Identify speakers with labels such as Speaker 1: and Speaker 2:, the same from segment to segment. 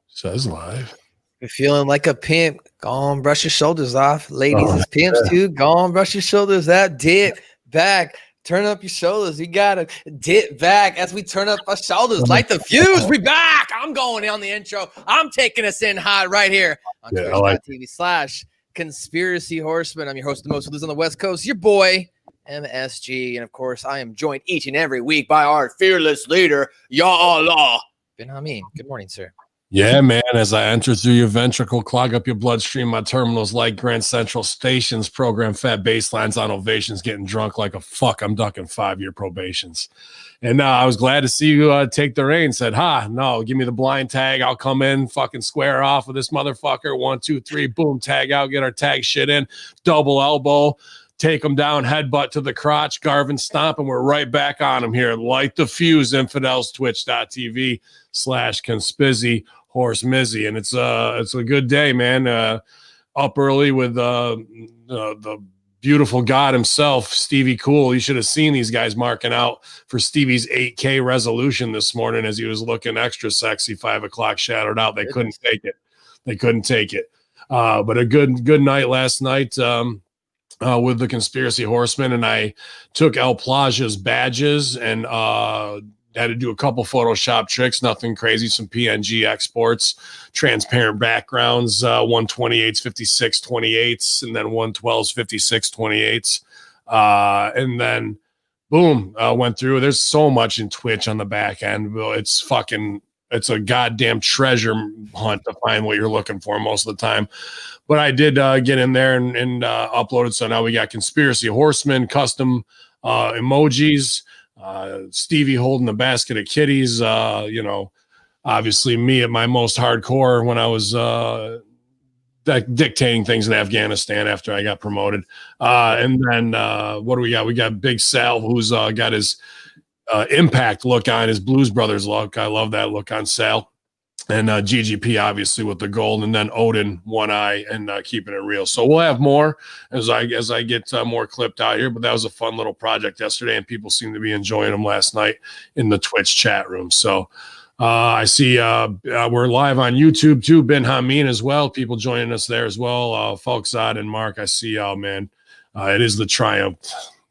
Speaker 1: Says live.
Speaker 2: You're feeling like a pimp. Go on, brush your shoulders off. Ladies as pimps too. Go on, brush your shoulders out. Dip back. Turn up your shoulders. You gotta dip back as we turn up our shoulders. Light the fuse. We back. I'm going on the intro. I'm taking us in hot right here on Twitch.tv/Conspiracy Horseman. I'm your host, the most lives on the West Coast, your boy, MSG. And of course, I am joined each and every week by our fearless leader, Ya Allah, Ben Hamin. Good morning, sir.
Speaker 1: Yeah, man, as I enter through your ventricle, clog up your bloodstream, my terminals like Grand Central Stations, program fat baselines on ovations, getting drunk like a fuck. I'm ducking 5-year probations. And I was glad to see you take the reins. Said, no, give me the blind tag. I'll come in, fucking square off with this motherfucker. 1, 2, 3, boom, tag out, get our tag shit in, double elbow. Take him down, headbutt to the crotch, Garvin stomp, and we're right back on him here. Light the fuse, infidels, twitch.tv/conspizzy horse mizzy. And it's a good day, man. Up early with the beautiful God himself, Stevie Cool. You should have seen these guys marking out for Stevie's 8K resolution this morning as he was looking extra sexy, 5 o'clock shadowed out. They couldn't take it. But a good night last night. With the Conspiracy Horsemen, and I took El Plaza's badges and had to do a couple Photoshop tricks, nothing crazy, some PNG exports, transparent backgrounds, 128s, 56 28s, and then 112s, 56 28s. And then boom, went through. There's so much in Twitch on the back end. It's a goddamn treasure hunt to find what you're looking for most of the time. But I did get in there and uploaded. So now we got Conspiracy Horseman, custom emojis, Stevie holding the basket of kitties. Obviously me at my most hardcore when I was dictating things in Afghanistan after I got promoted. And then what do we got? We got Big Sal, who's got his Impact look on, his Blues Brothers look. I love that look on Sal. And GGP obviously with the gold, and then Odin, one eye, and keeping it real. So we'll have more as I get more clipped out here. But that was a fun little project yesterday, and people seem to be enjoying them last night in the Twitch chat room. So I see we're live on YouTube too. Ben Hamin as well. People joining us there as well. Folksod and Mark, I see y'all, man. It is the triumph.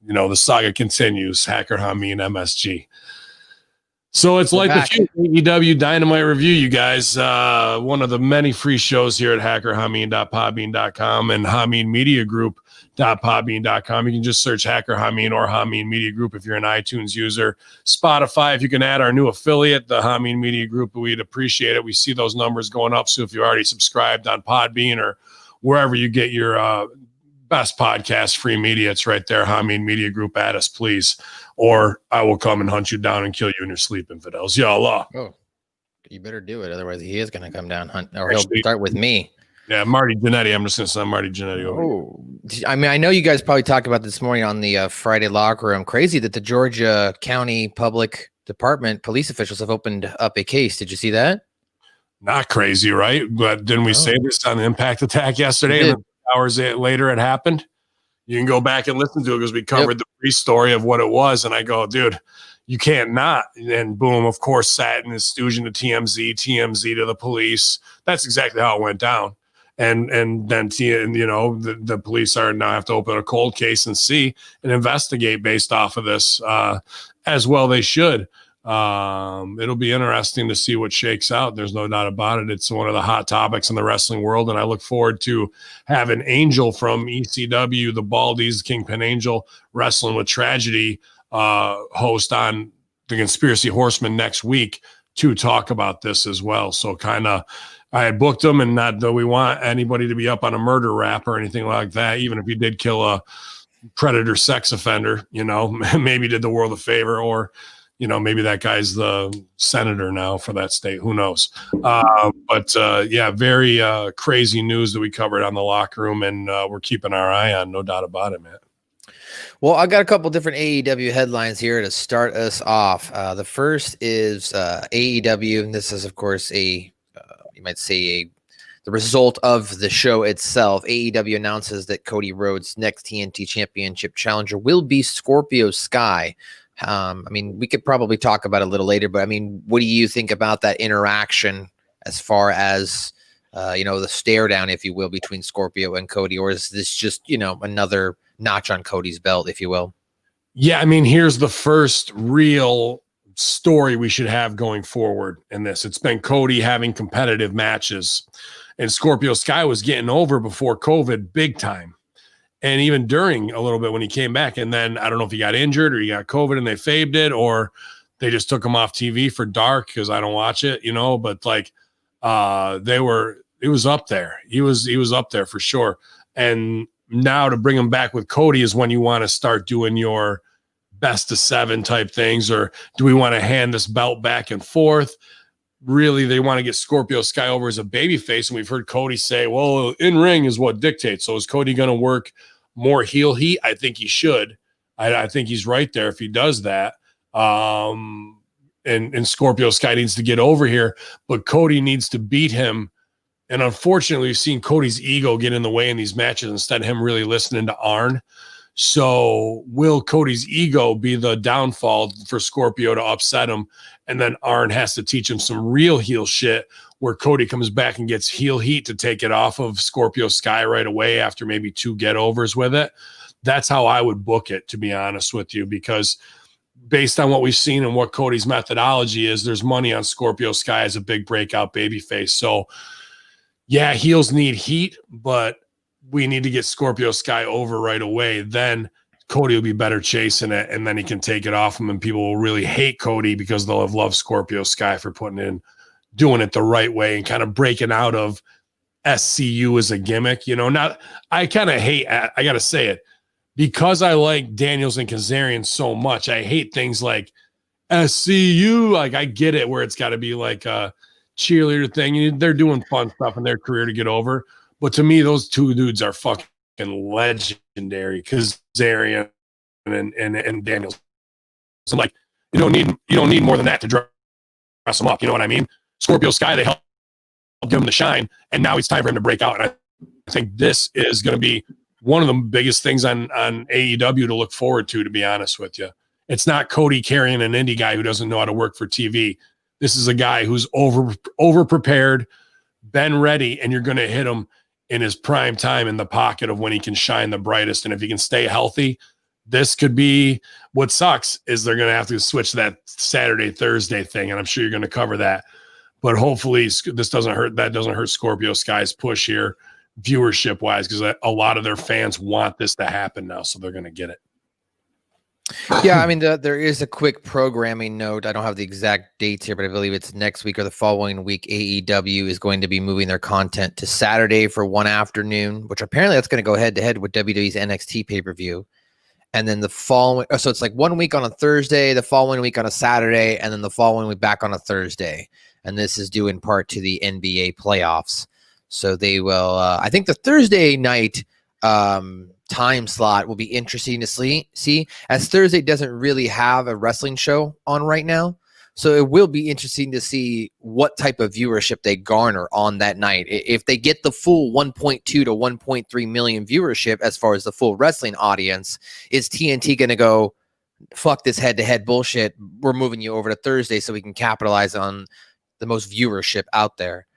Speaker 1: The saga continues. Hacker Hamin MSG. So it's like the AEW Dynamite review, you guys. One of the many free shows here at hackerhamin.podbean.com and haminmediagroup.podbean.com. You can just search Hacker Hamin or Hamin Media Group if you're an iTunes user. Spotify, if you can add our new affiliate, the Hamin Media Group, we'd appreciate it. We see those numbers going up. So if you're already subscribed on Podbean or wherever you get your best podcast, free media, it's right there. Hamin Media Group, add us, please. Or I will come and hunt you down and kill you in your sleep, infidels. Ya Allah.
Speaker 2: Oh, you better do it. Otherwise, he is going to come down, hunt, or he'll start with me.
Speaker 1: Yeah, Marty Jannetty. I'm just going to say Marty Jannetty over
Speaker 2: here. I mean, I know you guys probably talked about this morning on the Friday locker room. Crazy that the Georgia County Public Department police officials have opened up a case. Did you see that?
Speaker 1: Not crazy, right? But didn't we say this on the Impact Attack yesterday? And hours later, it happened. You can go back and listen to it because we covered the pre-story of what it was. And I go, dude, you can't not. And boom, of course, sat in his stooge to TMZ to the police. That's exactly how it went down. And then, the police are now have to open a cold case and see and investigate based off of this as well. They should. It'll be interesting to see what shakes out. There's no doubt about it. It's one of the hot topics in the wrestling world, and I look forward to having Angel from ECW, the Baldies, Kingpin Angel, Wrestling with Tragedy, host on the Conspiracy Horseman next week to talk about this as well. So I had booked them, and not that we want anybody to be up on a murder rap or anything like that, even if you did kill a predator sex offender, maybe did the world a favor, or maybe that guy's the senator now for that state. Who knows? Very crazy news that we covered on the locker room, and we're keeping our eye on, no doubt about it, man.
Speaker 2: Well, I got a couple different AEW headlines here to start us off. The first is AEW, and this is, of course, you might say the result of the show itself. AEW announces that Cody Rhodes' next TNT Championship challenger will be Scorpio Sky. I mean, we could probably talk about it a little later, but I mean, what do you think about that interaction as far as, the stare down, if you will, between Scorpio and Cody? Or is this just, another notch on Cody's belt, if you will?
Speaker 1: Yeah, I mean, here's the first real story we should have going forward in this. It's been Cody having competitive matches, and Scorpio Sky was getting over before COVID big time. And even during a little bit when he came back, and then I don't know if he got injured or he got COVID and they faved it, or they just took him off TV for Dark because I don't watch it, but like it was up there. He was up there for sure. And now to bring him back with Cody is when you want to start doing your best of 7 type things, or do we want to hand this belt back and forth? Really, they want to get Scorpio Sky over as a babyface, and we've heard Cody say, well, in ring is what dictates. So is Cody going to work more heel heat? I think he should. I think he's right there if he does that. And Scorpio Sky needs to get over here, but Cody needs to beat him. And unfortunately, we've seen Cody's ego get in the way in these matches instead of him really listening to Arn. So will Cody's ego be the downfall for Scorpio to upset him? And then Arn has to teach him some real heel shit where Cody comes back and gets heel heat to take it off of Scorpio Sky right away after maybe 2 get-overs with it. That's how I would book it, to be honest with you, because based on what we've seen and what Cody's methodology is, there's money on Scorpio Sky as a big breakout babyface. So, yeah, heels need heat, but we need to get Scorpio Sky over right away. Then Cody will be better chasing it, and then he can take it off him, and people will really hate Cody because they'll have loved Scorpio Sky for doing it the right way and kind of breaking out of SCU as a gimmick. I kind of hate, I got to say it, because I like Daniels and Kazarian so much. I hate things like SCU. Like, I get it where it's got to be like a cheerleader thing. They're doing fun stuff in their career to get over. But to me, those 2 dudes are fucking legendary, Kazarian and Daniels. So like, you don't need more than that to dress them up. You know what I mean? Scorpio Sky, they help give him the shine, and now it's time for him to break out. And I think this is going to be one of the biggest things on AEW to look forward to be honest with you. It's not Cody carrying an indie guy who doesn't know how to work for TV. This is a guy who's over prepared, been ready, and you're going to hit him in his prime time in the pocket of when he can shine the brightest. And if he can stay healthy, this could be. What sucks is they're going to have to switch that Saturday, Thursday thing. And I'm sure you're going to cover that, but hopefully this doesn't hurt Scorpio Sky's push here viewership wise, because a lot of their fans want this to happen now. So they're going to get it.
Speaker 2: Yeah, I mean, there is a quick programming note. I don't have the exact dates here, but I believe it's next week or the following week. AEW is going to be moving their content to Saturday for 1 afternoon, which apparently that's going to go head to head with WWE's NXT pay-per-view. And then the following, so it's like 1 week on a Thursday, the following week on a Saturday, and then the following week back on a Thursday. And this is due in part to the NBA playoffs. So they will, I think the Thursday night time slot will be interesting to see, as Thursday doesn't really have a wrestling show on right now. So it will be interesting to see what type of viewership they garner on that night. If they get the full 1.2 to 1.3 million viewership as far as the full wrestling audience, is TNT going to go, fuck this head-to-head bullshit, we're moving you over to Thursday so we can capitalize on the most viewership out there?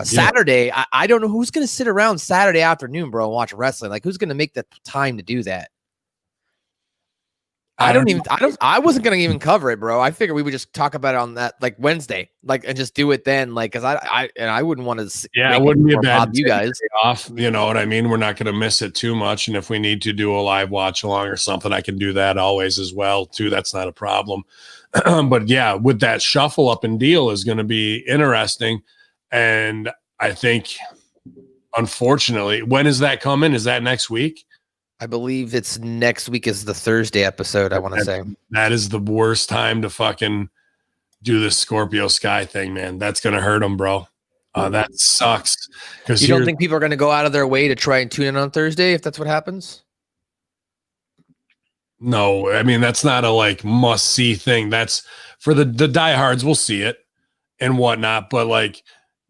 Speaker 2: Saturday, I don't know who's going to sit around Saturday afternoon, bro, and watch wrestling. Like, who's going to make the time to do that? I wasn't going to even cover it, bro. I figured we would just talk about it on that, like, Wednesday, like, and just do it then, like, because I wouldn't want to.
Speaker 1: Yeah, it wouldn't be a bad
Speaker 2: you guys
Speaker 1: off. You know what I mean? We're not going to miss it too much, and if we need to do a live watch along or something, I can do that always as well too. That's not a problem. But yeah, with that shuffle up and deal is going to be interesting. And I think, unfortunately, when is that coming? Is that next week?
Speaker 2: I believe it's next week is the Thursday episode, I want to say.
Speaker 1: That is the worst time to fucking do this Scorpio Sky thing, man. That's going to hurt them, bro. That sucks.
Speaker 2: You don't think people are going to go out of their way to try and tune in on Thursday if that's what happens?
Speaker 1: No, I mean, that's not a like must-see thing. That's for the diehards. We'll see it and whatnot. But like,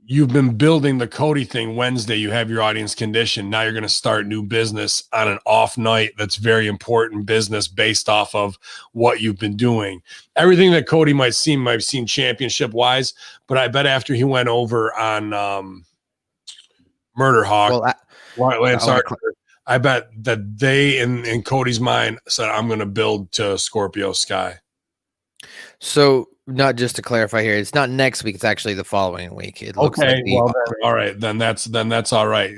Speaker 1: you've been building the Cody thing. Wednesday, you have your audience conditioned. Now you're going to start new business on an off night. That's very important business based off of what you've been doing. Everything that Cody might seem, I've seen championship wise, but I bet after he went over on Murder Hawk, Lance Archer, I bet that they, in Cody's mind, said, I'm going to build to Scorpio Sky.
Speaker 2: So, not just to clarify here, it's not next week; it's actually the following week. It looks
Speaker 1: okay,
Speaker 2: like
Speaker 1: well, then, all right, then that's all right.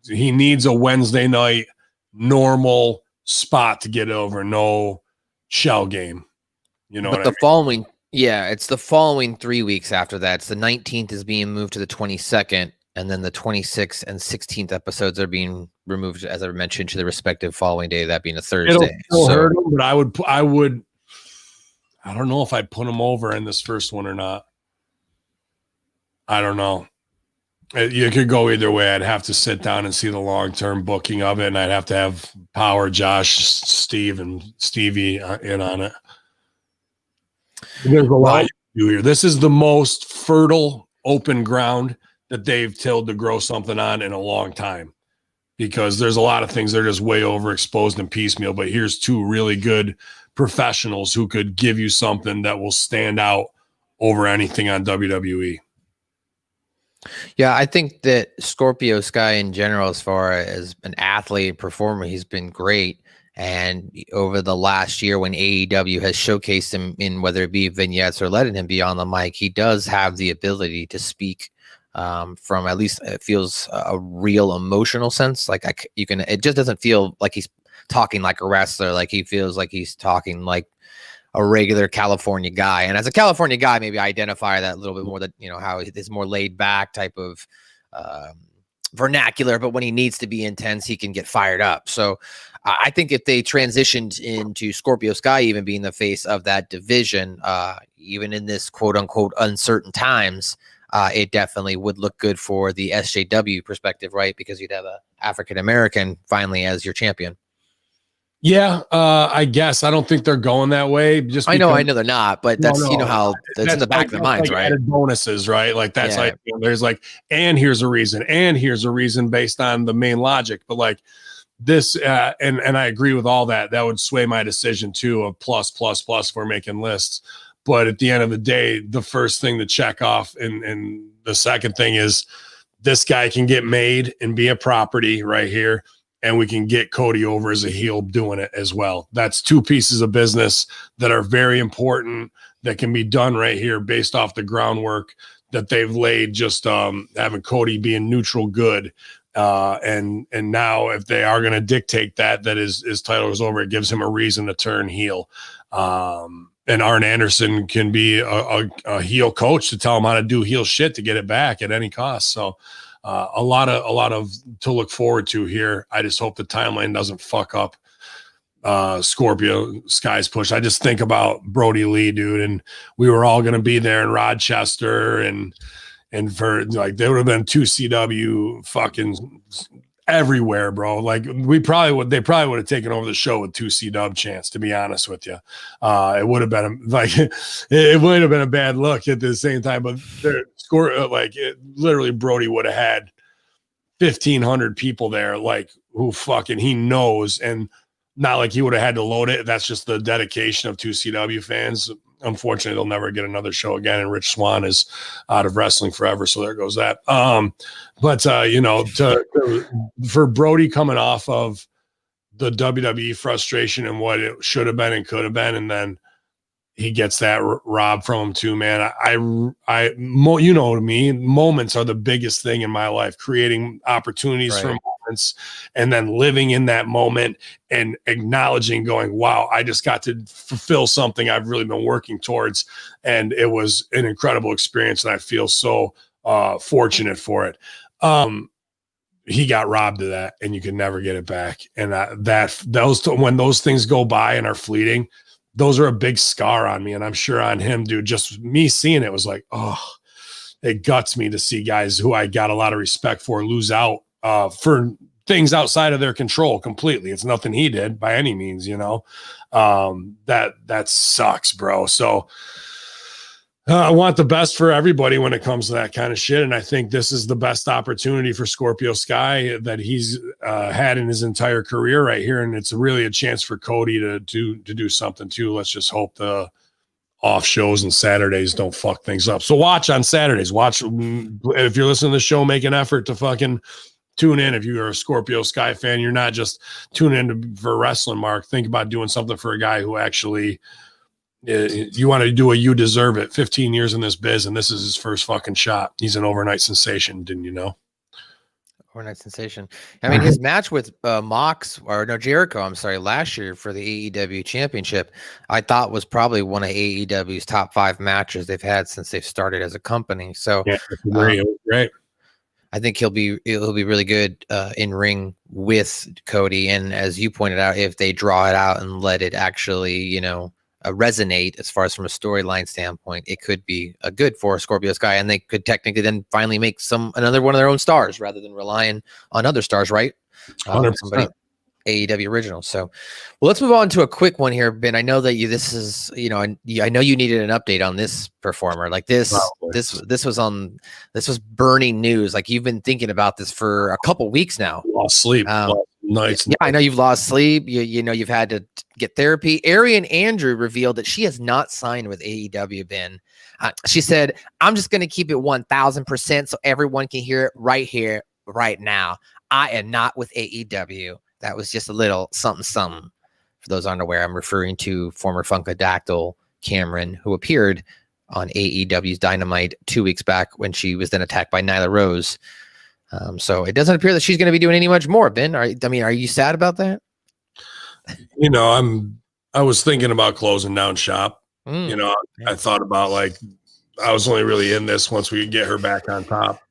Speaker 1: He needs a Wednesday night normal spot to get over, no shell game. You know,
Speaker 2: but the following, it's the following 3 weeks after that. It's the 19th is being moved to the 22nd, and then the 26th and 16th episodes are being removed, as I mentioned, to the respective following day, that being a Thursday.
Speaker 1: It'll hurt him, but I would. I don't know if I'd put him over in this first one or not. I don't know. You could go either way. I'd have to sit down and see the long-term booking of it, and I'd have to have Power, Josh, Steve, and Stevie in on it. There's a lot you can do here. This is the most fertile open ground that they've tilled to grow something on in a long time, because there's a lot of things that are just way overexposed and piecemeal, but here's two really good professionals who could give you something that will stand out over anything on WWE.
Speaker 2: Yeah, I think that Scorpio Sky in general, as far as an athlete performer, he's been great. And over the last year, when AEW has showcased him in whether it be vignettes or letting him be on the mic, he does have the ability to speak from, at least it feels, a real emotional sense. Like it just doesn't feel like he's talking like a wrestler. Like he feels like he's talking like a regular California guy. And as a California guy, maybe I identify that a little bit more, that, you know, how it's more laid back type of vernacular, but when he needs to be intense, he can get fired up. So I think if they transitioned into Scorpio Sky even being the face of that division, even in this quote unquote uncertain times, it definitely would look good for the SJW perspective, right? Because you'd have an African-American finally as your champion.
Speaker 1: Yeah, I guess. I don't think they're going that way. Just because,
Speaker 2: I know they're not, but that's you know how that's in the back of their minds, right?
Speaker 1: Bonuses, right? Like that's like there's like, and here's a reason, based on the main logic. But like this, and I agree with all that. That would sway my decision too of plus for making lists. But at the end of the day, the first thing to check off, and the second thing is this guy can get made and be a property right here. And we can get Cody over as a heel doing it as well. That's two pieces of business that are very important that can be done right here based off the groundwork that they've laid, just having Cody being neutral good. And now if they are going to dictate that his title is over, it gives him a reason to turn heel. And Arn Anderson can be a heel coach to tell him how to do heel shit to get it back at any cost. So a lot of to look forward to here. I just hope the timeline doesn't fuck up Scorpio Sky's push. I just think about Brody Lee, dude, and we were all going to be there in Rochester, and for like there would have been 2CW fucking everywhere, bro. Like they probably would have taken over the show with 2CW chance, to be honest with you. It would have been like it would have been a bad look at the same time, but literally Brody would have had 1,500 people there, like who fucking he knows, and not like he would have had to load it. That's just the dedication of 2CW fans. Unfortunately, they'll never get another show again, and Rich Swann is out of wrestling forever. So there goes that. For Brody coming off of the WWE frustration and what it should have been and could have been, and then he gets that robbed from him too, man. You know what I mean? Moments are the biggest thing in my life, creating opportunities for moments and then living in that moment and acknowledging, going, wow, I just got to fulfill something I've really been working towards. And it was an incredible experience. And I feel so fortunate for it. He got robbed of that, and you can never get it back. And when those things go by and are fleeting, those are a big scar on me, and I'm sure on him, dude. Just me seeing it was like, oh, it guts me to see guys who I got a lot of respect for lose out for things outside of their control completely. It's nothing he did by any means, you know. That sucks, bro. So I want the best for everybody when it comes to that kind of shit. And I think this is the best opportunity for Scorpio Sky that he's had in his entire career right here. And it's really a chance for Cody to do something too. Let's just hope the off shows and Saturdays don't fuck things up. So watch on Saturdays. Watch if you're listening to the show, make an effort to fucking tune in. If you're a Scorpio Sky fan, you're not just tuning in for wrestling, Mark. Think about doing something for a guy who actually you want to do a You Deserve It. 15 years in this biz, and this is his first fucking shot. He's an overnight sensation, didn't you know?
Speaker 2: Overnight sensation. I mean, his match with Jericho, I'm sorry, last year for the AEW championship, I thought was probably one of AEW's top 5 matches they've had since they've started as a company. So
Speaker 1: yeah, great.
Speaker 2: I think he'll be really good in ring with Cody. And as you pointed out, if they draw it out and let it actually, resonate as far as from a storyline standpoint, it could be a good for Scorpio Sky, and they could technically then finally make another one of their own stars rather than relying on other stars, right? Somebody AEW original. So, well, let's move on to a quick one here, Ben. I know that I know you needed an update on this performer. Like this was burning news. Like you've been thinking about this for a couple weeks now.
Speaker 1: Lost sleep. Nice.
Speaker 2: Yeah, I know you've lost sleep. You've had to get therapy. Arian Andrew revealed that she has not signed with AEW, Ben. She said, "I'm just going to keep it 1,000% so everyone can hear it right here, right now. I am not with AEW." That was just a little something. For those unaware, I'm referring to former Funkadactyl Cameron, who appeared on AEW's Dynamite 2 weeks back when she was then attacked by Nyla Rose. So it doesn't appear that she's going to be doing any much more, Ben. Are you sad about that?
Speaker 1: I was thinking about closing down shop. I thought about I was only really in this once we could get her back on top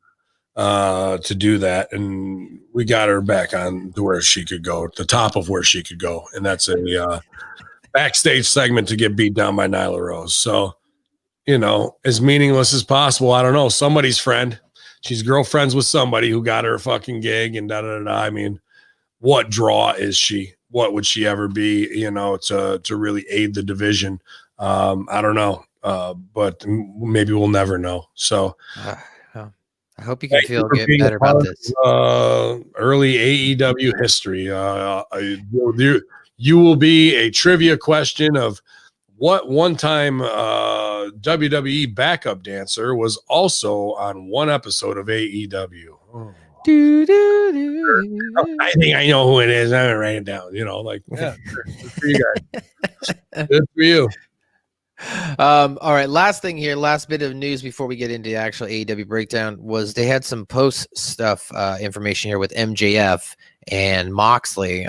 Speaker 1: to do that. And we got her back on to where she could go, the top of where she could go. And that's a backstage segment to get beat down by Nyla Rose. So, as meaningless as possible. I don't know. Somebody's friend. She's girlfriends with somebody who got her a fucking gig and da-da-da-da. I mean, what draw is she? What would she ever be, to really aid the division? I don't know, but maybe we'll never know. So
Speaker 2: I hope you can get better about this.
Speaker 1: Early AEW history. You will be a trivia question of what one-time WWE backup dancer was also on one episode of AEW. Oh. I think I know who it is. I'm gonna write it down. Good for you guys. Good for you.
Speaker 2: All right. Last thing here, last bit of news before we get into the actual AEW breakdown was they had some post stuff information here with MJF and Moxley.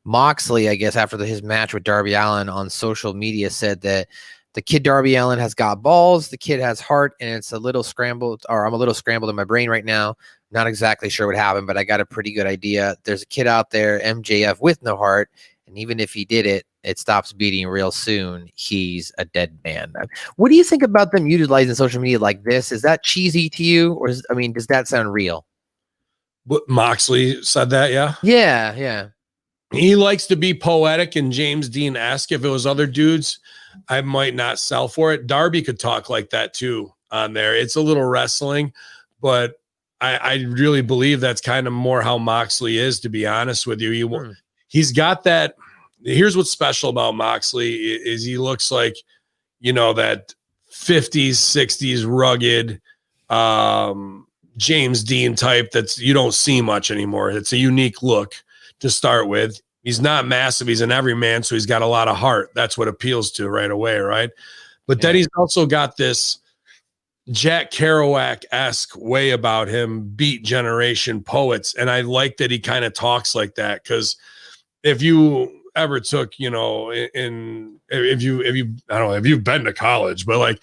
Speaker 2: Moxley, I guess, after his match with Darby Allin on social media said that the kid Darby Allin has got balls, the kid has heart, and it's a little scrambled, or I'm a little scrambled in my brain right now. Not exactly sure what happened, but I got a pretty good idea. There's a kid out there, MJF, with no heart, and even if he did it, it stops beating real soon. He's a dead man. What do you think about them utilizing social media like this? Is that cheesy to you, or does that sound real?
Speaker 1: But Moxley said that, yeah?
Speaker 2: Yeah.
Speaker 1: He likes to be poetic and James Dean-esque. If it was other dudes, I might not sell for it. Darby could talk like that too on there. It's a little wrestling, but I really believe that's kind of more how Moxley is, to be honest with you. He's got that. Here's what's special about Moxley is he looks like, that 50s, 60s rugged James Dean type that's you don't see much anymore. It's a unique look to start with. He's not massive. He's an everyman, so he's got a lot of heart. That's what appeals to right away, right? But then he's also got this Jack Kerouac-esque way about him, Beat Generation poets. And I like that he kind of talks like that, because if you ever took, if you've been to college, but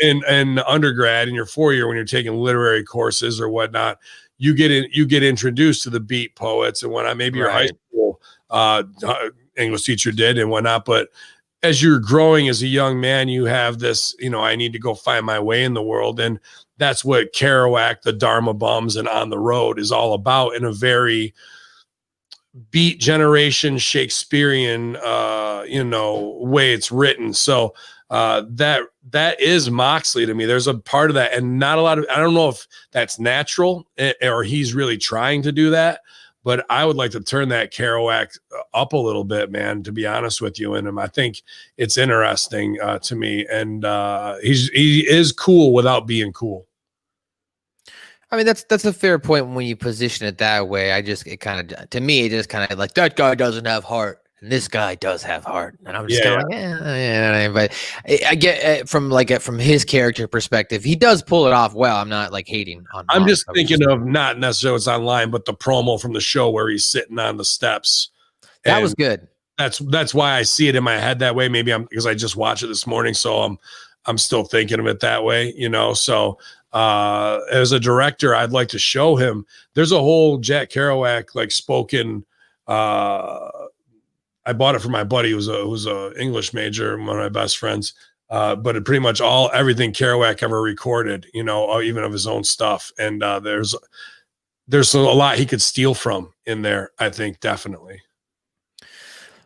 Speaker 1: in undergrad in your 4-year, when you're taking literary courses or whatnot, you get introduced to the beat poets and whatnot. Maybe your high school English teacher did and whatnot, but as you're growing as a young man, you have this, I need to go find my way in the world. And that's what Kerouac, the Dharma Bums, and On the Road is all about in a very Beat Generation Shakespearean, way it's written. So that is Moxley to me. There's a part of that, and not a lot of, I don't know if that's natural or he's really trying to do that, but I would like to turn that Kerouac up a little bit, man, to be honest with you. And I think it's interesting to me. And he is cool without being cool.
Speaker 2: I mean, that's a fair point when you position it that way. To me, it just kind of like, that guy doesn't have heart and this guy does have heart. And I'm just kind of like, yeah. But I get from his character perspective, he does pull it off well. I'm not like hating on.
Speaker 1: I'm just thinking of not necessarily it's online, but the promo from the show where he's sitting on the steps.
Speaker 2: That was good.
Speaker 1: That's why I see it in my head that way. Maybe because I just watched it this morning, so I'm still thinking of it that way, So as a director, I'd like to show him. There's a whole Jack Kerouac like spoken. I bought it for my buddy who's a English major, one of my best friends. But it pretty much everything Kerouac ever recorded, even of his own stuff. And there's a lot he could steal from in there, I think, definitely.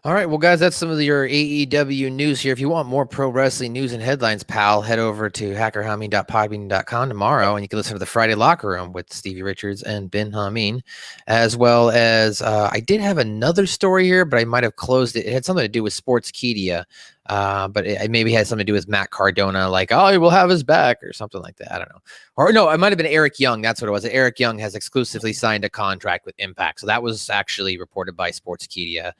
Speaker 2: All right, well, guys, that's some of your AEW news here. If you want more pro wrestling news and headlines, pal, head over to hackerhamin.podbean.com tomorrow, and you can listen to the Friday Locker Room with Stevie Richards and Ben Hamin, as well as I did have another story here, but I might have closed it. It had something to do with Sportskeeda, but it maybe had something to do with Matt Cardona, like, oh, we'll have his back or something like that. I don't know. Or no, it might have been Eric Young. That's what it was. Eric Young has exclusively signed a contract with Impact. So that was actually reported by Sportskeeda.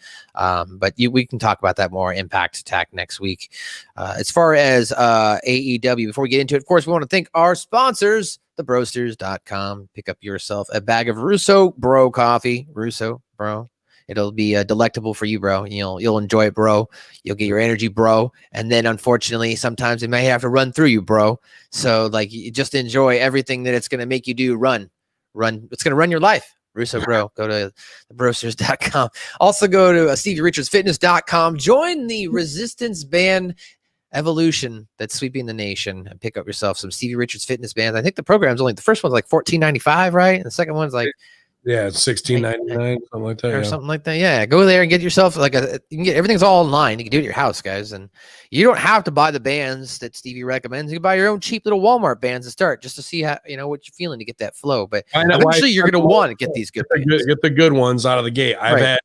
Speaker 2: But we can talk about that more Impact Attack next week. As far as AEW, before we get into it, of course, we want to thank our sponsors, thebrosters.com. Pick up yourself a bag of Russo Bro coffee. Russo Bro. It'll be delectable for you, bro. You'll enjoy it, bro. You'll get your energy, bro. And then, unfortunately, sometimes it may have to run through you, bro. So, like, you just enjoy everything that it's going to make you do. Run. It's going to run your life. Russo Bro. Go to thebrosters.com. Also, go to StevieRichardsFitness.com. Join the resistance band evolution that's sweeping the nation, and pick up yourself some Stevie Richards Fitness bands. I think the program's the first one's like $14.95, right? And the second one's like,
Speaker 1: yeah, it's $16.99, something like that,
Speaker 2: or something like that. Yeah, go there and get yourself you can get everything's all online. You can do it at your house, guys, and you don't have to buy the bands that Stevie recommends. You can buy your own cheap little Walmart bands to start, just to see how what you're feeling to get that flow. But eventually, you're going to want to get these good bands.
Speaker 1: Get the good ones out of the gate. I've had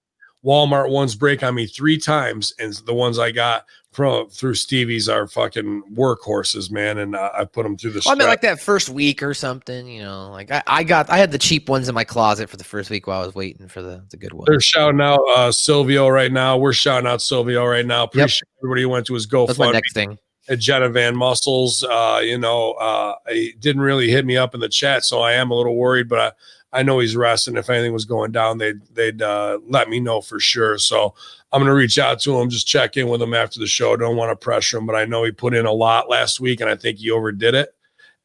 Speaker 1: Walmart ones break on me 3 times, and the ones I got through Stevie's are fucking workhorses, man. And I put them through the.
Speaker 2: Well, I mean, like that first week or something, like I had the cheap ones in my closet for the first week while I was waiting for the good ones.
Speaker 1: They're shouting out Silvio right now. We're shouting out Silvio right now. Appreciate everybody who went to his GoFundMe.
Speaker 2: That's my next thing.
Speaker 1: At Jenna Van Muscles, he didn't really hit me up in the chat, so I am a little worried, but I know he's resting. If anything was going down, they'd let me know for sure. So I'm going to reach out to him, just check in with him after the show. Don't want to pressure him, but I know he put in a lot last week, and I think he overdid it.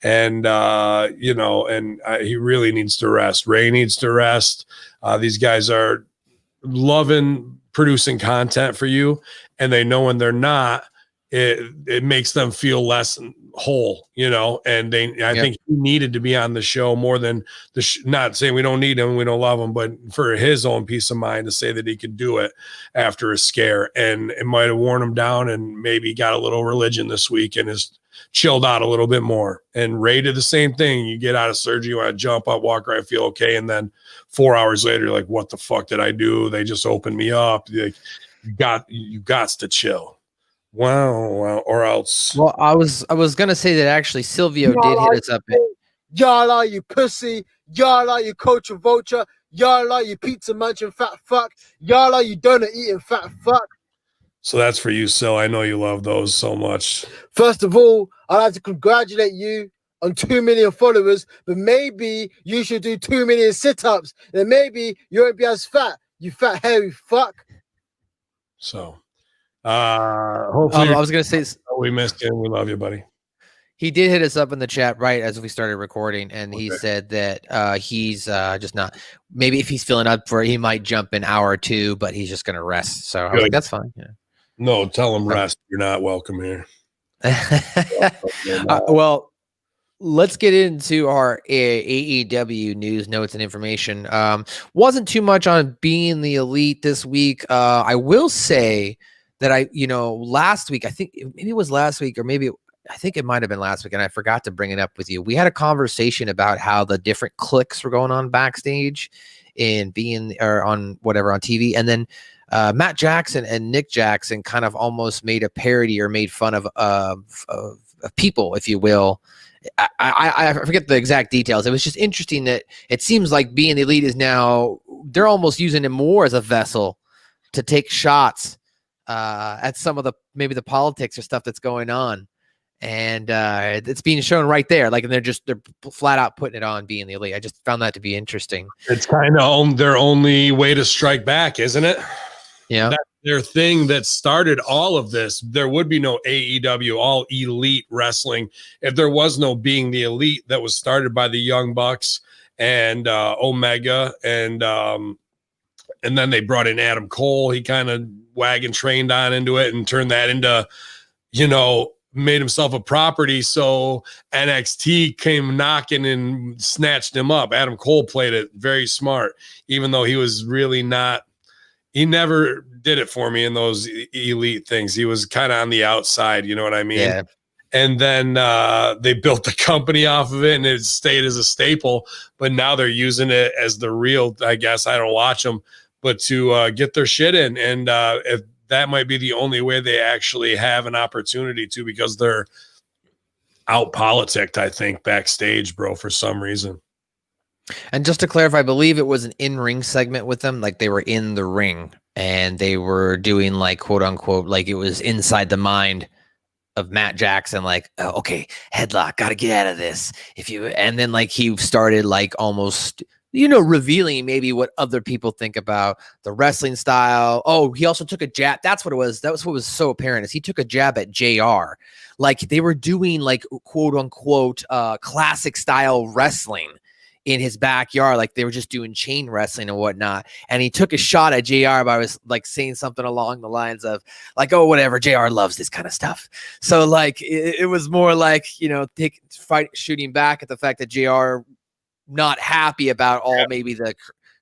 Speaker 1: And, he really needs to rest. Ray needs to rest. These guys are loving producing content for you, and they know when they're not, it makes them feel less whole, and I think he needed to be on the show more than not saying we don't need him, we don't love him, but for his own peace of mind to say that he could do it after a scare, and it might have worn him down, and maybe got a little religion this week and has chilled out a little bit more. And Ray did the same thing. You get out of surgery, you want to jump up, walk right, feel okay, and then 4 hours later, you're like, what the fuck did I do? They just opened me up. Like, you got to chill. Wow, or else.
Speaker 2: Well, I was gonna say that actually Silvio did hit us up.
Speaker 3: Y'all you pussy. Y'all you culture vulture. Y'all you pizza munching fat fuck. Y'all you donut eating fat fuck.
Speaker 1: So that's for you, Sil. I know you love those so much.
Speaker 3: First of all, I'd like to congratulate you on 2 million followers, but maybe you should do 2 million sit-ups, and maybe you won't be as fat. You fat hairy fuck.
Speaker 1: So. Hopefully,
Speaker 2: I was gonna say
Speaker 1: we missed you. We love you, buddy.
Speaker 2: He did hit us up in the chat right as we started recording, and he said that he's just not. Maybe if he's feeling up for it, he might jump an hour or two, but he's just gonna rest. So I was like, that's fine. Yeah.
Speaker 1: No, tell him rest. You're not welcome here.
Speaker 2: Well, let's get into our AEW news, notes, and information. Wasn't too much on Being the Elite this week. I will say that last week, I think maybe it was last week, or maybe I think it might have been last week, and I forgot to bring it up with you. We had a conversation about how the different cliques were going on backstage and on TV. And then Matt Jackson and Nick Jackson kind of almost made a parody or made fun of people, if you will. I forget the exact details. It was just interesting that it seems like Being the Elite is now, they're almost using it more as a vessel to take shots at some of maybe the politics or stuff that's going on. And it's being shown right there. Like, and they're flat out putting it on Being the Elite. I just found that to be interesting.
Speaker 1: It's kind of their only way to strike back, isn't it?
Speaker 2: Yeah.
Speaker 1: That's their thing that started all of this. There would be no AEW, all elite wrestling, if there was no Being the Elite that was started by the Young Bucks and Omega. And then they brought in Adam Cole. He kind of wagon trained on into it and turned that into, made himself a property. So NXT came knocking and snatched him up. Adam Cole played it very smart, even though he was really not, he never did it for me in those elite things. He was kind of on the outside, you know what I mean?
Speaker 2: Yeah.
Speaker 1: And then they built the company off of it, and it stayed as a staple, but now they're using it as the real, I guess, I don't watch them, but to get their shit in. And if that might be the only way they actually have an opportunity to, because they're out politicked, I think, backstage, bro, for some reason.
Speaker 2: And just to clarify, I believe it was an in-ring segment with them. Like, they were in the ring and they were doing, like, quote unquote, like it was inside the mind of Matt Jackson, like, oh, okay, headlock, got to get out of this. And then like he started like almost, revealing maybe what other people think about the wrestling style. Oh, he also took a jab. That's what it was. That was what was so apparent, is he took a jab at JR. Like, they were doing like quote unquote classic style wrestling in his backyard. Like, they were just doing chain wrestling and whatnot. And he took a shot at JR, but I was like saying something along the lines of like, oh, whatever, JR loves this kind of stuff. So like, it was more like, shooting back at the fact that JR not happy about all maybe the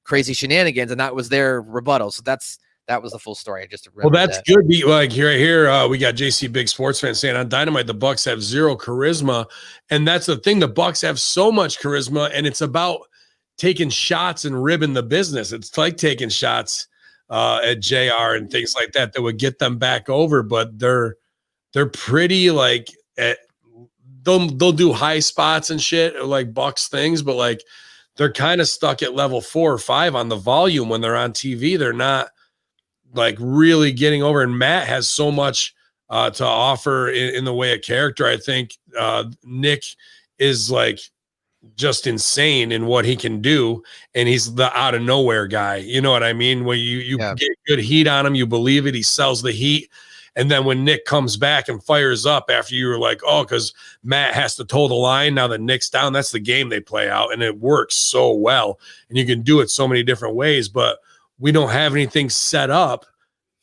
Speaker 2: crazy shenanigans, and that was their rebuttal. So that was the full story. I just
Speaker 1: well, that's good. Like here, we got JC Big Sports Fan saying on Dynamite the Bucks have zero charisma, and that's the thing. The Bucks have so much charisma, and it's about taking shots and ribbing the business. It's like taking shots at JR and things like that would get them back over. But they're pretty like they'll do high spots and shit like Bucks things, but like they're kind of stuck at level 4 or 5 on the volume when they're on TV. They're not like really getting over, and Matt has so much to offer in the way of character. I think Nick is like just insane in what he can do, and he's the out of nowhere guy. You know what I mean? When you get good heat on him, you believe it. He sells the heat. And then when Nick comes back and fires up after you were like, oh, because Matt has to toe the line, now that Nick's down, that's the game they play out. And it works so well. And you can do it so many different ways, but we don't have anything set up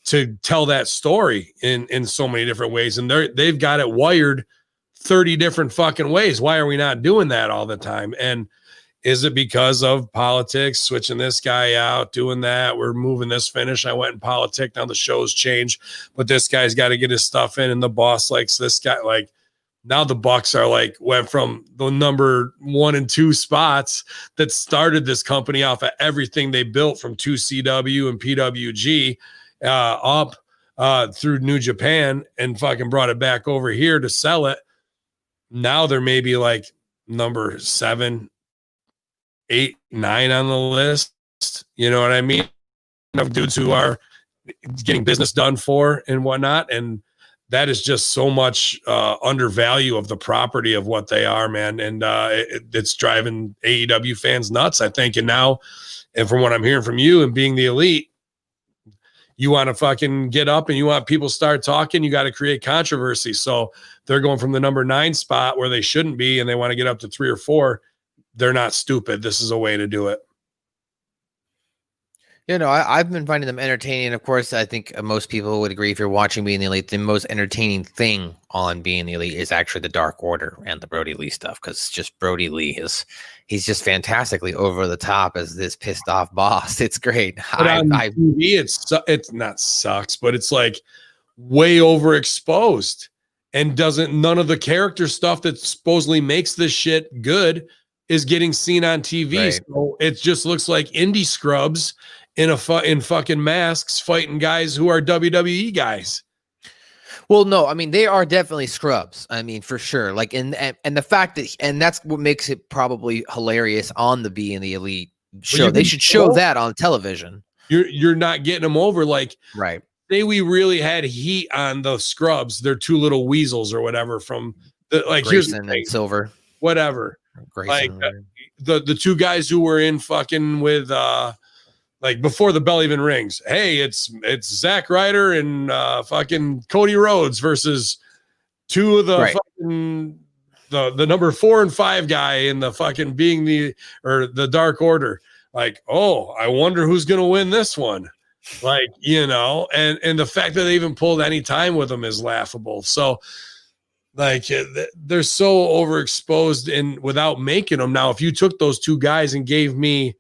Speaker 1: to tell that story in so many different ways. And they've got it wired 30 different fucking ways. Why are we not doing that all the time? And is it because of politics, switching this guy out, doing that? We're moving this finish. I went in politics. Now the show's changed, but this guy's got to get his stuff in, and the boss likes this guy. Like, now the Bucks are like, went from the number 1 and 2 spots that started this company off of everything they built from 2CW and PWG up through New Japan, and fucking brought it back over here to sell it. Now they're maybe like number 7, 8, 9 on the list. You know what I mean? Of dudes who are getting business done for and whatnot. And that is just so much undervalue of the property of what they are, man. And it's driving AEW fans nuts, I think. And now, and from what I'm hearing from you and Being the Elite, you want to fucking get up and you want people to start talking, you got to create controversy. So they're going from the number 9 spot where they shouldn't be, and they want to get up to 3 or 4. They're not stupid. This is a way to do it.
Speaker 2: I've been finding them entertaining. Of course, I think most people would agree, if you're watching Being the Elite, the most entertaining thing on Being the Elite is actually the Dark Order and the Brody Lee stuff, because just Brody Lee he's just fantastically over the top as this pissed off boss. It's great.
Speaker 1: But on TV, it's not sucks, but it's like way overexposed and none of the character stuff that supposedly makes this shit good is getting seen on TV.
Speaker 2: Right.
Speaker 1: So it just looks like indie scrubs in fucking masks fighting guys who are WWE guys.
Speaker 2: Well, no, I mean, they are definitely scrubs. I mean, for sure. Like, and the fact that, and that's what makes it probably hilarious on the Being the Elite show. They should show that on television.
Speaker 1: You're not getting them over. Like,
Speaker 2: right.
Speaker 1: Say we really had heat on the scrubs. They're two little weasels or whatever from the, like,
Speaker 2: Grayson and Silver.
Speaker 1: Whatever.
Speaker 2: Grayson.
Speaker 1: Like the two guys who were in fucking with, like before the bell even rings. Hey, it's Zack Ryder and fucking Cody Rhodes versus two of the fucking the number 4 and 5 guy in the fucking the Dark Order. Like, oh, I wonder who's gonna win this one. Like, you know, and the fact that they even pulled any time with them is laughable. So, like, they're so overexposed and without making them. Now, if you took those two guys and gave me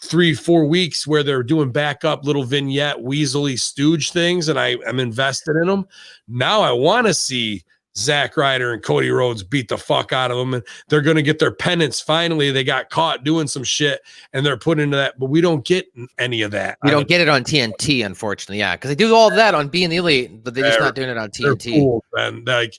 Speaker 1: 3-4 weeks where they're doing backup little vignette weaselly stooge things and I'm invested in them, now I want to see Zack Ryder and Cody Rhodes beat the fuck out of them, and they're going to get their penance. Finally, they got caught doing some shit and they're put into that, but we don't get any of that.
Speaker 2: We don't get it on TNT, unfortunately. Yeah, because they do all that on Being the Elite, but they're just not doing it on TNT.
Speaker 1: Cool, and like,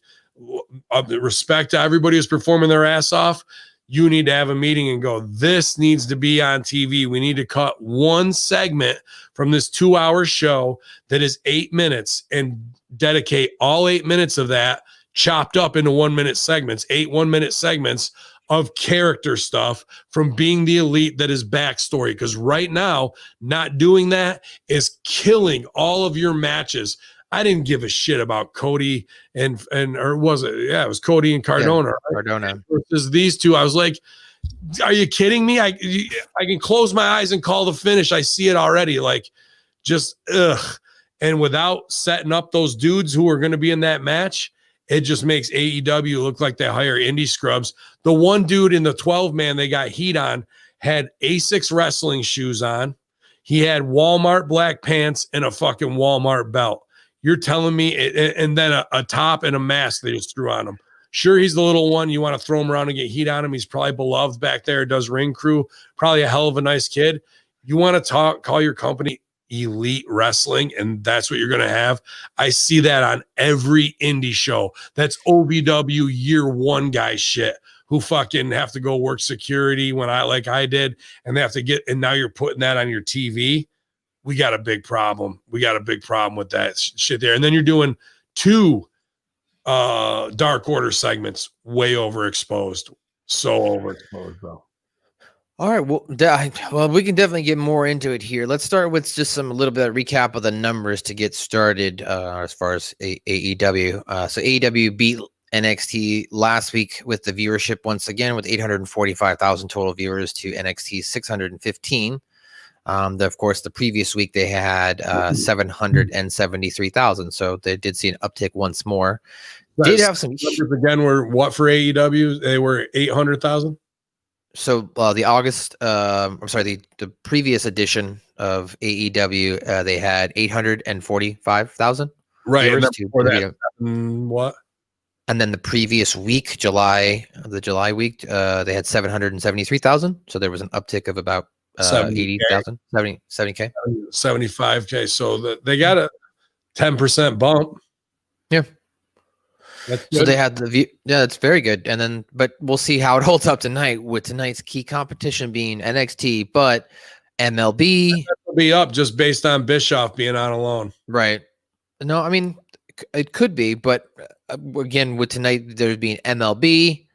Speaker 1: respect to everybody who's performing their ass off. You need to have a meeting and go, this needs to be on TV. We need to cut one segment from this 2-hour show that is 8 minutes and dedicate all 8 minutes of that chopped up into 1-minute segments, 8 1-minute segments of character stuff from Being the Elite that is backstory. Because right now, not doing that is killing all of your matches. I didn't give a shit about Cody or was it? Yeah, it was Cody and Cardona.
Speaker 2: Yeah, Cardona
Speaker 1: versus these two. I was like, are you kidding me? I can close my eyes and call the finish. I see it already. Like, just ugh. And without setting up those dudes who are going to be in that match, it just makes AEW look like they hire indie scrubs. The one dude in the 12-man they got heat on had Asics wrestling shoes on. He had Walmart black pants and a fucking Walmart belt. You're telling me, and then a top and a mask they just threw on him. Sure, he's the little one. You want to throw him around and get heat on him. He's probably beloved back there, does ring crew, probably a hell of a nice kid. You want to call your company Elite Wrestling, and that's what you're going to have. I see that on every indie show. That's OVW year one guy shit who fucking have to go work security when I did, and they have to and now you're putting that on your TV. We got a big problem. We got a big problem with that shit there. And then you're doing 2 Dark Order segments way overexposed. So overexposed, bro.
Speaker 2: All right, well, we can definitely get more into it here. Let's start with just a little bit of recap of the numbers to get started as far as AEW. So AEW beat NXT last week with the viewership once again with 845,000 total viewers to NXT's 615. Of course, the previous week they had 773,000, so they did see an uptick once more. Did have some
Speaker 1: numbers again. Were what for AEW? They were 800,000.
Speaker 2: So the previous edition of AEW, they had 845,000.
Speaker 1: Right.
Speaker 2: And
Speaker 1: what?
Speaker 2: And then the previous week, the July week, they had 773,000. So there was an uptick of about 80,000, 70K,
Speaker 1: 75K. So they got a 10% bump.
Speaker 2: Yeah. So they had it's very good. And then, but we'll see how it holds up tonight with tonight's key competition being NXT, but MLB
Speaker 1: will be up just based on Bischoff being on alone.
Speaker 2: Right. No, I mean, it could be, but again, with tonight, there's being MLB,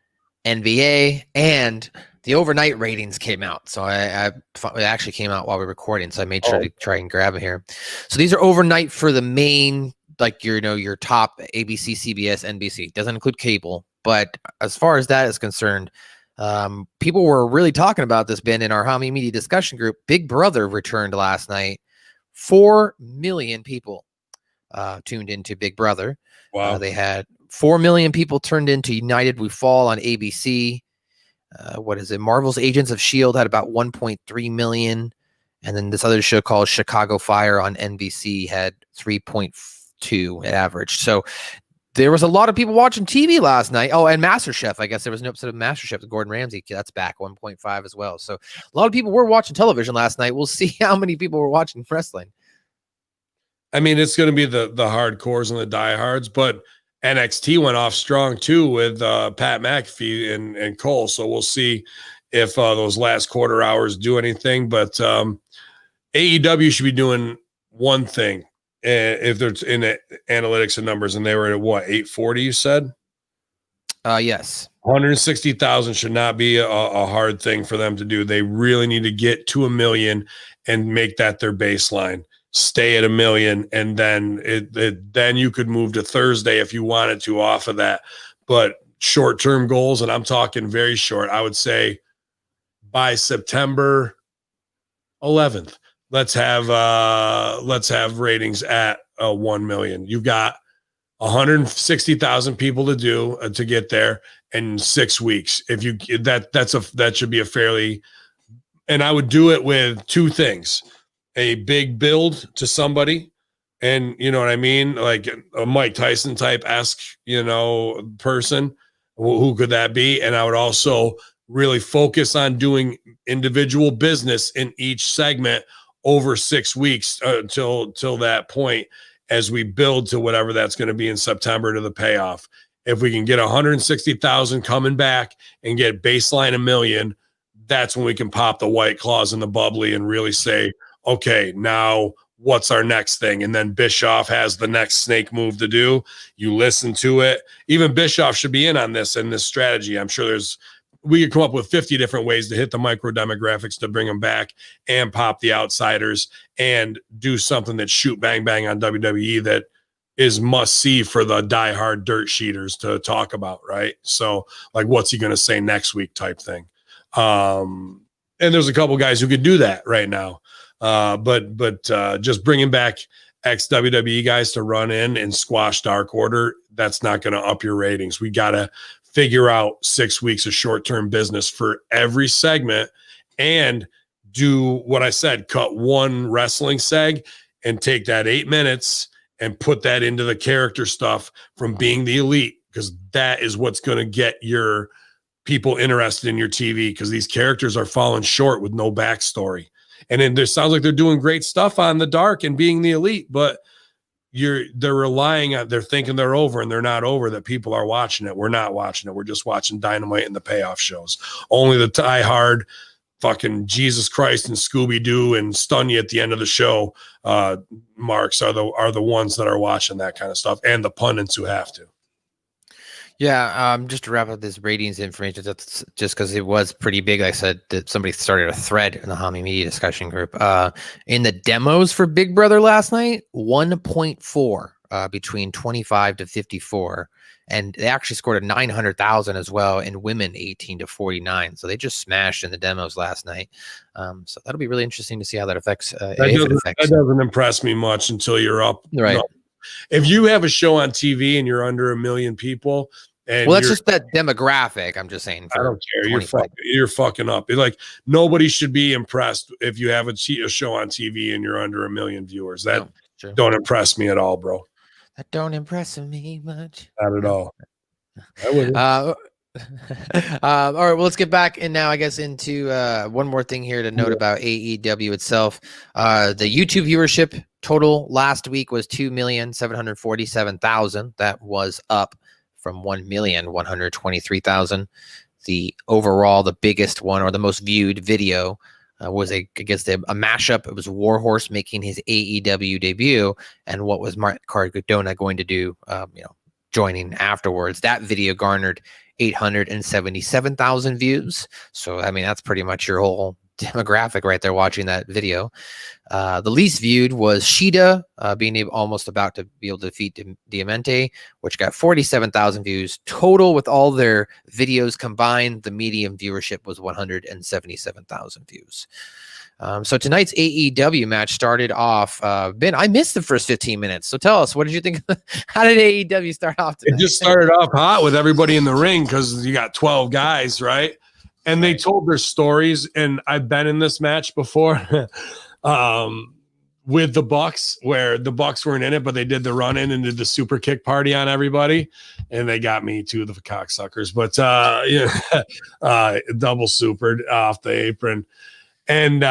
Speaker 2: NBA, and the overnight ratings came out. So it actually came out while we were recording. So I made sure to try and grab it here. So these are overnight for the main, like your top ABC, CBS, NBC. Doesn't include cable, but as far as that is concerned, people were really talking about this, Ben, in our Hamin Media discussion group. Big Brother returned last night. 4 million people tuned into Big Brother.
Speaker 1: Wow.
Speaker 2: They had 4 million people turned into United We Fall on ABC. What is it? Marvel's Agents of S.H.I.E.L.D. had about 1.3 million. And then this other show called Chicago Fire on NBC had 3.4 2 average. So there was a lot of people watching TV last night. Oh, and MasterChef. I guess there was an episode of MasterChef with Gordon Ramsay. That's back 1.5 as well. So a lot of people were watching television last night. We'll see how many people were watching wrestling.
Speaker 1: I mean, it's going to be the hardcores and the diehards, but NXT went off strong too with Pat McAfee and Cole. So we'll see if those last quarter hours do anything. But AEW should be doing one thing if they're in analytics and numbers, and they were at what, 840? You said?
Speaker 2: Yes.
Speaker 1: 160,000 should not be a hard thing for them to do. They really need to get to 1 million and make that their baseline. Stay at 1 million, and then then you could move to Thursday if you wanted to off of that. But short-term goals, and I'm talking very short, I would say by September 11th, let's have ratings at 1 million. You've got 160,000 people to do to get there in 6 weeks. If you that should be a fairly, and I would do it with 2 things. A big build to somebody, and you know what I mean, like a Mike Tyson type-esque, person. Who could that be? And I would also really focus on doing individual business in each segment over 6 weeks till that point, as we build to whatever that's going to be in September to the payoff. If we can get 160,000 coming back and get baseline 1 million, that's when we can pop the White Claws and the bubbly and really say, okay, now what's our next thing? And then Bischoff has the next snake move to do. You listen to it. Even Bischoff should be in on this and this strategy. I'm sure we could come up with 50 different ways to hit the micro demographics to bring them back and pop the outsiders and do something that shoot bang bang on WWE that is must see for the diehard dirt sheeters to talk about, right? So like, what's he going to say next week type thing. And there's a couple guys who could do that right now. But just bringing back ex-WWE guys to run in and squash Dark Order, that's not going to up your ratings. We got to figure out 6 weeks of short-term business for every segment and do what I said, cut one wrestling seg and take that 8 minutes and put that into the character stuff from being the elite, because that is what's going to get your people interested in your TV, because these characters are falling short with no backstory. And then there sounds like they're doing great stuff on the dark and being the elite, but they're relying on, they're thinking they're over, and they're not over, that people are watching it. We're not watching it. We're just watching Dynamite and the payoff shows. Only the diehard fucking Jesus Christ and Scooby-Doo and stun you at the end of the show marks are the ones that are watching that kind of stuff, and the pundits who have to.
Speaker 2: Yeah, just to wrap up this ratings information, that's just because it was pretty big. Like I said, that somebody started a thread in the Hamin Media discussion group. In the demos for Big Brother last night, 1.4 between 25 to 54. And they actually scored a 900,000 as well in women 18 to 49. So they just smashed in the demos last night. So that'll be really interesting to see how that affects. That
Speaker 1: doesn't impress me much until you're up.
Speaker 2: Right.
Speaker 1: No. If you have a show on TV and you're under 1 million people, and
Speaker 2: well, that's just that demographic. I'm just saying.
Speaker 1: I don't care. You're fucking up. Like, nobody should be impressed if you have a show on TV and you're under 1 million viewers. That don't impress me at all, bro.
Speaker 2: That don't impress me much.
Speaker 1: Not at all.
Speaker 2: All right, well, let's get back in now, I guess, into one more thing here to note about AEW itself. The YouTube viewership total last week was 2,747,000. That was up from 1,123,000. The overall, the biggest one, or the most viewed video was a mashup. It was Warhorse making his AEW debut, and what was Cardona going to do, joining afterwards. That video garnered 877,000 views. So, I mean, that's pretty much your whole demographic right there watching that video. The least viewed was Shida being almost about to be able to defeat Diamante, which got 47,000 views total with all their videos combined. The median viewership was 177,000 views. So tonight's AEW match started off. Ben, I missed the first 15 minutes. So tell us, what did you think? How did AEW start off tonight?
Speaker 1: It just started off hot with everybody in the ring because you got 12 guys, right? And they told their stories. And I've been in this match before. with the Bucks, where the Bucks weren't in it, but they did the run in and did the super kick party on everybody, and they got me too, the cocksuckers. But double supered off the apron, and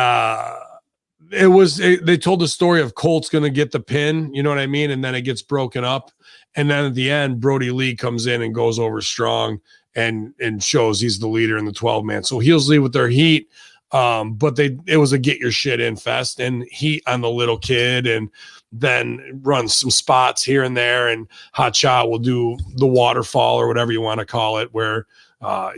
Speaker 1: they told the story of Colt's going to get the pin, you know what I mean, and then it gets broken up, and then at the end, Brody Lee comes in and goes over strong and shows he's the leader in the 12-man. So heels lead with their heat. But it was a get your shit in fest and heat on the little kid, and then run some spots here and there, and Hot Shot will do the waterfall or whatever you want to call it, where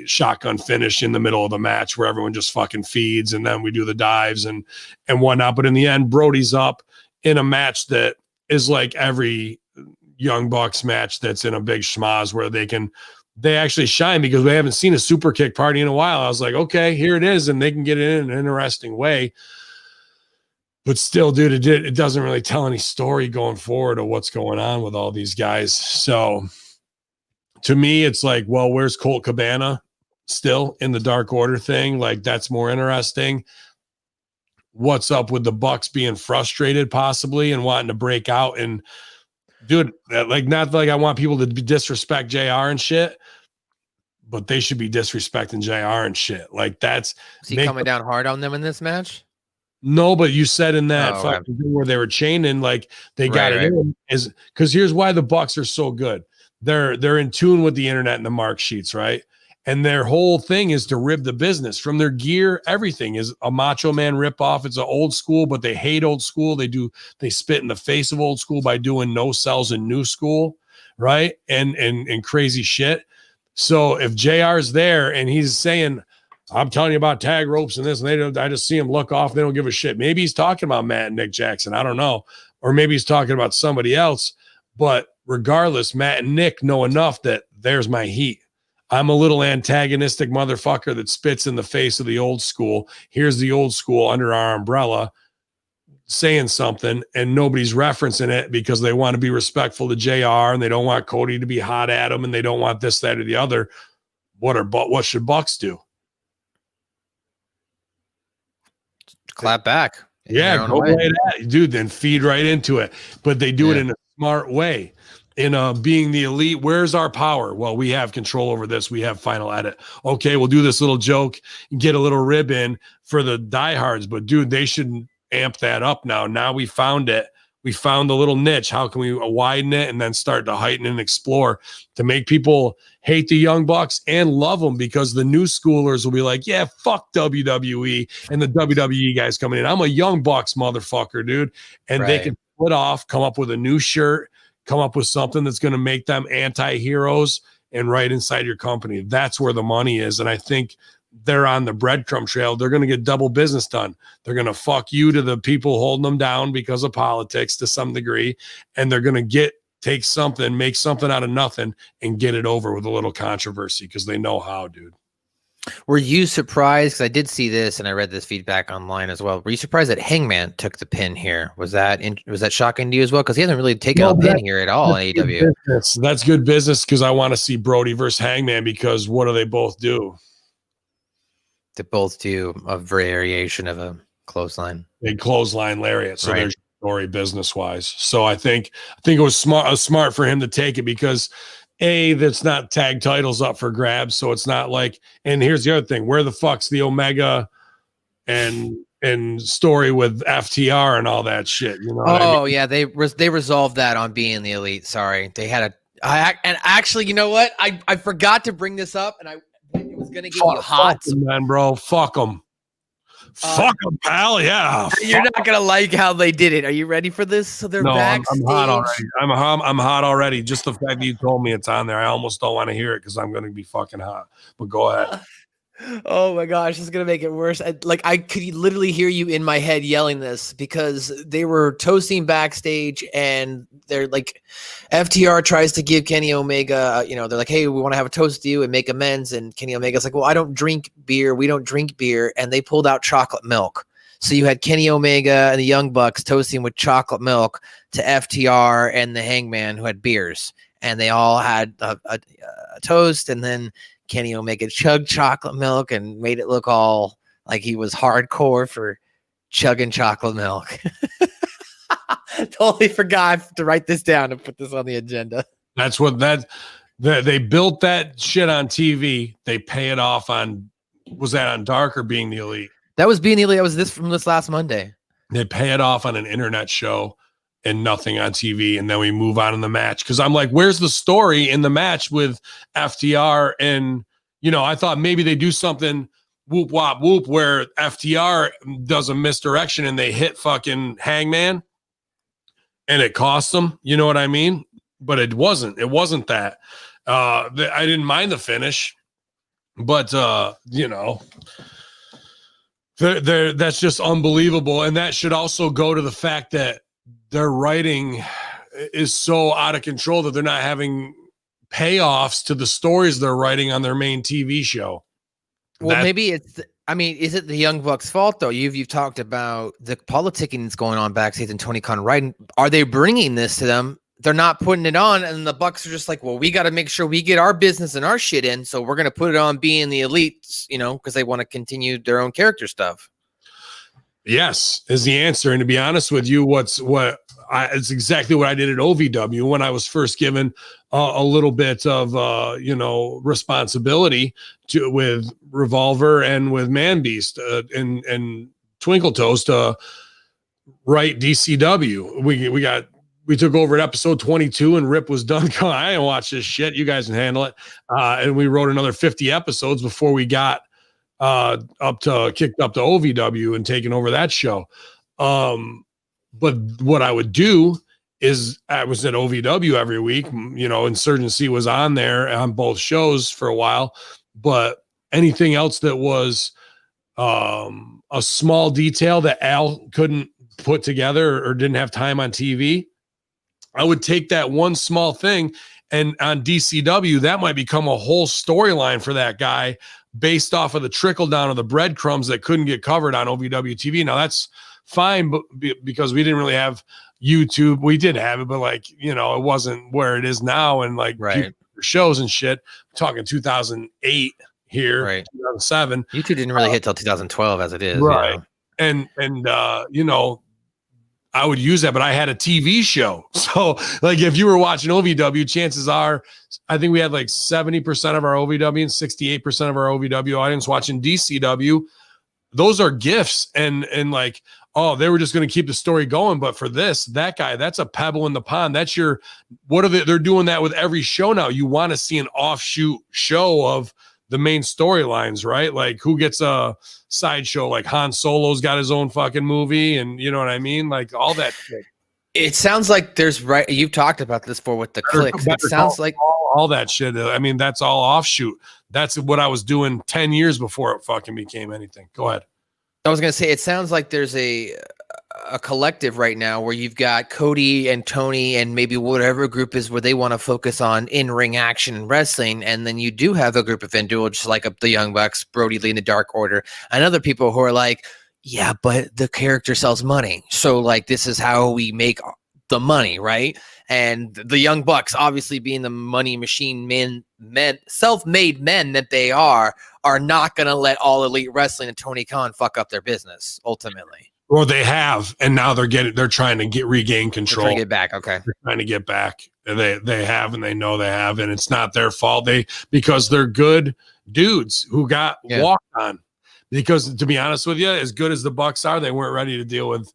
Speaker 1: shotgun finish in the middle of the match where everyone just fucking feeds, and then we do the dives and whatnot. But in the end, Brody's up in a match that is like every Young Bucks match that's in a big schmaz, where they actually shine, because we haven't seen a super kick party in a while. I was like, okay, here it is. And they can get it in an interesting way, but still, dude, it doesn't really tell any story going forward of what's going on with all these guys. So to me, it's like, well, where's Colt Cabana still in the Dark Order thing? Like, that's more interesting. What's up with the Bucks being frustrated possibly and wanting to break out? And dude, like, not like I want people to disrespect JR and shit, but they should be disrespecting JR and shit. Like, that's
Speaker 2: is he coming down hard on them in this match?
Speaker 1: No, but you said in that fucking thing where they were chaining, like they got it in, is because here's why the Bucks are so good. They're in tune with the internet and the mark sheets, right? And their whole thing is to rib the business from their gear. Everything is a Macho Man ripoff. It's an old school, but they hate old school. They spit in the face of old school by doing no sells in new school, right? And crazy shit. So if JR's there and he's saying, I'm telling you about tag ropes and this, and I just see him look off. They don't give a shit. Maybe he's talking about Matt and Nick Jackson. I don't know. Or maybe he's talking about somebody else. But regardless, Matt and Nick know enough that there's my heat. I'm a little antagonistic motherfucker that spits in the face of the old school. Here's the old school under our umbrella saying something, and nobody's referencing it because they want to be respectful to JR, and they don't want Cody to be hot at him, and they don't want this, that, or the other. What should Bucks do?
Speaker 2: Clap back.
Speaker 1: Yeah, go play that, dude. Then feed right into it. But they do it in a smart way. In being the elite, where's our power? Well, we have control over this. We have final edit. Okay, we'll do this little joke and get a little rib in for the diehards. But dude, they shouldn't amp that up now. Now we found it. We found the little niche. How can we widen it and then start to heighten and explore to make people hate the Young Bucks and love them? Because the new schoolers will be like, yeah, fuck WWE and the WWE guys coming in. I'm a Young Bucks motherfucker, dude. And they can split off, come up with a new shirt, come up with something that's going to make them anti-heroes and right inside your company. That's where the money is. And I think they're on the breadcrumb trail. They're going to get double business done. They're going to fuck you to the people holding them down because of politics to some degree. And they're going to take something, make something out of nothing and get it over with a little controversy because they know how, dude.
Speaker 2: Were you surprised? Because I did see this and I read this feedback online as well. Were you surprised that Hangman took the pin here? Was that shocking to you as well? Because he hasn't really taken a pin here at all in AEW.
Speaker 1: That's good business because I want to see Brody versus Hangman, because what do they both do?
Speaker 2: They both do a variation of a clothesline.
Speaker 1: Big clothesline lariat. So there's story business wise. So I think it was smart for him to take it because that's not tag titles up for grabs. So it's not like, and here's the other thing, where the fuck's the Omega and story with FTR and all that shit, you know?
Speaker 2: I mean? Yeah, they resolved that on being the elite. Sorry, they had and actually, you know what? I forgot to bring this up, and it was gonna get you hot,
Speaker 1: man, bro. Fuck them. Fuck them, pal. Yeah.
Speaker 2: You're not gonna like how they did it. Are you ready for this? So they're backstage.
Speaker 1: I'm hot already. I'm hot already. Just the fact that you told me it's on there, I almost don't want to hear it because I'm gonna be fucking hot. But go ahead.
Speaker 2: Oh my gosh, this is gonna make it worse. I could literally hear you in my head yelling this because they were toasting backstage, and they're like, FTR tries to give Kenny Omega, they're like, hey, we want to have a toast with you and make amends, and Kenny Omega's like, well, I don't drink beer, we don't drink beer, and they pulled out chocolate milk. So you had Kenny Omega and the Young Bucks toasting with chocolate milk to FTR and the Hangman, who had beers, and they all had a toast, and then Kenny Omega chugged chocolate milk and made it look all like he was hardcore for chugging chocolate milk. Totally forgot to write this down and put this on the agenda.
Speaker 1: That's what they built that shit on TV. They pay it off on, was that on Dark or Being the Elite?
Speaker 2: That was Being the Elite. That was this last Monday.
Speaker 1: They pay it off on an internet show and nothing on TV. And then we move on in the match. Cause I'm like, where's the story in the match with FTR? And, I thought maybe they do something whoop, wop, whoop, where FTR does a misdirection and they hit fucking Hangman and it costs them. You know what I mean? But it wasn't that. I didn't mind the finish, but that's just unbelievable. And that should also go to the fact that their writing is so out of control that they're not having payoffs to the stories they're writing on their main TV show.
Speaker 2: Well, maybe is it the Young Bucks' fault though? You've talked about the politicking that's going on backstage and Tony Khan writing. Are they bringing this to them? They're not putting it on, and the Bucks are just like, well, we got to make sure we get our business and our shit in, so we're going to put it on Being the Elite, because they want to continue their own character stuff.
Speaker 1: Yes, is the answer. And to be honest with you, it's exactly what I did at OVW when I was first given a little bit of responsibility with Revolver and with Man Beast and Twinkle Toes to write DCW. We took over at episode 22 and Rip was done. I didn't watch this shit. You guys can handle it. And we wrote another 50 episodes before we got kicked up to OVW and taken over that show. But what I would do is I was at OVW every week, Insurgency was on there on both shows for a while, but anything else that was a small detail that Al couldn't put together or didn't have time on TV, I would take that one small thing, and on DCW, that might become a whole storyline for that guy based off of the trickle down of the breadcrumbs that couldn't get covered on OVW TV. Now that's fine, but because we didn't really have YouTube, we did have it, but it wasn't where it is now. And
Speaker 2: right.
Speaker 1: Shows and shit, I'm talking 2008 here,
Speaker 2: right.
Speaker 1: 2007.
Speaker 2: YouTube didn't really hit till 2012 as it is.
Speaker 1: Right. And I would use that, but I had a TV show. So if you were watching OVW, chances are, I think we had 70% of our OVW and 68% of our OVW audience watching DCW. Those are gifts. And they were just going to keep the story going. But for that guy, that's a pebble in the pond. That's they're doing that with every show now. You want to see an offshoot show of the main storylines, right? Who gets a sideshow? Han Solo's got his own fucking movie, and you know what I mean? All that shit.
Speaker 2: It sounds like you've talked about this before with the clicks. It sounds like
Speaker 1: all that shit. I mean, that's all offshoot. That's what I was doing 10 years before it fucking became anything. Go ahead.
Speaker 2: I was going to say, it sounds like there's a collective right now where you've got Cody and Tony and maybe whatever group is where they want to focus on in-ring action and wrestling. And then you do have a group of individuals just like the Young Bucks, Brody leading the Dark Order, and other people who are like, yeah, but the character sells money. So this is how we make the money, right? And the Young Bucks, obviously being the money machine men, self-made men that they are not going to let All Elite Wrestling and Tony Khan fuck up their business ultimately.
Speaker 1: Well, they have, and now they're trying to regain control.
Speaker 2: They're trying to get back. Okay.
Speaker 1: They're trying to get back. They have, and they know they have, and it's not their fault. Because they're good dudes who got walked on. Because to be honest with you, as good as the Bucks are, they weren't ready to deal with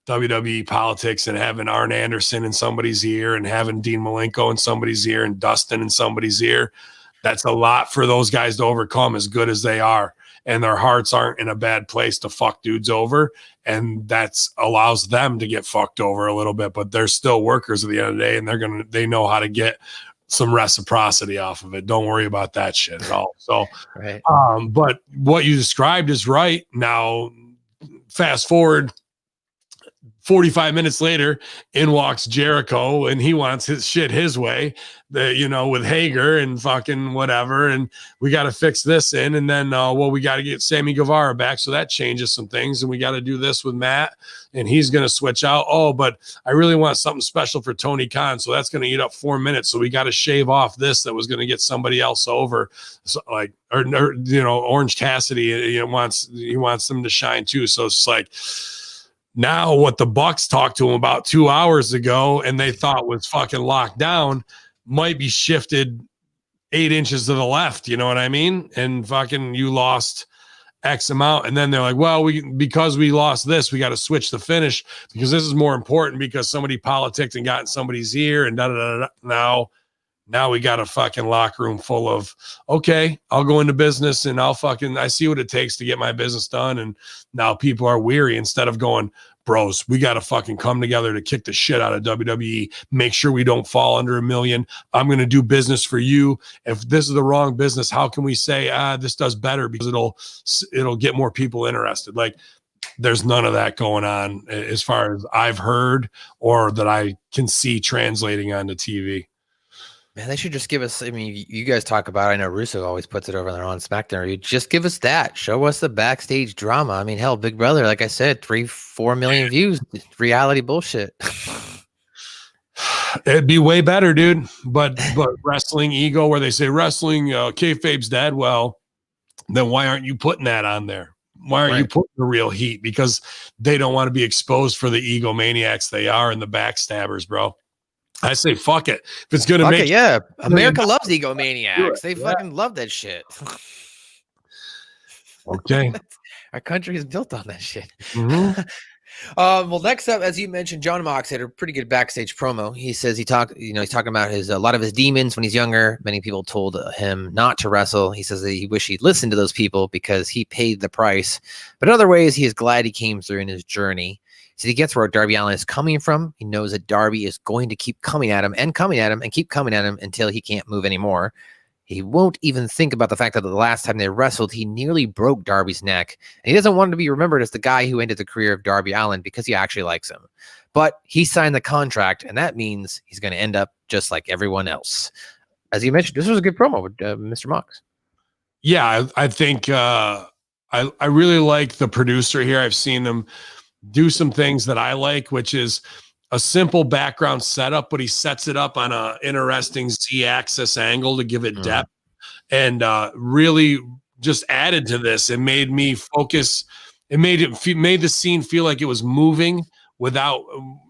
Speaker 1: WWE politics and having Arn Anderson in somebody's ear and having Dean Malenko in somebody's ear and Dustin in somebody's ear. That's a lot for those guys to overcome, as good as they are. And their hearts aren't in a bad place to fuck dudes over. And that's allows them to get fucked over a little bit, but they're still workers at the end of the day, and they know how to get some reciprocity off of it. Don't worry about that shit at all. So,
Speaker 2: right.
Speaker 1: But what you described is right. Now, fast forward 45 minutes later, in walks Jericho, and he wants his shit his way, with Hager and fucking whatever. And we got to fix this in. And then, we got to get Sammy Guevara back. So that changes some things. And we got to do this with Matt, and he's going to switch out. Oh, but I really want something special for Tony Khan. So that's going to eat up 4 minutes. So we got to shave off this that was going to get somebody else over. So Orange Cassidy, he wants them to shine too. So it's Now what the Bucks talked to him about 2 hours ago and they thought was fucking locked down might be shifted 8 inches to the left. You know what I mean? And fucking you lost X amount. And then they're like, well, because we lost this, we got to switch the finish because this is more important because somebody politicked and got in somebody's ear and Now we got a fucking locker room full of, okay, I'll go into business and I see what it takes to get my business done. And now people are weary instead of going, bros, we got to fucking come together to kick the shit out of WWE. Make sure we don't fall under 1 million. I'm going to do business for you. If this is the wrong business, how can we say, this does better because it'll get more people interested. Like there's none of that going on as far as I've heard or that I can see translating onto TV.
Speaker 2: Man, they should just give us. I mean, you guys talk about. I know Russo always puts it over there on SmackDown. You just give us that. Show us the backstage drama. I mean, hell, Big Brother, like I said, 3-4 million views. Reality bullshit.
Speaker 1: It'd be way better, dude. But wrestling ego, where they say wrestling kayfabe's dead. Well, then why aren't you putting that on there? Why aren't you putting the real heat? Because they don't want to be exposed for the egomaniacs they are and the backstabbers, bro. I say, fuck it. If it's going to make
Speaker 2: it, America loves egomaniacs. They fucking love that shit.
Speaker 1: Okay.
Speaker 2: Our country is built on that shit.
Speaker 1: Mm-hmm.
Speaker 2: Well, next up, as you mentioned, John Moxley had a pretty good backstage promo. He says he's talking about a lot of his demons when he's younger. Many people told him not to wrestle. He says that he wished he'd listened to those people because he paid the price. But in other ways, he is glad he came through in his journey. So he gets where Darby Allin is coming from. He knows that Darby is going to keep coming at him and keep coming at him until he can't move anymore. He won't even think about the fact that the last time they wrestled, he nearly broke Darby's neck. And he doesn't want to be remembered as the guy who ended the career of Darby Allin because he actually likes him. But he signed the contract, and that means he's going to end up just like everyone else. As you mentioned, this was a good promo with Mr. Mox.
Speaker 1: Yeah, I think I really like the producer here. I've seen him do some things that I like, which is a simple background setup, but he sets it up on a interesting Z-axis angle to give it depth and really just added to this. It made me focus. It made the scene feel like it was moving without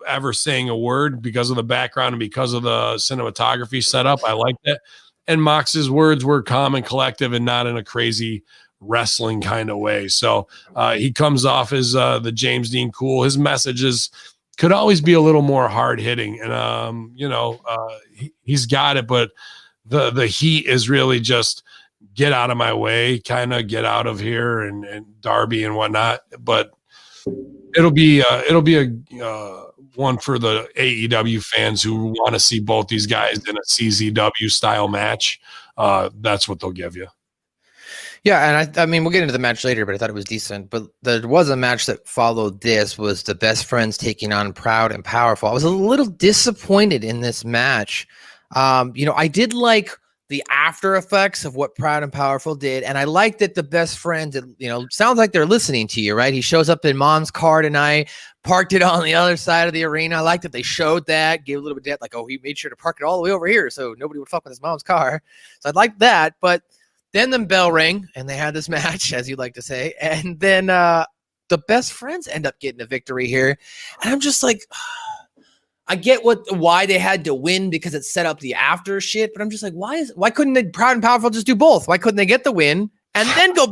Speaker 1: ever saying a word because of the background and because of the cinematography setup. I liked it. And Mox's words were calm and collective and not in a crazy wrestling kind of way. So he comes off as the James Dean Cool. His messages could always be a little more hard hitting, and he's got it, but the heat is really just get out of my way, kind of get out of here, and Darby and whatnot. But it'll be a one for the AEW fans who want to see both these guys in a CZW style match. That's what they'll give you.
Speaker 2: Yeah, and I mean, we'll get into the match later, but I thought it was decent. But there was a match that followed this, was the Best Friends taking on Proud and Powerful. I was a little disappointed in this match. I did like the after effects of what Proud and Powerful did, and I liked that the Best Friends, sounds like they're listening to you, right? He shows up in Mom's car tonight, parked it on the other side of the arena. I liked that they showed that, gave a little bit of that, like, oh, he made sure to park it all the way over here so nobody would fuck with his mom's car. So I liked that, but then the bell rang, and they had this match, as you like to say. And then the Best Friends end up getting a victory here. And I'm just like, I get why they had to win because it set up the after shit. But I'm just like, why couldn't they Proud and Powerful just do both? Why couldn't they get the win and then go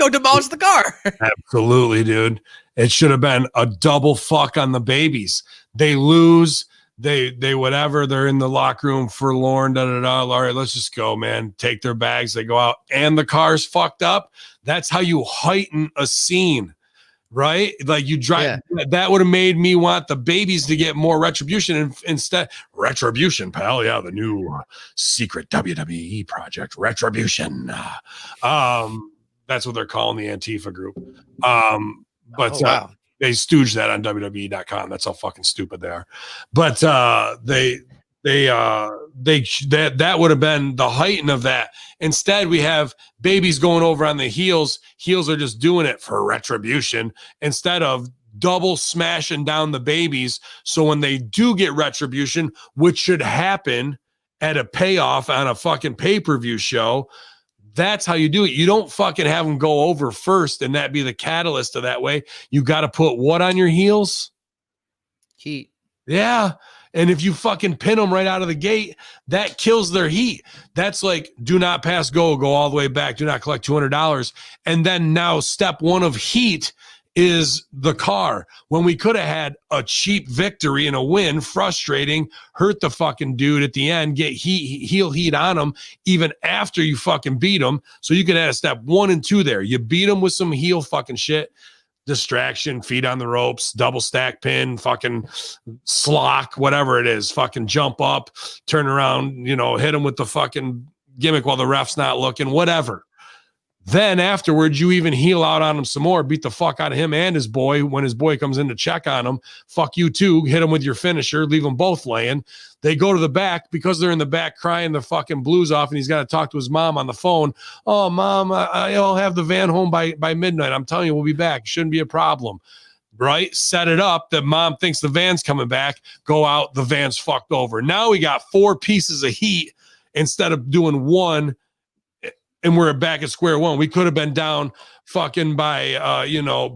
Speaker 2: demolish the car? Absolutely,
Speaker 1: dude. It should have been a double fuck on the babies. They lose. They whatever, they're in the locker room forlorn, all right, let's just go, man. Take their bags, they go out, and the car's fucked up. That's how you heighten a scene, right? Like you drive, that would have made me want the babies to get more retribution, and instead, retribution, pal. Yeah, the new secret WWE project, Retribution. That's what they're calling the Antifa group. Wow. They stooge that on WWE.com. That's how fucking stupid they are. But that would have been the height of that. Instead, we have babies going over on the heels. Heels are just doing it for retribution instead of double smashing down the babies. So when they do get retribution, which should happen at a payoff on a fucking pay-per-view show, That's how you do it. You don't fucking have them go over first and that be the catalyst of that way. You got to put what on your heels?
Speaker 2: Heat.
Speaker 1: Yeah. And if you fucking pin them right out of the gate, that kills their heat. That's like, do not pass go all the way back. Do not collect $200. And then now step one of heat is the car. When we could have had a cheap victory and a win, frustrating, hurt the fucking dude at the end, get heel heat on him even after you fucking beat him. So you could add step 1 and 2 there. You beat him with some heel fucking shit. Distraction, feet on the ropes, double stack pin, fucking slock, whatever it is, fucking jump up, turn around, hit him with the fucking gimmick while the ref's not looking, whatever. Then afterwards, you even heel out on him some more, beat the fuck out of him and his boy. When his boy comes in to check on him, fuck you too, hit him with your finisher, leave them both laying. They go to the back because they're in the back crying the fucking blues off, and he's got to talk to his mom on the phone. Oh, Mom, I'll have the van home by midnight. I'm telling you, we'll be back. Shouldn't be a problem. Right? Set it up that mom thinks the van's coming back. Go out, the van's fucked over. Now we got 4 pieces of heat instead of doing 1. And we're back at square one. We could have been down fucking by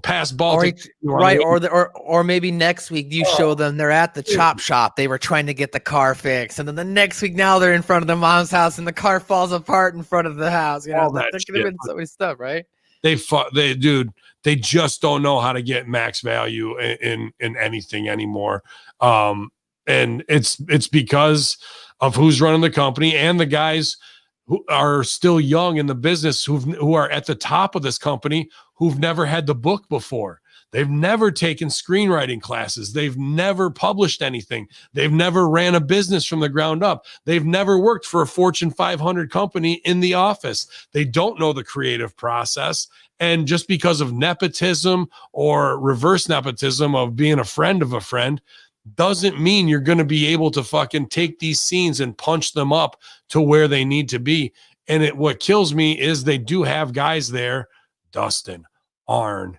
Speaker 1: past Baltic.
Speaker 2: Or maybe next week you show them they're at the chop shop. They were trying to get the car fixed, and then the next week now they're in front of the mom's house and the car falls apart in front of the house. There could have been so many stuff, right?
Speaker 1: They just don't know how to get max value in anything anymore. And it's because of who's running the company and the guys who are still young in the business, who are at the top of this company, who've never had the book before. They've never taken screenwriting classes. They've never published anything. They've never ran a business from the ground up. They've never worked for a Fortune 500 company in the office. They don't know the creative process. And just because of nepotism or reverse nepotism of being a friend of a friend, doesn't mean you're going to be able to fucking take these scenes and punch them up to where they need to be. And what kills me is they do have guys there, Dustin, Arn,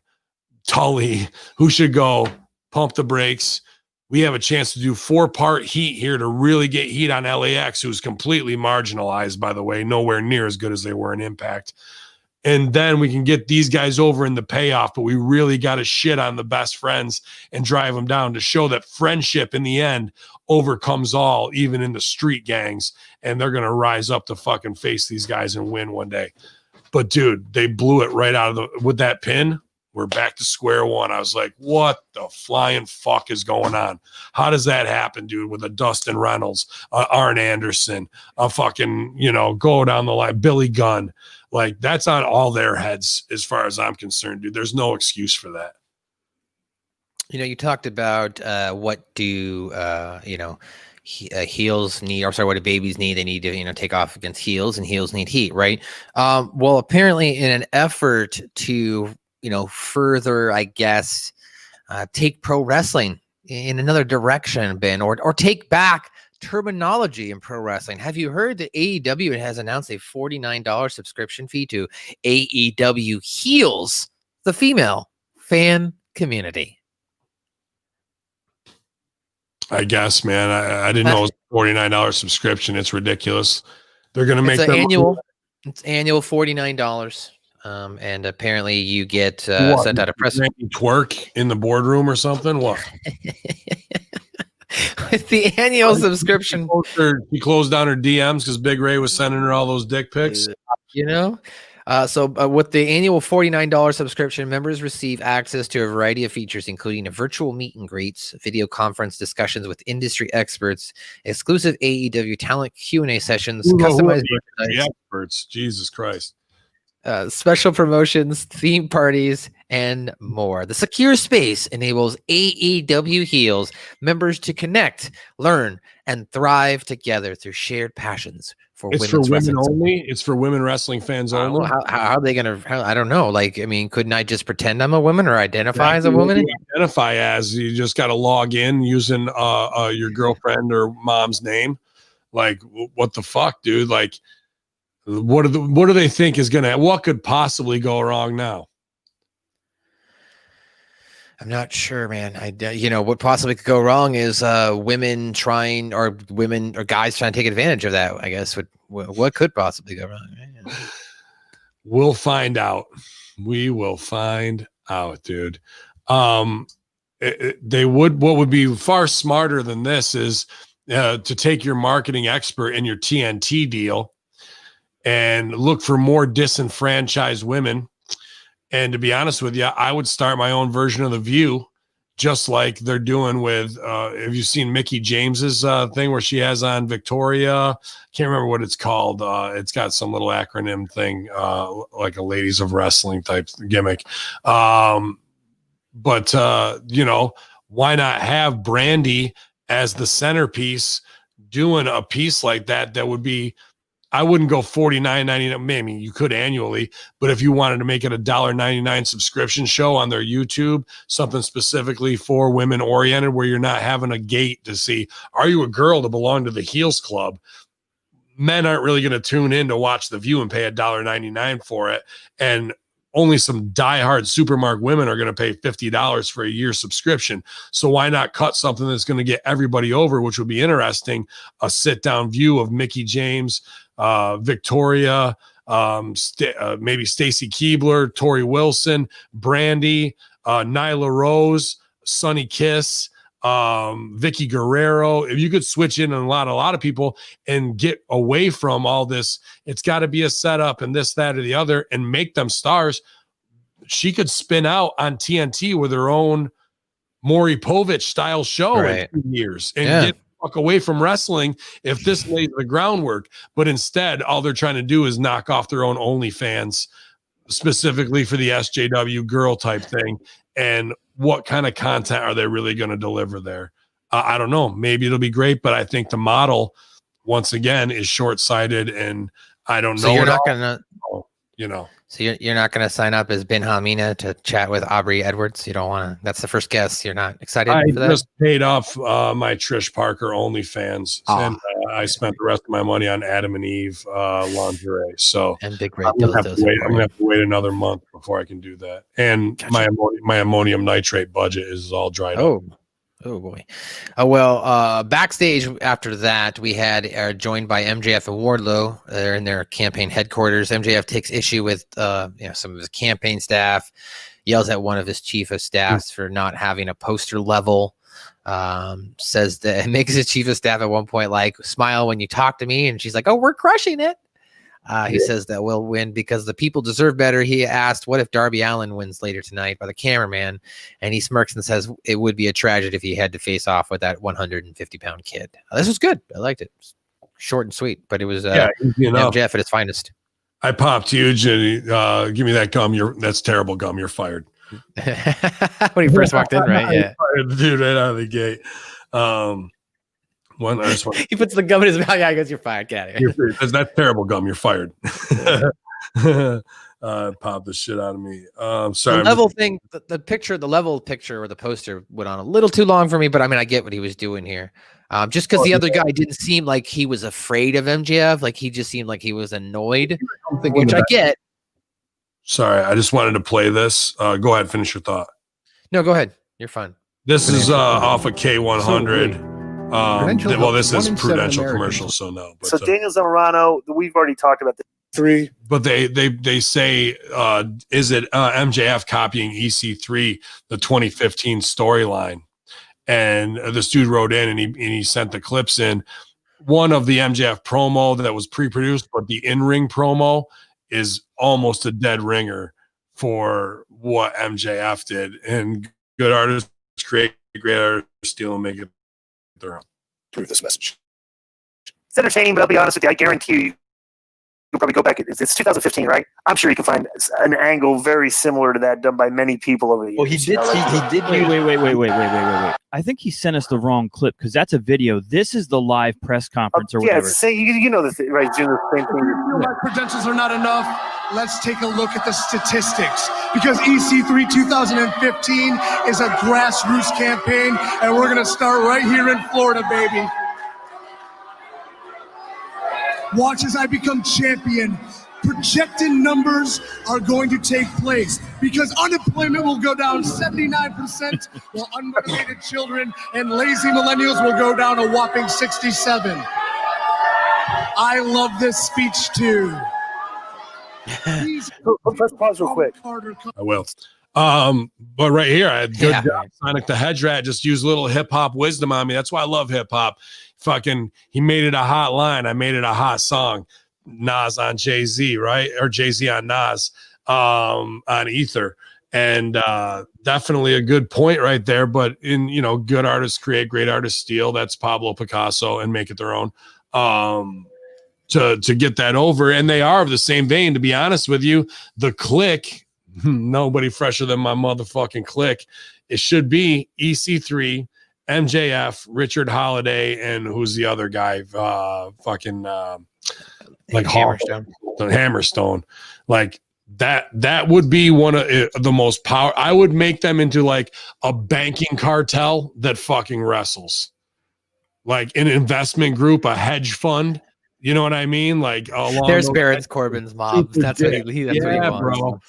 Speaker 1: Tully, who should go pump the brakes. We have a chance to do 4-part heat here to really get heat on LAX, who's completely marginalized, by the way, nowhere near as good as they were in Impact. And then we can get these guys over in the payoff, but we really got to shit on the best friends and drive them down to show that friendship in the end overcomes all, even in the street gangs. And they're going to rise up to fucking face these guys and win one day. But dude, they blew it right out of with that pin. We're back to square one. I was like, what the flying fuck is going on? How does that happen, dude? With a Dustin Reynolds, Arn Anderson, a fucking, go down the line, Billy Gunn. Like, that's on all their heads as far as I'm concerned, dude. There's no excuse for that.
Speaker 2: You talked about what do heels need, or sorry, what do babies need? They need to take off against heels, and heels need heat, right? Well, apparently in an effort to further, I guess, take pro wrestling in another direction, Ben, or take back terminology in pro wrestling. Have you heard that AEW has announced a $49 subscription fee to AEW Heels, the female fan community?
Speaker 1: I guess, man. I didn't know it was a $49 subscription. It's ridiculous. They're going to make
Speaker 2: them It's annual $49. And apparently you get sent out a press
Speaker 1: twerk in the boardroom or something. What?
Speaker 2: With the annual subscription,
Speaker 1: she closed down her DMs because Big Ray was sending her all those dick pics.
Speaker 2: So with the annual $49 subscription, members receive access to a variety of features, including a virtual meet and greets, video conference discussions with industry experts, exclusive AEW talent Q&A sessions, customized merchandise.
Speaker 1: Experts, Jesus Christ.
Speaker 2: Special promotions, theme parties, and more. The secure space enables AEW Heels members to connect, learn, and thrive together through shared passions for women's wrestling. It's for women only?
Speaker 1: It's for women wrestling fans only?
Speaker 2: How are they going to... I don't know. Couldn't I just pretend I'm a woman or identify as a woman?
Speaker 1: Identify as. You just got to log in using your girlfriend or mom's name. Like, what the fuck, dude? Like... What do they think is going to, what could possibly go wrong now?
Speaker 2: I'm not sure, man. What possibly could go wrong is women or guys trying to take advantage of that. I guess what could possibly go wrong. Right?
Speaker 1: We'll find out. We will find out, dude. They would. What would be far smarter than this is to take your marketing expert in your TNT deal and look for more disenfranchised women. And to be honest with you, I would start my own version of The View, just like they're doing with, have you seen Mickie James's thing where she has on Victoria? Can't remember what it's called. It's got some little acronym thing, like a Ladies of Wrestling type gimmick. But you know, why not have Brandy as the centerpiece doing a piece like that? That would be, I wouldn't go $49.99. Maybe you could annually, but if you wanted to make it a $1.99 subscription show on their YouTube, something specifically for women oriented, where you're not having a gate to see, are you a girl to belong to the Heels Club? Men aren't really going to tune in to watch The View and pay $1.99 for it. And only some diehard Supermark women are going to pay $50 for a year subscription. So why not cut something that's going to get everybody over, which would be interesting, a sit down view of Mickie James, Victoria, maybe Stacy Keibler, Tori Wilson, Brandy, Nyla Rose, Sonny Kiss, Vicky Guerrero. If you could switch in a lot of people and get away from all this, it's got to be a setup and this, that, or the other, and make them stars. She could spin out on TNT with her own Maury Povich style show in 2 years and get fuck away from wrestling if this lays the groundwork. But instead, all they're trying to do is knock off their own OnlyFans, specifically for the SJW girl type thing. And what kind of content are they really going to deliver there? I don't know. Maybe it'll be great, but I think the model, once again, is short-sighted, and I don't know.
Speaker 2: So you're not going to,
Speaker 1: you know.
Speaker 2: So you're not going to sign up as Ben Hamina to chat with Aubrey Edwards? You don't want to? That's the first guess. You're not excited for that? I just
Speaker 1: paid off my Trish Parker OnlyFans, and I spent the rest of my money on Adam and Eve lingerie. So
Speaker 2: and big red
Speaker 1: I'm going to have to wait another month before I can do that. And my ammonium nitrate budget is all dried up.
Speaker 2: Oh boy. Well, backstage after that, we had joined by MJF and Wardlow. They're in their campaign headquarters. MJF takes issue with some of his campaign staff, yells at one of his chief of staffs for not having a poster level. Says that makes his chief of staff at one point like smile when you talk to me, and she's like, "Oh, we're crushing it." He says that we'll win because the people deserve better. He asked, what if Darby Allin wins later tonight by the cameraman? And he smirks and says it would be a tragedy if he had to face off with that 150-pound kid. This was good. I liked it. Short and sweet, but it was MJF at his finest.
Speaker 1: I popped huge and give me that gum. That's terrible gum. You're fired.
Speaker 2: When he first walked in, right? Yeah.
Speaker 1: Fired the dude right out of the gate.
Speaker 2: He puts the gum in his mouth. Yeah, I guess you're fired. Get out of here.
Speaker 1: That's terrible gum. You're fired. Pop the shit out of me. Sorry.
Speaker 2: The level picture or the poster went on a little too long for me, but I mean, I get what he was doing here. Just because the other guy didn't seem like he was afraid of MJF, like he just seemed like he was annoyed, which I get.
Speaker 1: Sorry, I just wanted to play this. Go ahead, finish your thought.
Speaker 2: No, go ahead. You're fine.
Speaker 1: This is off of K100. Well, this is Prudential commercial, so no. But,
Speaker 4: so Daniel Zamorano, we've already talked about the 3.
Speaker 1: But they say, is it MJF copying EC3, the 2015 storyline? And this dude wrote in and he sent the clips in. One of the MJF promo that was pre-produced, but the in-ring promo is almost a dead ringer for what MJF did. And good artists create great artists, steal and make it their own.
Speaker 4: Through this message. It's entertaining, but I'll be honest with you, I guarantee you, you'll probably go back. It's 2015, right? I'm sure you can find an angle very similar to that done by many people over the years.
Speaker 5: Well, he did. Wait. I think he sent us the wrong clip because that's a video. This is the live press conference or whatever.
Speaker 4: Yeah, you know the thing, right? Doing the same thing.
Speaker 6: My credentials are not enough. Let's take a look at the statistics because EC3 2015 is a grassroots campaign, and we're going to start right here in Florida, baby. Watch as I become champion. Projected numbers are going to take place because unemployment will go down 79%, while unmotivated children and lazy millennials will go down a whopping 67%. I love this speech too. Please,
Speaker 4: Let's pause real quick.
Speaker 1: I will. But right here, I had good job. Sonic the Hedge Rat just used little hip hop wisdom on me. That's why I love hip hop. Fucking, he made it a hot line. I made it a hot song. Nas on Jay-Z, right? Or Jay-Z on Nas, on Ether. And definitely a good point right there. But good artists create, great artists steal. That's Pablo Picasso and make it their own. To get that over. And they are of the same vein, to be honest with you. The Click, nobody fresher than my motherfucking Click. It should be EC3, MJF, Richard Holiday, and who's the other guy? Like Hammerstone. Like that would be one of the most power. I would make them into like a banking cartel that fucking wrestles, like an investment group, a hedge fund. You know what I mean? Like
Speaker 2: there's Baron Corbin's mob. That's what he wants.
Speaker 1: Bro.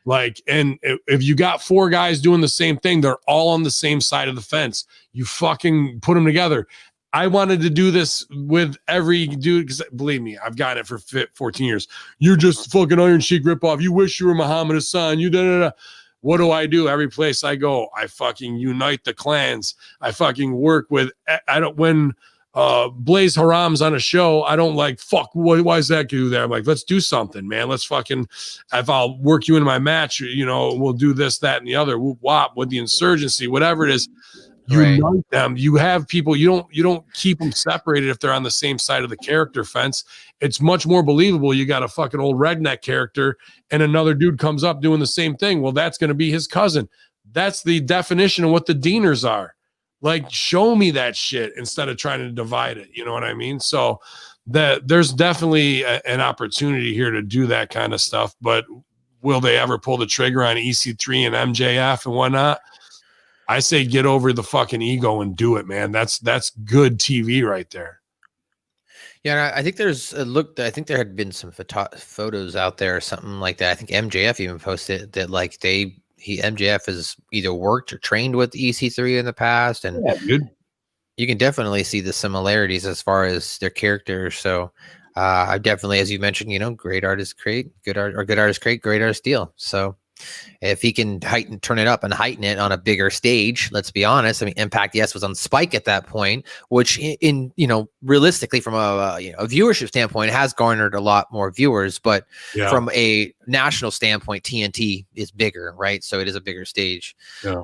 Speaker 1: Like, and if you got 4 guys doing the same thing, they're all on the same side of the fence. You fucking put them together. I wanted to do this with every dude because believe me, I've gotten it for 14 years. You're just fucking Iron Sheik ripoff. You wish you were Muhammad Hassan. You da. What do I do? Every place I go, I fucking unite the clans. I fucking work with. When Blaze Haram's on a show, I don't like fuck. Why is that do that? I'm like, let's do something, man. Let's fucking. If I'll work you into my match, we'll do this, that, and the other. Whoop wop with the insurgency, whatever it is. Unite them. You have people. You don't keep them separated if they're on the same side of the character fence. It's much more believable. You got a fucking old redneck character, and another dude comes up doing the same thing. Well, that's going to be his cousin. That's the definition of what the Deaners are. Like, show me that shit instead of trying to divide it. You know what I mean? So there's definitely an opportunity here to do that kind of stuff. But will they ever pull the trigger on EC3 and MJF and whatnot? I say get over the fucking ego and do it, man. That's good TV right there.
Speaker 2: Yeah, I think I think there had been some photos out there or something like that. I think MJF even posted that like MJF has either worked or trained with EC3 in the past, and you can definitely see the similarities as far as their characters. So I definitely, as you mentioned, great artists create good art, or good artists create, great artists steal. So if he can turn it up and heighten it on a bigger stage, let's be honest. I mean, Impact, yes, was on Spike at that point, which in realistically from a viewership standpoint has garnered a lot more viewers, but from a national standpoint, TNT is bigger, right? So it is a bigger stage.
Speaker 1: Yeah.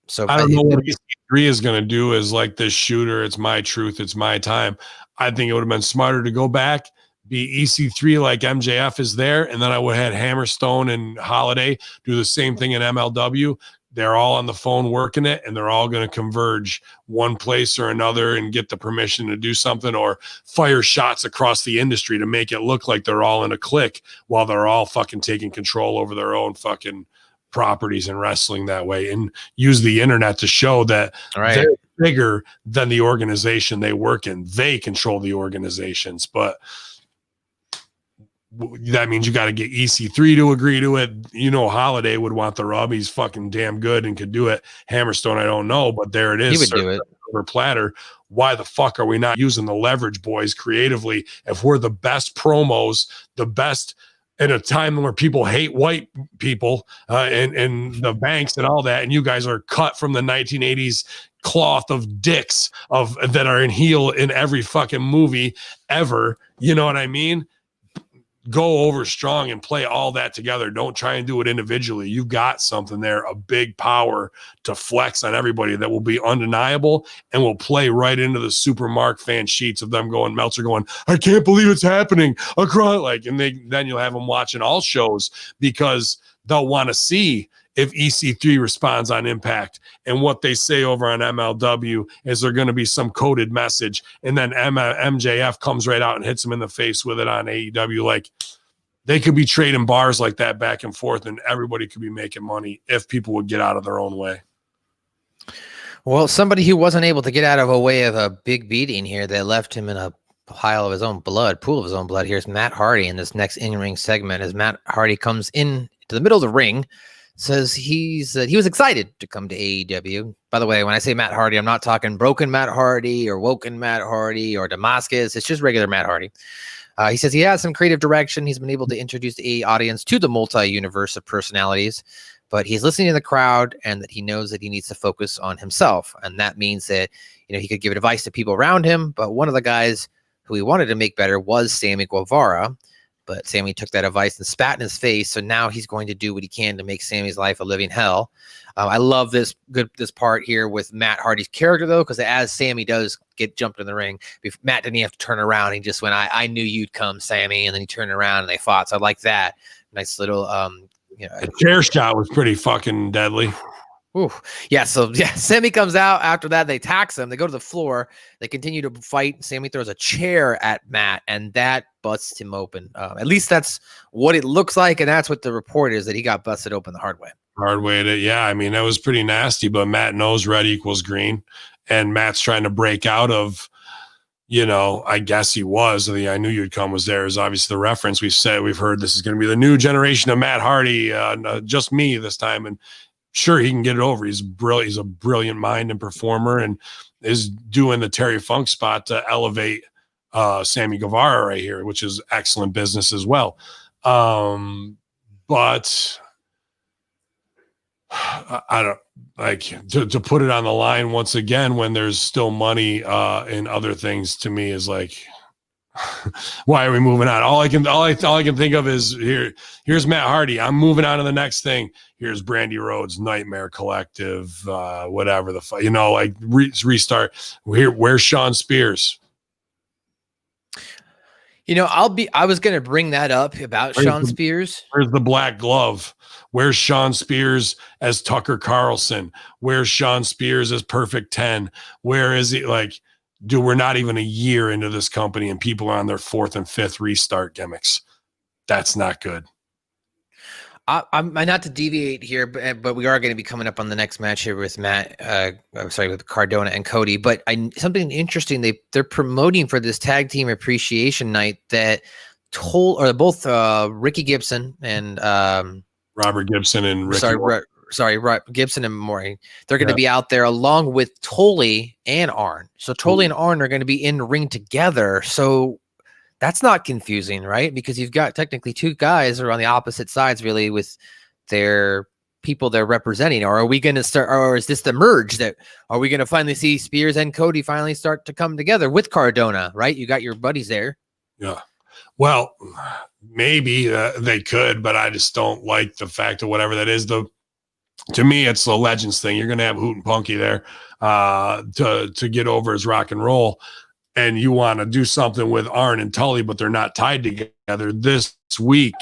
Speaker 2: So
Speaker 1: I don't know what EC3 is going to do is like this shooter. It's my truth. It's my time. I think it would have been smarter to go back, be EC3 like MJF is there, and then I would have had Hammerstone and Holiday do the same thing in MLW. They're all on the phone working it, and they're all going to converge one place or another and get the permission to do something or fire shots across the industry to make it look like they're all in a clique while they're all fucking taking control over their own fucking properties and wrestling that way, and use the internet to show that they're bigger than the organization they work in. They control the organizations, but that means you got to get EC3 to agree to it. Holiday would want the rub. He's fucking damn good and could do it. Hammerstone, I don't know, but there it is.
Speaker 2: He would do it.
Speaker 1: Over platter. Why the fuck are we not using the leverage boys creatively if we're the best promos, the best in a time where people hate white people and the banks and all that, and you guys are cut from the 1980s cloth of dicks that are in heel in every fucking movie ever. You know what I mean? Go over strong and play all that together. Don't try and do it individually. You got something there, a big power to flex on everybody that will be undeniable and will play right into the Supermark fan sheets of them going, Meltzer going, I can't believe it's happening. Then you'll have them watching all shows because they'll want to see if EC3 responds on Impact, and what they say over on MLW is there going to be some coded message, and then MJF comes right out and hits him in the face with it on AEW. Like, they could be trading bars like that back and forth, and everybody could be making money if people would get out of their own way.
Speaker 2: Well, somebody who wasn't able to get out of a way of a big beating here that left him in a pool of his own blood. Here's Matt Hardy in this next in-ring segment as Matt Hardy comes in to the middle of the ring, says he was excited to come to AEW. By the way, when I say Matt Hardy, I'm not talking broken Matt Hardy or woken Matt Hardy or Damascus. It's just regular Matt Hardy. He says he has some creative direction. He's been able to introduce the audience to the multi-universe of personalities, but he's listening to the crowd and that he knows that he needs to focus on himself. And that means that, he could give advice to people around him. But one of the guys who he wanted to make better was Sammy Guevara. But Sammy took that advice and spat in his face. So now he's going to do what he can to make Sammy's life a living hell. I love this part here with Matt Hardy's character, though, because as Sammy does get jumped in the ring, Matt didn't have to turn around. He just went, I knew you'd come, Sammy. And then he turned around and they fought. So I like that. Nice little,
Speaker 1: the chair shot was pretty fucking deadly.
Speaker 2: Ooh. Yeah, so Sammy comes out. After that, they tax him. They go to the floor. They continue to fight. Sammy throws a chair at Matt, and that busts him open. At least that's what it looks like, and that's what the report is, that he got busted open the hard way.
Speaker 1: Hard way to, yeah. I mean, that was pretty nasty, but Matt knows red equals green, and Matt's trying to break out of, I guess he was. I knew you'd come was there is obviously the reference. We've heard this is going to be the new generation of Matt Hardy, just me this time, and sure, he can get it over. He's brilliant. He's a brilliant mind and performer, and is doing the Terry Funk spot to elevate Sammy Guevara right here, which is excellent business as well. But I don't like to put it on the line once again when there's still money in other things. To me, is like, why are we moving on? All I can think of is here's Matt Hardy. I'm moving on to the next thing. Here's Brandy Rhodes, Nightmare Collective, whatever restart. Where's Sean Spears?
Speaker 2: I was going to bring that up about Sean Spears.
Speaker 1: Where's the Black Glove? Where's Sean Spears as Tucker Carlson? Where's Sean Spears as Perfect 10? Where is he? Like, dude, we're not even a year into this company and people are on their 4th and 5th restart gimmicks. That's not good.
Speaker 2: I'm not to deviate here, but we are going to be coming up on the next match here with with Cardona and Cody. But something interesting, they're promoting for this tag team appreciation night that both Ricky Gibson and
Speaker 1: Robert Gibson and Ricky.
Speaker 2: Gibson and Maury. They're going to be out there along with Tully and Arn. So Tully and Arn are going to be in the ring together. So that's not confusing, right? Because you've got technically two guys who are on the opposite sides, really, with their people they're representing. Or are we going to start, or is this the merge that, are we going to finally see Spears and Cody finally start to come together with Cardona, right? You got your buddies there.
Speaker 1: Yeah. Well, maybe they could, but I just don't like the fact of whatever that is. To me, it's the Legends thing. You're going to have Hoot and Punky there to get over as rock and roll. And you want to do something with Arn and Tully, but they're not tied together. This week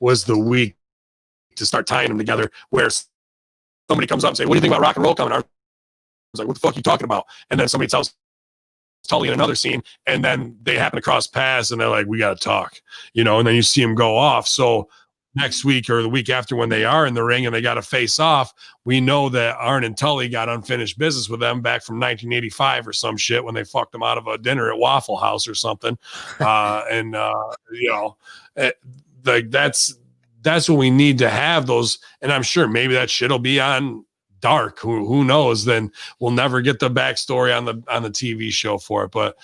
Speaker 1: was the week to start tying them together, where somebody comes up and say, what do you think about rock and roll coming? I was like, what the fuck are you talking about? And then somebody tells Tully in another scene, and then they happen to cross paths, and they're like, we got to talk, and then you see them go off. So next week or the week after, when they are in the ring and they got to face off, we know that Arn and Tully got unfinished business with them back from 1985 or some shit when they fucked them out of a dinner at Waffle House or something. That's what we need to have those. And I'm sure maybe that shit'll be on Dark. Who knows? Then we'll never get the backstory on the TV show for it. But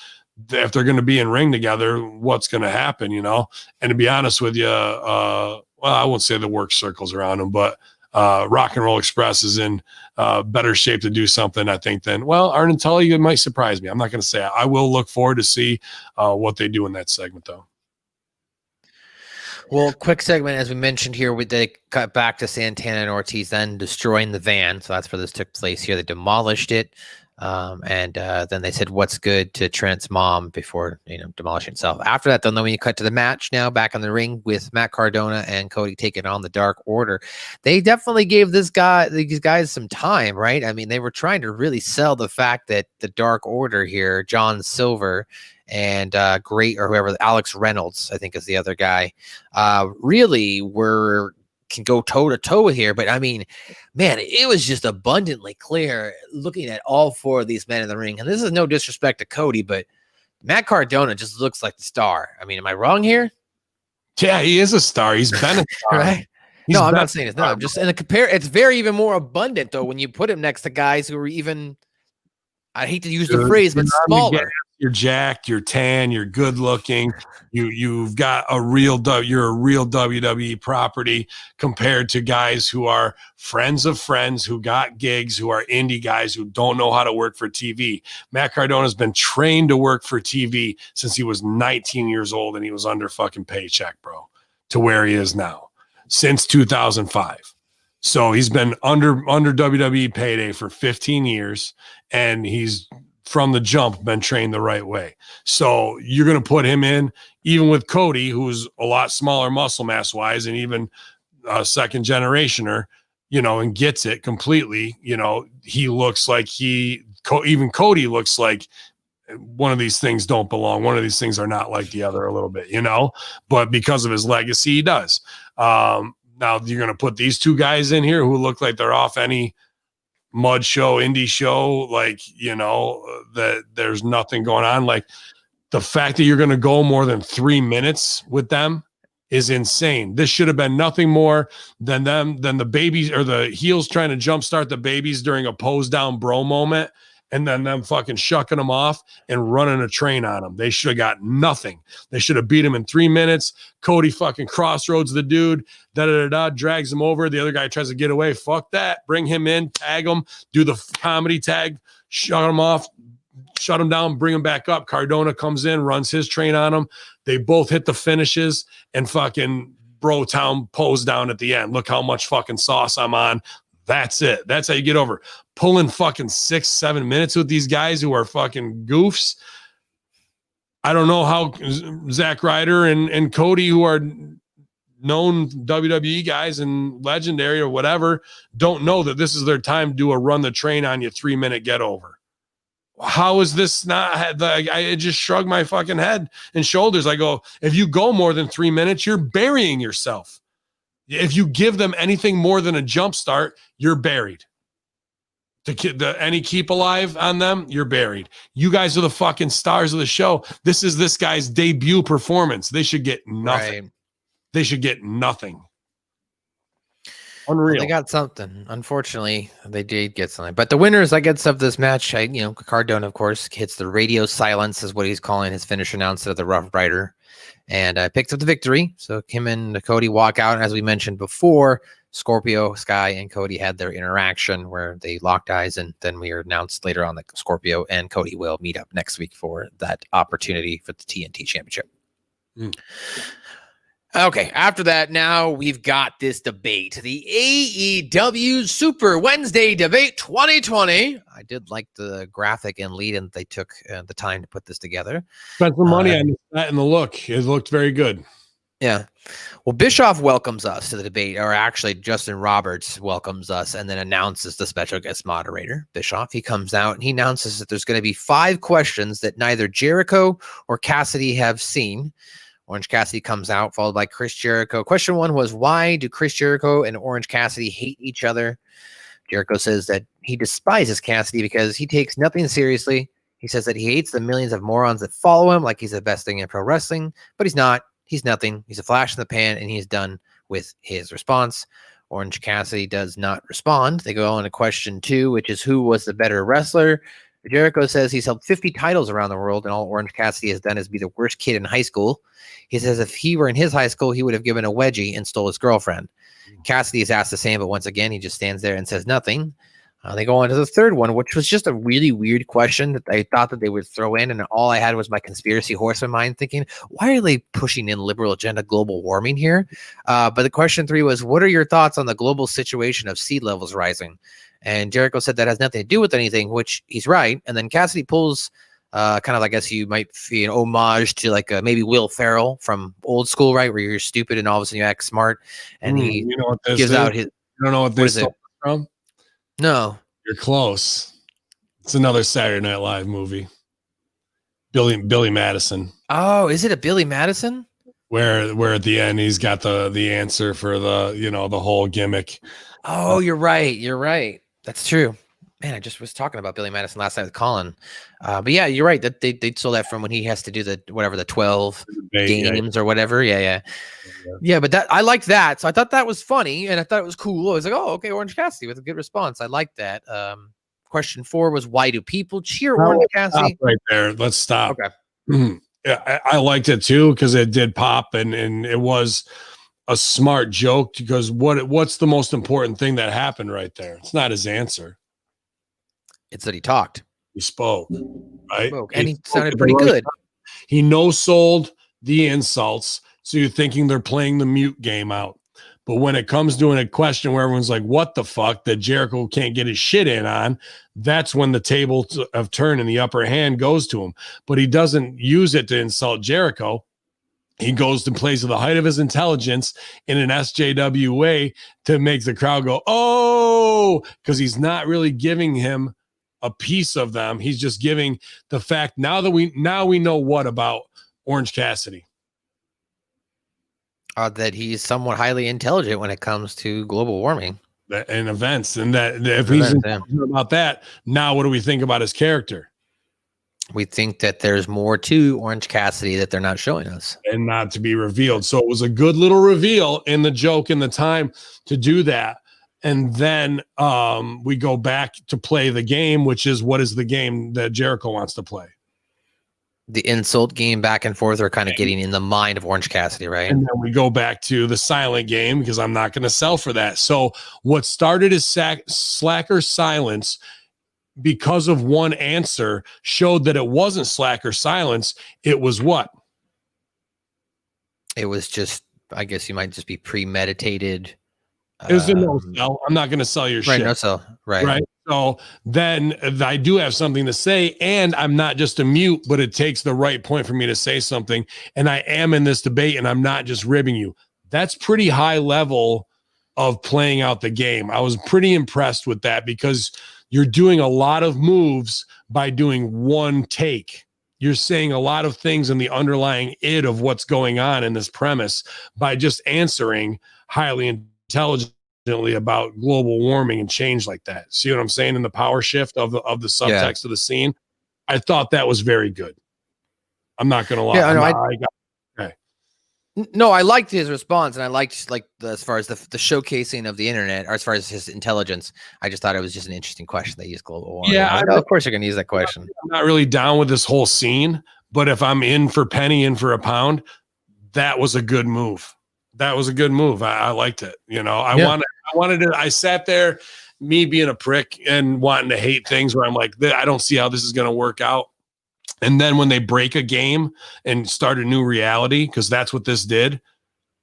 Speaker 1: if they're going to be in ring together, what's going to happen, And to be honest with you, well, I won't say the work circles around them, but Rock and Roll Express is in better shape to do something, I think, than, Arn and Tully. It might surprise me. I'm not going to say. I will look forward to see what they do in that segment, though.
Speaker 2: Well, quick segment, as we mentioned here, they cut back to Santana and Ortiz then destroying the van. So that's where this took place here. They demolished it. And then they said, what's good to Trent's mom before, demolishing itself. After that, then when you cut to the match now back on the ring with Matt Cardona and Cody taking on the Dark Order, they definitely gave these guys some time, right? I mean, they were trying to really sell the fact that the Dark Order here, John Silver and whoever, Alex Reynolds, I think is the other guy, really can go toe to toe here. But I mean, man, it was just abundantly clear looking at all four of these men in the ring. And this is no disrespect to Cody, but Matt Cardona just looks like the star. I mean, am I wrong here?
Speaker 1: Yeah, he is a star. He's been a star.
Speaker 2: Right? No, I'm not saying it's not. I'm just in a compare. It's very even more abundant though when you put him next to guys who are even. I hate to use the phrase, but smaller.
Speaker 1: You're jacked, you're tan, you're good looking. You've got you're a real WWE property compared to guys who are friends of friends who got gigs, who are indie guys who don't know how to work for TV. Matt Cardona's been trained to work for TV since he was 19 years old and he was under fucking paycheck, bro, to where he is now since 2005. So he's been under WWE payday for 15 years and he's from the jump been trained the right way. So you're going to put him in, even with Cody, who's a lot smaller muscle mass wise, and even a second generationer, and gets it completely. He looks like even Cody looks like one of these things don't belong. One of these things are not like the other a little bit, but because of his legacy, he does. Now you're going to put these two guys in here who look like they're off any mud show, indie show, that there's nothing going on. Like the fact that you're going to go more than 3 minutes with them is insane. This should have been nothing more than the babies or the heels trying to jumpstart the babies during a pose down bro moment. And then them fucking shucking them off and running a train on them. They should have got nothing. They should have beat him in 3 minutes. Cody fucking crossroads the dude, drags him over. The other guy tries to get away. Fuck that. Bring him in, tag him, do the comedy tag, shut him off, shut him down, bring him back up. Cardona comes in, runs his train on him. They both hit the finishes and fucking Bro Town pose down at the end. Look how much fucking sauce I'm on. That's it. That's how you get over. Pulling fucking 6-7 minutes with these guys who are fucking goofs. I don't know how Zack Ryder and Cody, who are known WWE guys and legendary or whatever, don't know that this is their time to do a run the train on you 3 minute get over. How is this not? I just shrug my fucking head and shoulders. I go, if you go more than 3 minutes, you're burying yourself. If you give them anything more than a jump start, you're buried. Any keep alive on them, you're buried. You guys are the fucking stars of the show. This is this guy's debut performance. They should get nothing. Right. They should get nothing. Unreal.
Speaker 2: Well, they got something. Unfortunately, they did get something. But the winners, I guess, of this match, Cardona, of course, hits the radio silence, is what he's calling his finish announced of the Rough Rider, and picked up the victory. So him and Cody walk out. And as we mentioned before, Scorpio Sky and Cody had their interaction where they locked eyes, and then we are announced later on that Scorpio and Cody will meet up next week for that opportunity for the TNT Championship. Okay, after that, now we've got this debate, the AEW Super Wednesday Debate 2020. I did like the graphic and lead, and they took the time to put this together.
Speaker 1: Spent some money on that and the look. It looked very good.
Speaker 2: Yeah. Well, Bischoff welcomes us to the debate, or actually Justin Roberts welcomes us and then announces the special guest moderator, Bischoff. He comes out and he announces that there's going to be 5 questions that neither Jericho or Cassidy have seen. Orange Cassidy comes out, followed by Chris Jericho. Question 1 was, why do Chris Jericho and Orange Cassidy hate each other? Jericho says that he despises Cassidy because he takes nothing seriously. He says that he hates the millions of morons that follow him like he's the best thing in pro wrestling, but he's not. He's nothing. He's a flash in the pan, and he's done with his response. Orange Cassidy does not respond. They go on to question 2, which is, who was the better wrestler? Jericho says he's held 50 titles around the world, and all Orange Cassidy has done is be the worst kid in high school. He says if he were in his high school, he would have given a wedgie and stole his girlfriend. Cassidy is asked the same, but once again, he just stands there and says nothing. They go on to the third one, which was just a really weird question that I thought that they would throw in, and all I had was my conspiracy horseman mind thinking, why are they pushing in liberal agenda global warming here? But the question 3 was, what are your thoughts on the global situation of sea levels rising? And Jericho said that has nothing to do with anything, which he's right. And then Cassidy pulls kind of, I guess you might feel an homage to like maybe Will Ferrell from Old School, right? Where you're stupid and all of a sudden you act smart. And he gives out his...
Speaker 1: You don't know what this is from?
Speaker 2: No.
Speaker 1: You're close. It's another Saturday Night Live movie. Billy Madison.
Speaker 2: Oh, is it a Billy Madison?
Speaker 1: Where at the end he's got the answer for the the whole gimmick.
Speaker 2: Oh, you're right. You're right. That's true. Man, I just was talking about Billy Madison last night with Colin. But yeah, you're right. That they stole that from when he has to do the 12 games or whatever. Yeah, but that I liked that. So I thought that was funny and I thought it was cool. I was like, oh, okay, Orange Cassidy with a good response. I like that. Question 4 was, why do people cheer Orange Cassidy?
Speaker 1: Right there. Let's stop.
Speaker 2: Okay.
Speaker 1: Yeah, I liked it too because it did pop and it was a smart joke because what's the most important thing that happened right there? It's not his answer.
Speaker 2: It's that he talked.
Speaker 1: He spoke, right?
Speaker 2: And he sounded pretty good.
Speaker 1: He no-sold the insults, so you're thinking they're playing the mute game out. But when it comes to a question where everyone's like, what the fuck, that Jericho can't get his shit in on, that's when the tables have turned and the upper hand goes to him. But he doesn't use it to insult Jericho. He goes and plays to the height of his intelligence in an SJW way to make the crowd go, oh, because he's not really giving him a piece of them. He's just giving the fact now we know what about Orange Cassidy.
Speaker 2: That he's somewhat highly intelligent when it comes to global warming
Speaker 1: and events. And that if he's about that, now what do we think about his character?
Speaker 2: We think that there's more to Orange Cassidy that they're not showing us
Speaker 1: and not to be revealed. So it was a good little reveal in the joke and the time to do that. And then we go back to play the game, which is what is the game that Jericho wants to play?
Speaker 2: The insult game back and forth are kind of getting in the mind of Orange Cassidy, right?
Speaker 1: And then we go back to the silent game because I'm not going to sell for that. So what started as slacker silence because of one answer showed that it wasn't slacker silence. It was what?
Speaker 2: It was just, I guess you might just be premeditated.
Speaker 1: It was a no sell. I'm not going to sell your shit.
Speaker 2: No sell. Right.
Speaker 1: So then I do have something to say, and I'm not just a mute, but it takes the right point for me to say something. And I am in this debate, and I'm not just ribbing you. That's pretty high level of playing out the game. I was pretty impressed with that because you're doing a lot of moves by doing one take. You're saying a lot of things in the underlying id of what's going on in this premise by just answering highly intelligently about global warming and change like that. See what I'm saying in the power shift of the subtext of the scene? I thought that was very good. I'm not going to lie.
Speaker 2: Yeah, no, I liked his response, and I liked as far as the showcasing of the internet, or as far as his intelligence. I just thought it was just an interesting question. They use global warming.
Speaker 1: Yeah,
Speaker 2: of course you're going to use that question.
Speaker 1: I'm not really down with this whole scene, but if I'm in for penny, in for a pound, that was a good move. That was a good move. I liked it. You know, I sat there, me being a prick and wanting to hate things where I'm like, I don't see how this is going to work out. And then when they break a game and start a new reality, because that's what this did,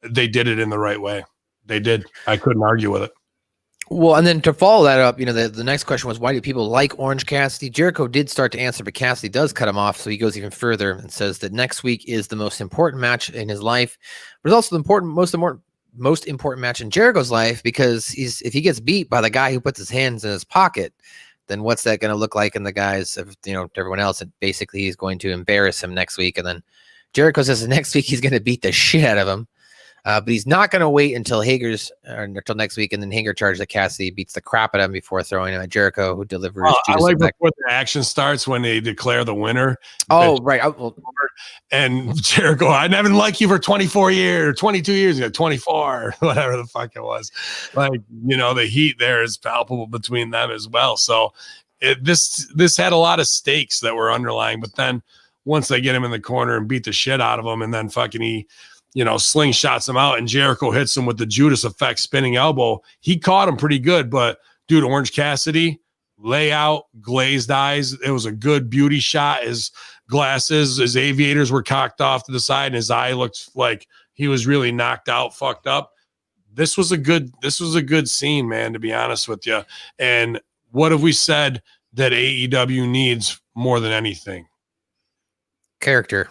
Speaker 1: they did it in the right way. They did. I couldn't argue with it.
Speaker 2: Well, and then to follow that up, the next question was, why do people like Orange Cassidy? Jericho did start to answer, but Cassidy does cut him off. So he goes even further and says that next week is the most important match in his life, but it's also the most important match in Jericho's life, because if he gets beat by the guy who puts his hands in his pocket, then what's that going to look like in the guys of, to everyone else? And basically he's going to embarrass him next week. And then Jericho says the next week he's going to beat the shit out of him. But he's not going to wait until until next week, and then Hager charges that Cassidy beats the crap out of him before throwing him at Jericho, who delivers.
Speaker 1: I like before the action starts when they declare the winner.
Speaker 2: Oh, right.
Speaker 1: And Jericho, I never liked you for 24 years, 22 years ago, 24, whatever the fuck it was. The heat there is palpable between them as well. So this had a lot of stakes that were underlying. But then once they get him in the corner and beat the shit out of him, and then fucking he slingshots him out, and Jericho hits him with the Judas effect spinning elbow. He caught him pretty good, but dude, Orange Cassidy, layout, glazed eyes. It was a good beauty shot. His glasses, his aviators were cocked off to the side, and his eye looked like he was really knocked out, fucked up. This was a good scene, man, to be honest with you. And what have we said that AEW needs more than anything?
Speaker 2: Character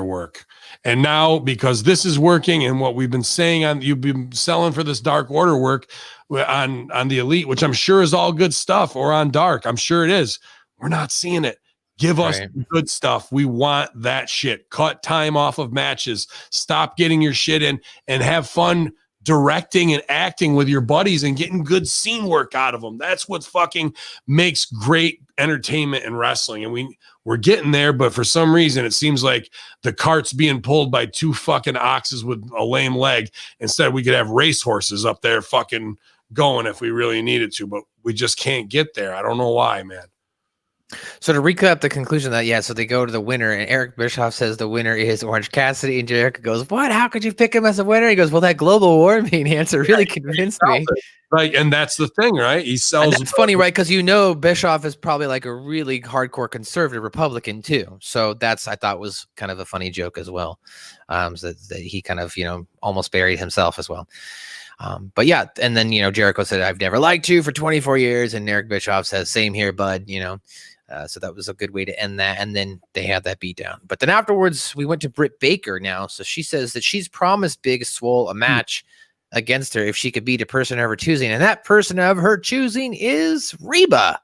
Speaker 1: work. And now, because this is working, and what we've been saying you've been selling for this Dark Order work on the Elite, which I'm sure is all good stuff, or on Dark, I'm sure it is. We're not seeing it. Give us good stuff. We want that shit. Cut time off of matches. Stop getting your shit in and have fun directing and acting with your buddies and getting good scene work out of them. That's what fucking makes great entertainment in wrestling. And we're getting there, but for some reason, it seems like the cart's being pulled by two fucking oxes with a lame leg. Instead, we could have racehorses up there fucking going if we really needed to, but we just can't get there. I don't know why, man.
Speaker 2: So to recap the conclusion of that, so they go to the winner, and Eric Bischoff says the winner is Orange Cassidy, and Jericho goes, "What? How could you pick him as a winner?" He goes, "Well, that global warming answer really convinced me."
Speaker 1: Right, and that's the thing, right? He sells.
Speaker 2: It's funny, right? Because Bischoff is probably like a really hardcore conservative Republican too. So that's I thought was kind of a funny joke as well. So that he kind of almost buried himself as well. But yeah, and then Jericho said, "I've never liked you for 24 years," and Eric Bischoff says, "Same here, bud." So that was a good way to end that. And then they had that beatdown. But then afterwards, we went to Britt Baker now. So she says that she's promised Big Swole a match against her if she could beat a person of her choosing. And that person of her choosing is Reba,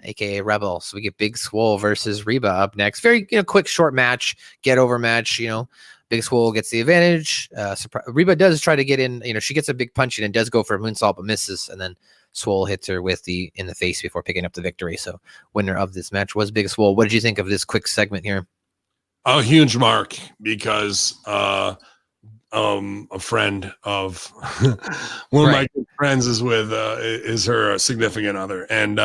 Speaker 2: aka Rebel. So we get Big Swole versus Reba up next. Very quick, short match, get over match. Big Swole gets the advantage. Reba does try to get in. She gets a big punch in and does go for a moonsault, but misses. And then Swole hits her in the face before picking up the victory. So winner of this match was Big Swole. What did you think of this quick segment here?
Speaker 1: A huge mark, because a friend of one of my good friends is her significant other, and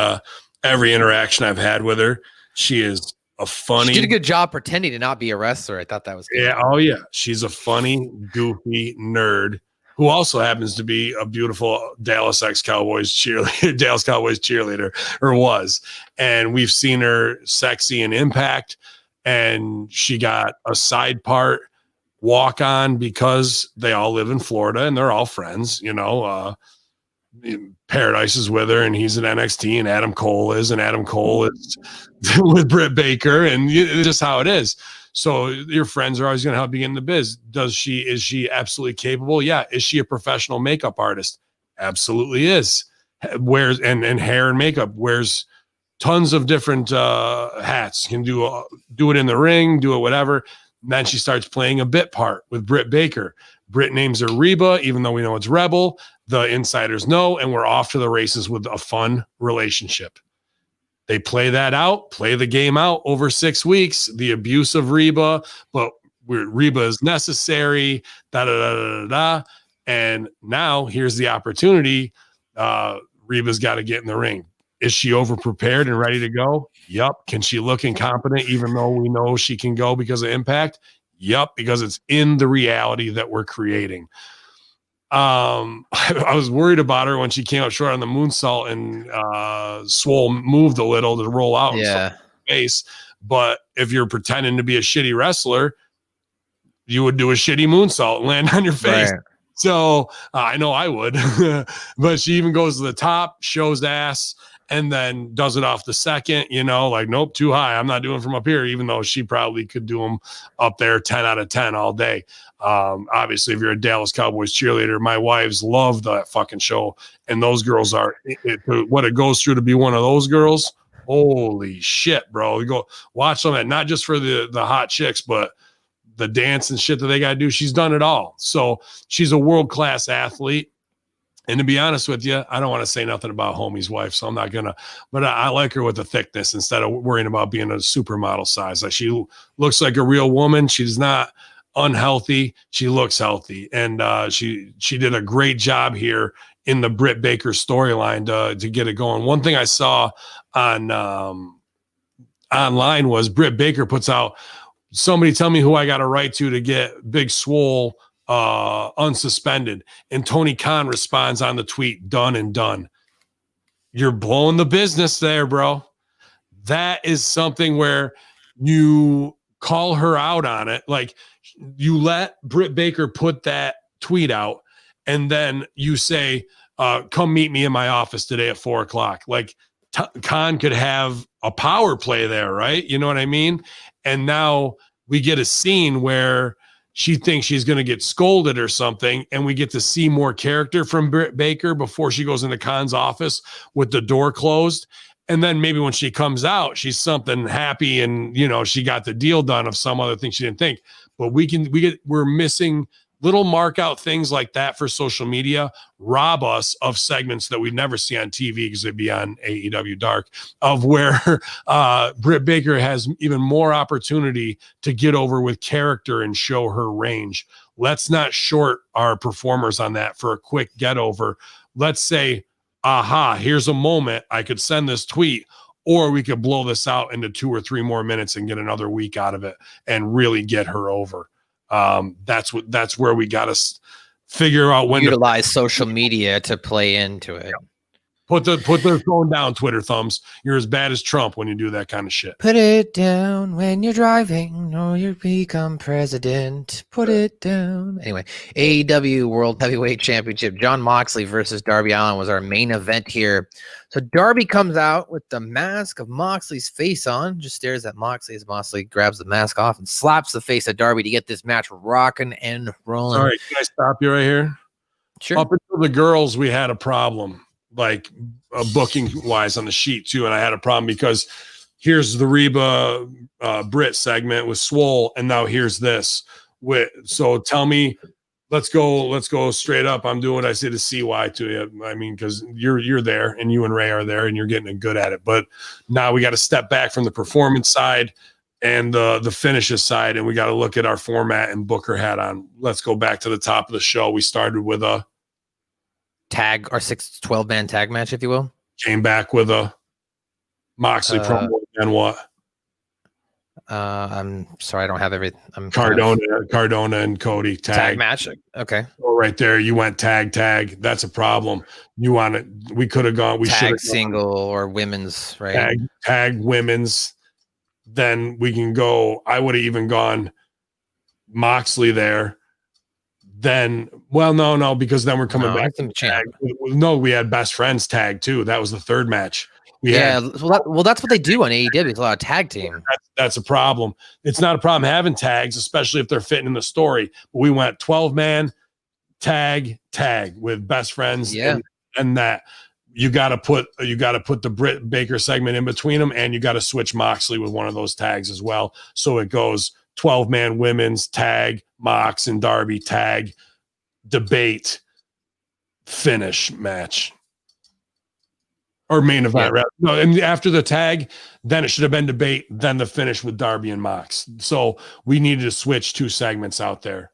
Speaker 1: every interaction I've had with her, she is a funny.
Speaker 2: She did a good job pretending to not be a wrestler. I thought that was good.
Speaker 1: Yeah. Oh yeah, she's a funny, goofy nerd who also happens to be a beautiful Dallas Cowboys cheerleader, or was. And we've seen her sexy in Impact, and she got a side part walk on because they all live in Florida and they're all friends. Paradise is with her, and he's in NXT, and Adam Cole is with Britt Baker, and it's just how it is. So your friends are always going to help you get in the biz. Is she absolutely capable? Yeah. Is she a professional makeup artist? Absolutely is. Wears and hair and makeup, wears tons of different hats, can do it in the ring, do it whatever. And then she starts playing a bit part with Britt Baker. Britt names her Reba, even though we know it's Rebel. The insiders know, and we're off to the races with a fun relationship. They play the game out over 6 weeks, the abuse of Reba, but Reba is necessary, And now here's the opportunity. Reba's got to get in the ring. Is she overprepared and ready to go? Yup. Can she look incompetent even though we know she can go because of Impact? Yup, because it's in the reality that we're creating. I was worried about her when she came up short on the moonsault, and Swole moved a little to roll out in face. But if you're pretending to be a shitty wrestler, you would do a shitty moonsault and land on your face. Right. So I know I would, but she even goes to the top, shows ass, and then does it off the second, nope, too high. I'm not doing from up here, even though she probably could do them up there 10 out of 10 all day. Obviously, if you're a Dallas Cowboys cheerleader, my wives love that fucking show. And those girls are what it goes through to be one of those girls. Holy shit, bro. You go watch them, not just for the hot chicks, but the dance and shit that they got to do. She's done it all. So she's a world-class athlete. And to be honest with you, I don't want to say nothing about homie's wife, so I'm not going to, but I like her with the thickness instead of worrying about being a supermodel size. Like, she looks like a real woman. She's not unhealthy. She looks healthy. And she did a great job here in the Britt Baker storyline to get it going. One thing I saw on online was Britt Baker puts out, somebody tell me who I got to write to get Big Swole unsuspended, and Tony Khan responds on the tweet, done and done. You're blowing the business there, bro. That is something where you call her out on it. Like, you let Britt Baker put that tweet out, and then you say, come meet me in my office today at 4:00. Like, Khan could have a power play there, right? You know what I mean? And now we get a scene where she thinks she's going to get scolded or something, and we get to see more character from Britt Baker before she goes into Khan's office with the door closed. And then maybe when she comes out, she's something happy, and she got the deal done of some other thing she didn't think. But we're missing little mark out things like that for social media rob us of segments that we'd never see on TV because they'd be on AEW Dark, of where Britt Baker has even more opportunity to get over with character and show her range. Let's not short our performers on that for a quick get over. Let's say, aha, here's a moment. I could send this tweet, or we could blow this out into 2 or 3 more minutes and get another week out of it and really get her over. That's where we got to figure out when
Speaker 2: utilize social media to play into it.
Speaker 1: Put the phone down, Twitter thumbs. You're as bad as Trump when you do that kind of shit.
Speaker 2: Put it down when you're driving or you become president. Put it down. Anyway, AEW World Heavyweight Championship. Jon Moxley versus Darby Allin was our main event here. So Darby comes out with the mask of Moxley's face on, just stares at Moxley as Moxley grabs the mask off and slaps the face of Darby to get this match rocking and rolling.
Speaker 1: All right, can I stop you right here?
Speaker 2: Sure.
Speaker 1: Up until the girls, we had a problem, like booking wise on the sheet too, and I had a problem because here's the Reba Britt segment with Swole, and now here's this. So tell me, let's go straight up. I'm doing what I say to CY to you. I mean, because you're there and you and Ray are there and you're getting good at it. But now we got to step back from the performance side and the finishes side, and we got to look at our format and book her hat on. Let's go back to the top of the show. We started with a
Speaker 2: tag, our 12-man tag match, if you will.
Speaker 1: Came back with a Moxley promo, and what?
Speaker 2: I'm sorry, I don't have everything.
Speaker 1: Cardona and Cody tag
Speaker 2: match. Okay.
Speaker 1: So right there, you went tag. That's a problem. You want it? We could have gone. We should have
Speaker 2: single or women's, right?
Speaker 1: Tag women's. Then we can go. I would have even gone Moxley there. Then, well, no, because then we're coming back to tag. No, we had best friends tag too. That was the third match.
Speaker 2: That's what they do on AEW. It's a lot of tag team.
Speaker 1: That's a problem. It's not a problem having tags, especially if they're fitting in the story. But we went 12-man tag with best friends.
Speaker 2: Yeah,
Speaker 1: and that you got to put the Britt Baker segment in between them, and you got to switch Moxley with one of those tags as well. So it goes 12-man women's tag, Mox and Darby tag, debate, finish match. Or main event, right? No, and after the tag, then it should have been debate, then the finish with Darby and Mox. So we needed to switch 2 segments out there.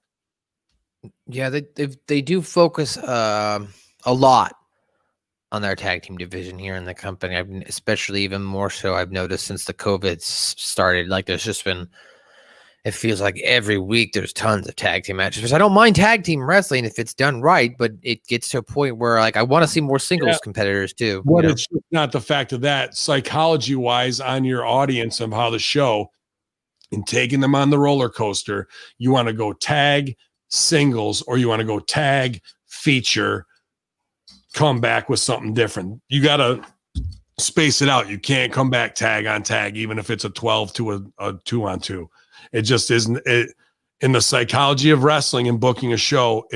Speaker 2: Yeah, they do focus a lot on their tag team division here in the company. Especially even more so, I've noticed since the COVID started. Like there's just been, it feels like every week there's tons of tag team matches. I don't mind tag team wrestling if it's done right, but it gets to a point where like I want to see more singles competitors too.
Speaker 1: It's not the fact of that. Psychology wise, on your audience of how the show and taking them on the roller coaster, you want to go tag singles or you want to go tag feature, come back with something different. You got to space it out. You can't come back tag on tag, even if it's a 12 to a 2-on-2. It just isn't it in the psychology of wrestling and booking a show.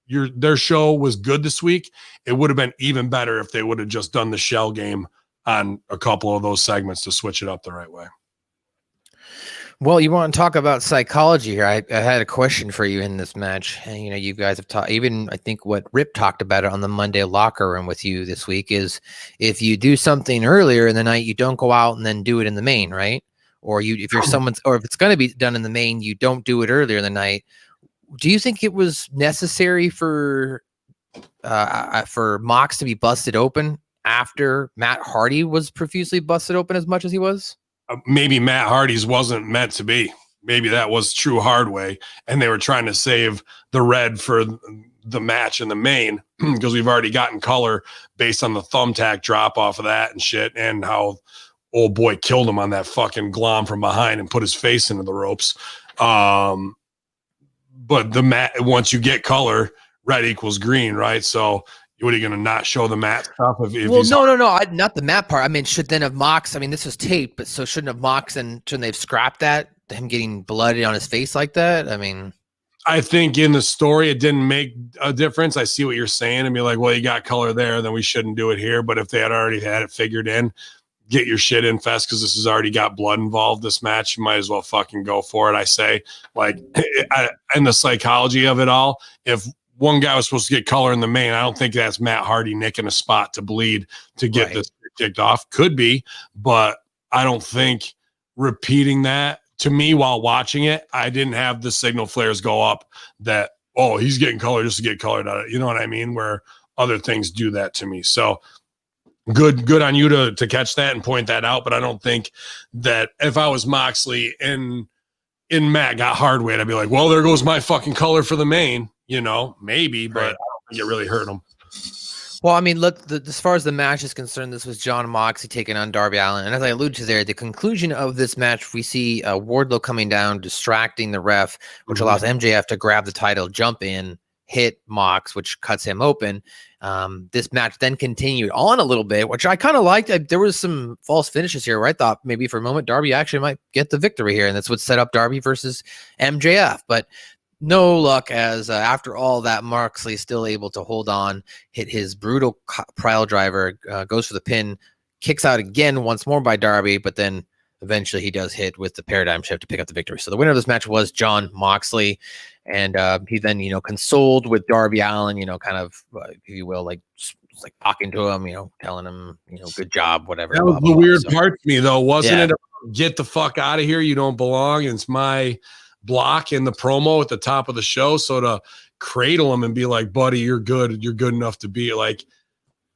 Speaker 1: Their show was good this week. It would have been even better if they would have just done the shell game on a couple of those segments to switch it up the right way.
Speaker 2: Well, you want to talk about psychology here. I had a question for you in this match. And, you guys have talked, even I think what Rip talked about it on the Monday locker room with you this week is if you do something earlier in the night, you don't go out and then do it in the main, right? Or if it's going to be done in the main, you don't do it earlier in the night. Do you think it was necessary for Mox to be busted open after Matt Hardy was profusely busted open as much as he was?
Speaker 1: Maybe Matt Hardy's wasn't meant to be. Maybe that was true hard way, and they were trying to save the red for the match in the main because we've already gotten color based on the thumbtack drop off of that and shit, and how old boy killed him on that fucking glom from behind and put his face into the ropes. But the mat, once you get color, red equals green, right? So what are you going to not show the mat stuff?
Speaker 2: No, not the mat part. I mean, should then have Mox, I mean, this was taped, but so shouldn't have Mox and shouldn't they have scrapped that? Him getting bloody on his face like that? I mean,
Speaker 1: I think in the story, it didn't make a difference. I see what you're saying and be like, well, you got color there, then we shouldn't do it here. But if they had already had it figured in, get your shit in fast because this has already got blood involved. This match, you might as well fucking go for it. I say, like, and the psychology of it all. If one guy was supposed to get color in the main, I don't think that's Matt Hardy nicking a spot to bleed to get this kicked off. Could be, but I don't think repeating that to me while watching it, I didn't have the signal flares go up that, oh, he's getting color just to get colored out of it. You know what I mean? Where other things do that to me. So good on you to catch that and point that out. But I don't think that if I was Moxley and Matt got hard weight, I'd be like, well, there goes my fucking color for the main, you know, maybe, but I don't think it really hurt him.
Speaker 2: Well, I mean, look, as far as the match is concerned, this was John Moxley taking on Darby Allin. And as I alluded to there, at the conclusion of this match, we see Wardlow coming down, distracting the ref, which allows MJF to grab the title, jump in, hit Mox, which cuts him open. This match then continued on a little bit, which I kind of liked. There was some false finishes here where I thought maybe for a moment Darby actually might get the victory here, and that's what set up Darby versus MJF. But no luck, as after all that, Moxley still able to hold on, hit his brutal pile driver, goes for the pin, kicks out again once more by Darby, but then eventually he does hit with the paradigm shift to pick up the victory. So the winner of this match was John Moxley, and he then, you know, consoled with Darby Allin, you know, kind of, if you will, like talking to him, you know, telling him, you know, good job, whatever.
Speaker 1: That was the weird part to me, though, wasn't it? Get the fuck out of here. You don't belong. It's my block in the promo at the top of the show. So to cradle him and be like, buddy, you're good. You're good enough to be like,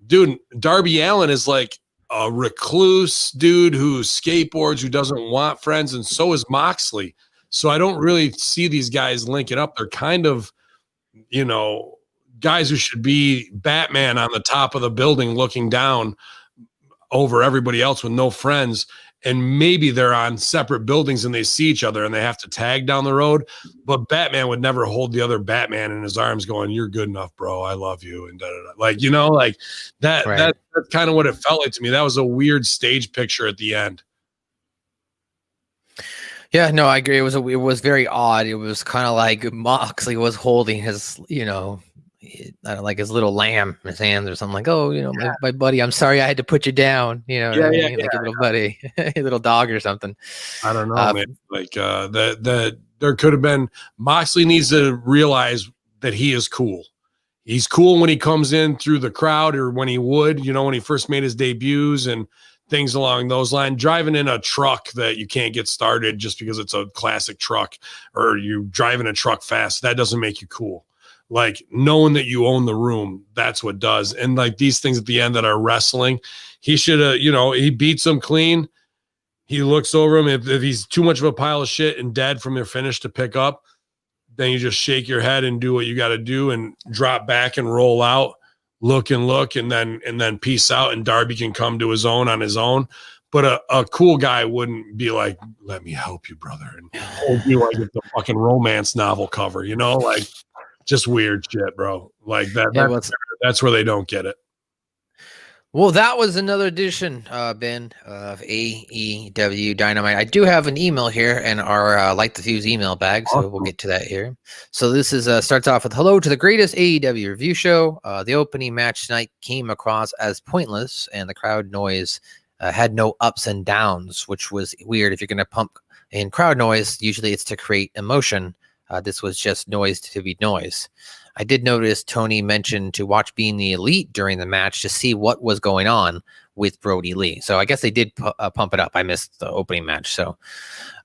Speaker 1: dude, Darby Allin is like a recluse dude who skateboards, who doesn't want friends. And so is Moxley. So I don't really see these guys linking up. They're kind of, you know, guys who should be Batman on the top of the building looking down over everybody else with no friends. And maybe they're on separate buildings and they see each other and they have to tag down the road. But Batman would never hold the other Batman in his arms going, you're good enough, bro. I love you. And like, you know, like that, that's kind of what it felt like to me. That was a weird stage picture at the end.
Speaker 2: Yeah, no, I agree. It was very odd. It was kind of like Moxley was holding his, you know, I don't like his little lamb in his hands or something, like, oh, you know, my buddy, I'm sorry I had to put you down, you know, like your little buddy, your little dog or something.
Speaker 1: I don't know, man. Like that there could have been. Moxley needs to realize that he is cool. He's cool when he comes in through the crowd, or when he would, you know, when he first made his debuts and things along those lines. Driving in a truck that you can't get started just because it's a classic truck, or you driving a truck fast, that doesn't make you cool. Like knowing that you own the room, that's what does. And like these things at the end that are wrestling, he should have, you know, he beats him clean. He looks over him. If he's too much of a pile of shit and dead from your finish to pick up, then you just shake your head and do what you got to do and drop back and roll out, look and then peace out. And Darby can come to his own on his own. But a cool guy wouldn't be like, let me help you, brother. And hold you like it's a fucking romance novel cover, you know, like, just weird shit, bro. Like that. Yeah, that's where they don't get it.
Speaker 2: Well, that was another edition, Ben, of AEW Dynamite. I do have an email here in our Light the Fuse email bag, so we'll get to that here. So this is starts off with, hello to the greatest AEW review show. The opening match tonight came across as pointless, and the crowd noise had no ups and downs, which was weird. If you're going to pump in crowd noise, usually it's to create emotion. This was just noise to be noise. I did notice Tony mentioned to watch Being the Elite during the match to see what was going on with Brody Lee. So I guess they did pump it up. I missed the opening match. So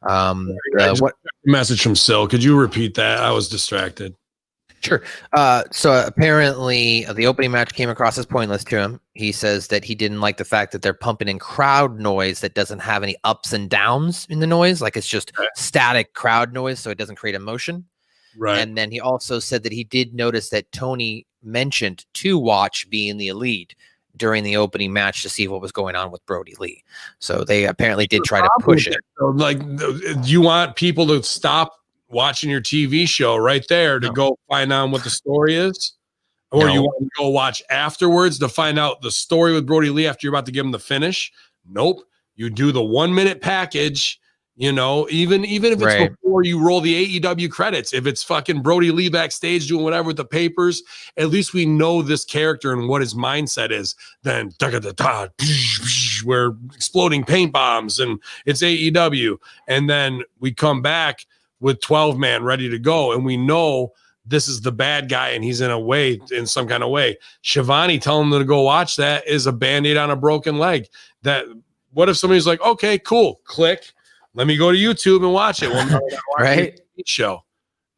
Speaker 1: what message from Sil? Could you repeat that? I was distracted.
Speaker 2: Sure. So apparently the opening match came across as pointless to him. He says that he didn't like the fact that they're pumping in crowd noise that doesn't have any ups and downs in the noise. Like it's just static crowd noise, so it doesn't create emotion.
Speaker 1: Right.
Speaker 2: And then he also said that he did notice that Tony mentioned to watch Being the Elite during the opening match to see what was going on with Brody Lee. So they apparently did try to push it.
Speaker 1: Like, you want people to stop watching your TV show right there to go find out what the story is? Or you want to go watch afterwards to find out the story with Brody Lee after you're about to give him the finish? Nope. You do the 1 minute package You know, even if it's before you roll the AEW credits, if it's fucking Brody Lee backstage doing whatever with the papers, at least we know this character and what his mindset is. Then we're exploding paint bombs and it's AEW. And then we come back with 12-man ready to go. And we know this is the bad guy and he's in some kind of way. Shivani telling them to go watch that is a Band-Aid on a broken leg. That what if somebody's like, okay, cool, click. Let me go to YouTube and watch it. Well,
Speaker 2: right?
Speaker 1: Show.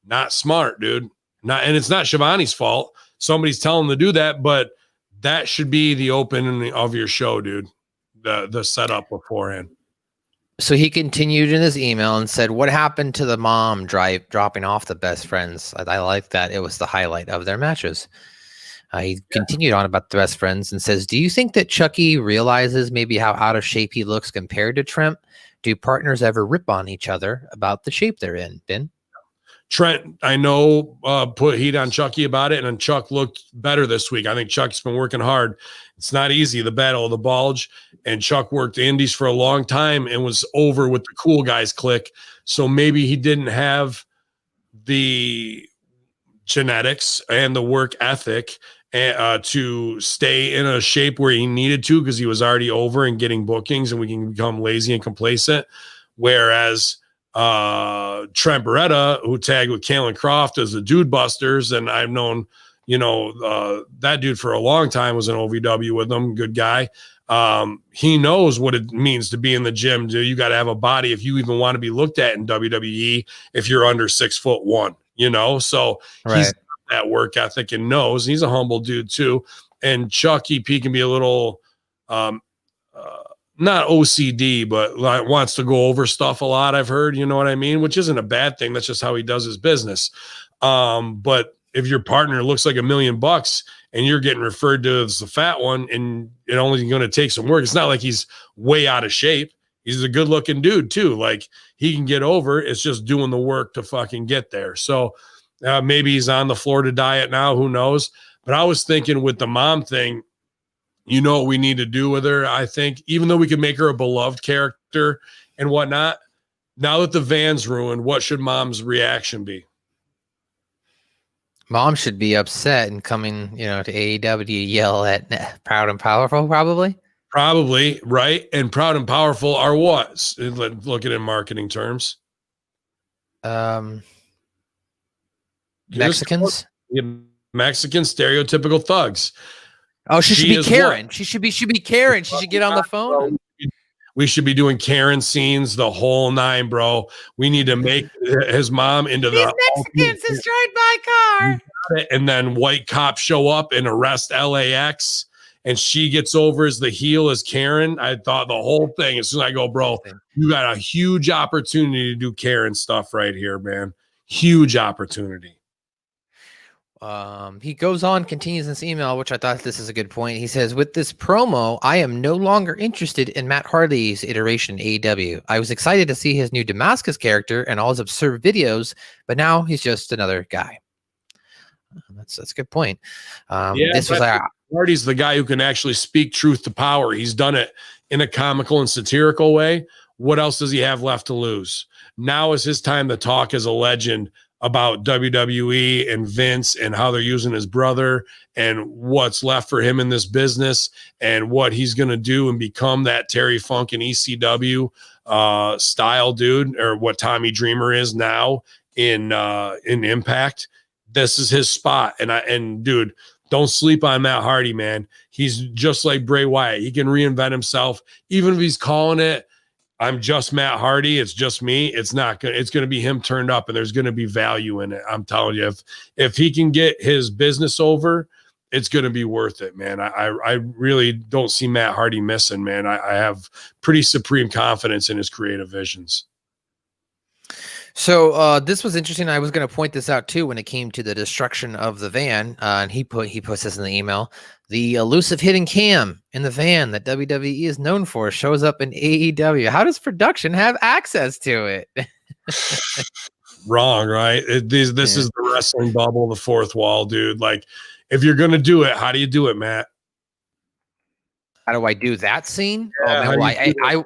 Speaker 1: Not smart, dude. And it's not Shivani's fault. Somebody's telling them to do that, but that should be the opening of your show, dude. The setup beforehand.
Speaker 2: So he continued in his email and said, what happened to the mom dropping off the best friends? I like that. It was the highlight of their matches. He continued on about the best friends and says, do you think that Chucky realizes maybe how out of shape he looks compared to Trent? Do partners ever rip on each other about the shape they're in, Ben?
Speaker 1: Trent, I know, put heat on Chucky about it, and Chuck looked better this week. I think Chuck's been working hard. It's not easy, the battle of the bulge, and Chuck worked the indies for a long time and was over with the cool guys clique. So maybe he didn't have the genetics and the work ethic to stay in a shape where he needed to, because he was already over and getting bookings, and we can become lazy and complacent. Whereas Trent Beretta, who tagged with Kalen Croft as the Dude Busters, and I've known, that dude for a long time, was an OVW with them, good guy. He knows what it means to be in the gym. Dude, you got to have a body if you even want to be looked at in WWE if you're under 6'1", so he's that work ethic and knows. He's a humble dude too. And Chuck, he can be a little not OCD, but like wants to go over stuff a lot, I've heard, you know what I mean, which isn't a bad thing. That's just how he does his business. But if your partner looks like $1 million and you're getting referred to as the fat one and it only going to take some work, it's not like he's way out of shape. He's a good looking dude too. Like he can get over. It's just doing the work to fucking get there. So maybe he's on the Florida diet now, who knows? But I was thinking with the mom thing, what we need to do with her, I think, even though we could make her a beloved character and whatnot, now that the van's ruined, what should mom's reaction be?
Speaker 2: Mom should be upset and coming, to AEW to yell at Proud and Powerful, probably.
Speaker 1: Probably, right? And Proud and Powerful are what? Look at it in marketing terms.
Speaker 2: Mexicans?
Speaker 1: Mexican stereotypical thugs.
Speaker 2: Oh, she should be Karen. She should be Karen. She should get on the phone.
Speaker 1: We should be doing Karen scenes, the whole nine, bro. We need to make his mom into
Speaker 2: These Mexicans destroyed my car.
Speaker 1: And then white cops show up and arrest LAX, and she gets over as the heel as Karen. I thought the whole thing. As soon as I go, bro, you got a huge opportunity to do Karen stuff right here, man. Huge opportunity.
Speaker 2: He goes on, continues this email, which I thought this is a good point. He says, with this promo, I am no longer interested in Matt Hardy's iteration AEW. I was excited to see his new Damascus character and all his absurd videos, but now he's just another guy. That's a good point. This was
Speaker 1: Hardy's the guy who can actually speak truth to power. He's done it in a comical and satirical way. What else does he have left to lose? Now is his time to talk as a legend about WWE and Vince and how they're using his brother and what's left for him in this business and what he's going to do and become that Terry Funk and ECW style dude, or what Tommy Dreamer is now in Impact. This is his spot. And dude, don't sleep on Matt Hardy, man. He's just like Bray Wyatt. He can reinvent himself. Even if he's calling it, I'm just Matt Hardy, it's just me, it's going to be him turned up, and there's going to be value in it. I'm telling you, if he can get his business over, it's going to be worth it, man. I really don't see Matt Hardy missing, man. I have pretty supreme confidence in his creative visions.
Speaker 2: So this was interesting. I was going to point this out too when it came to the destruction of the van, and he puts this in the email. The elusive hidden cam in the van that WWE is known for shows up in AEW. How does production have access to it?
Speaker 1: Wrong, right? This is the wrestling bubble, the fourth wall, dude. Like, if you're going to do it, how do you do it, Matt?
Speaker 2: How do I do that scene?
Speaker 1: Yeah,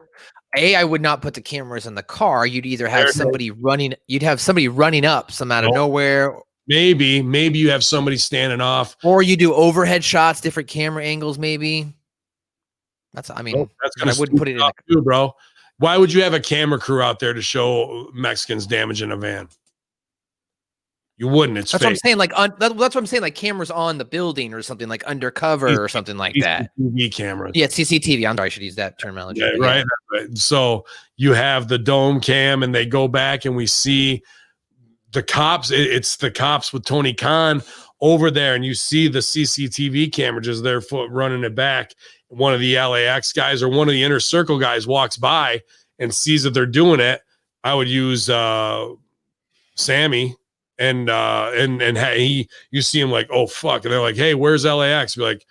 Speaker 2: I would not put the cameras in the car. You'd either have somebody running. You'd have somebody running up some out of nowhere.
Speaker 1: Maybe you have somebody standing off,
Speaker 2: or you do overhead shots, different camera angles. Maybe that's. I mean, I wouldn't put it in
Speaker 1: too, bro. Why would you have a camera crew out there to show Mexicans damaging a van? You wouldn't. It's
Speaker 2: that's
Speaker 1: fake.
Speaker 2: what I'm saying. Like that's what I'm saying. Like cameras on the building or something, like undercover or something like that.
Speaker 1: CCTV cameras.
Speaker 2: Yeah, CCTV. I'm sorry, I should use that terminology.
Speaker 1: Yeah, right. So you have the dome cam, and they go back, and we see the cops. It's the cops with Tony Khan over there, and you see the CCTV camera just their foot running it back. One of the LAX guys or one of the inner circle guys walks by and sees that they're doing it. I would use Sammy. And you see him like, oh fuck, and they're like, hey, where's LAX? Be like,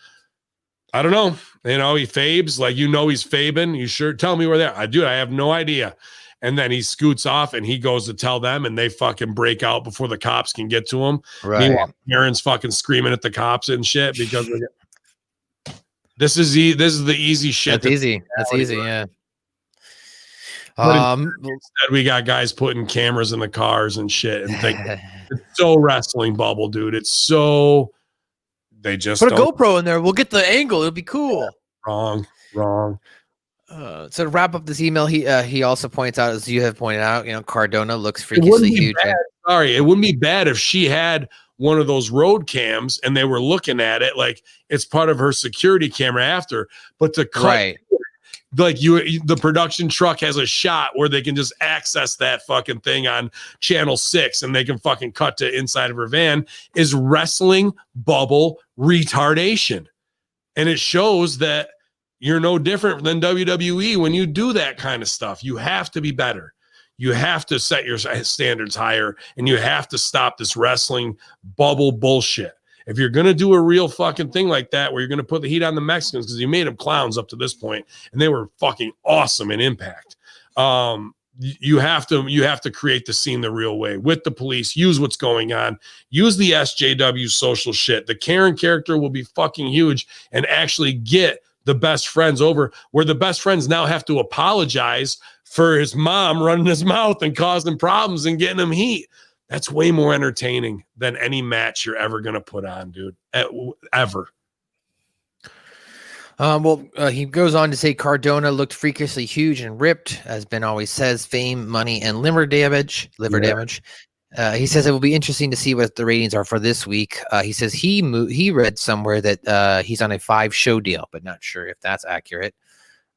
Speaker 1: I don't know. You know, he fabes, like, you know, he's fabing. You sure? Tell me where they're. I have no idea. And then he scoots off and he goes to tell them, and they fucking break out before the cops can get to him.
Speaker 2: Right.
Speaker 1: Meanwhile, Aaron's fucking screaming at the cops and shit because this is the easy shit.
Speaker 2: That's easy. That's easy. Yeah.
Speaker 1: Instead, we got guys putting cameras in the cars and shit, and it's so wrestling bubble, dude. It's so they just
Speaker 2: put a GoPro in there. We'll get the angle. It'll be cool.
Speaker 1: Wrong.
Speaker 2: So to wrap up this email, he also points out, as you have pointed out, you know, Cardona looks freakishly huge.
Speaker 1: Sorry, it wouldn't be bad if she had one of those road cams and they were looking at it like it's part of her security camera after, but to cut.
Speaker 2: Right.
Speaker 1: Like the production truck has a shot where they can just access that fucking thing on channel 6 and they can fucking cut to inside of her van is wrestling bubble retardation. And it shows that you're no different than WWE when you do that kind of stuff. You have to be better. You have to set your standards higher, and you have to stop this wrestling bubble bullshit. If you're going to do a real fucking thing like that, where you're going to put the heat on the Mexicans, because you made them clowns up to this point, and they were fucking awesome in Impact. You have to create the scene the real way with the police. Use what's going on. Use the SJW social shit. The Karen character will be fucking huge, and actually get the best friends over, where the best friends now have to apologize for his mom running his mouth and causing problems and getting him heat. That's way more entertaining than any match you're ever going to put on, dude. Ever.
Speaker 2: He goes on to say Cardona looked freakishly huge and ripped, as Ben always says, fame, money, and liver damage. He says it will be interesting to see what the ratings are for this week. He says he read somewhere that he's on a 5-show deal, but not sure if that's accurate.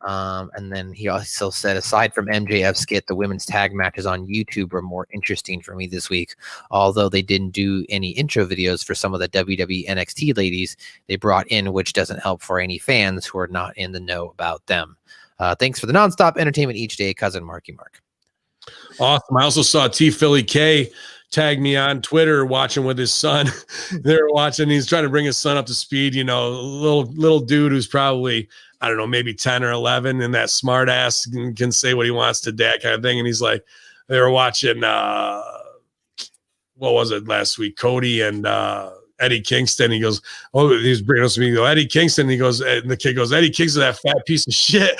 Speaker 2: And then he also said, aside from MJF skit, the women's tag matches on YouTube were more interesting for me this week. Although they didn't do any intro videos for some of the WWE NXT ladies they brought in, which doesn't help for any fans who are not in the know about them. Thanks for the nonstop entertainment each day, cousin Marky Mark.
Speaker 1: Awesome. I also saw T Philly K tag me on Twitter watching with his son. They're watching. He's trying to bring his son up to speed. You know, little dude who's probably, I don't know, maybe 10 or 11, and that smart ass can say what he wants to dad kind of thing. And he's like, they were watching, what was it last week? Cody and Eddie Kingston. He goes, oh, he's bringing us to me. Go, Eddie Kingston. He goes, and the kid goes, Eddie Kingston, that fat piece of shit.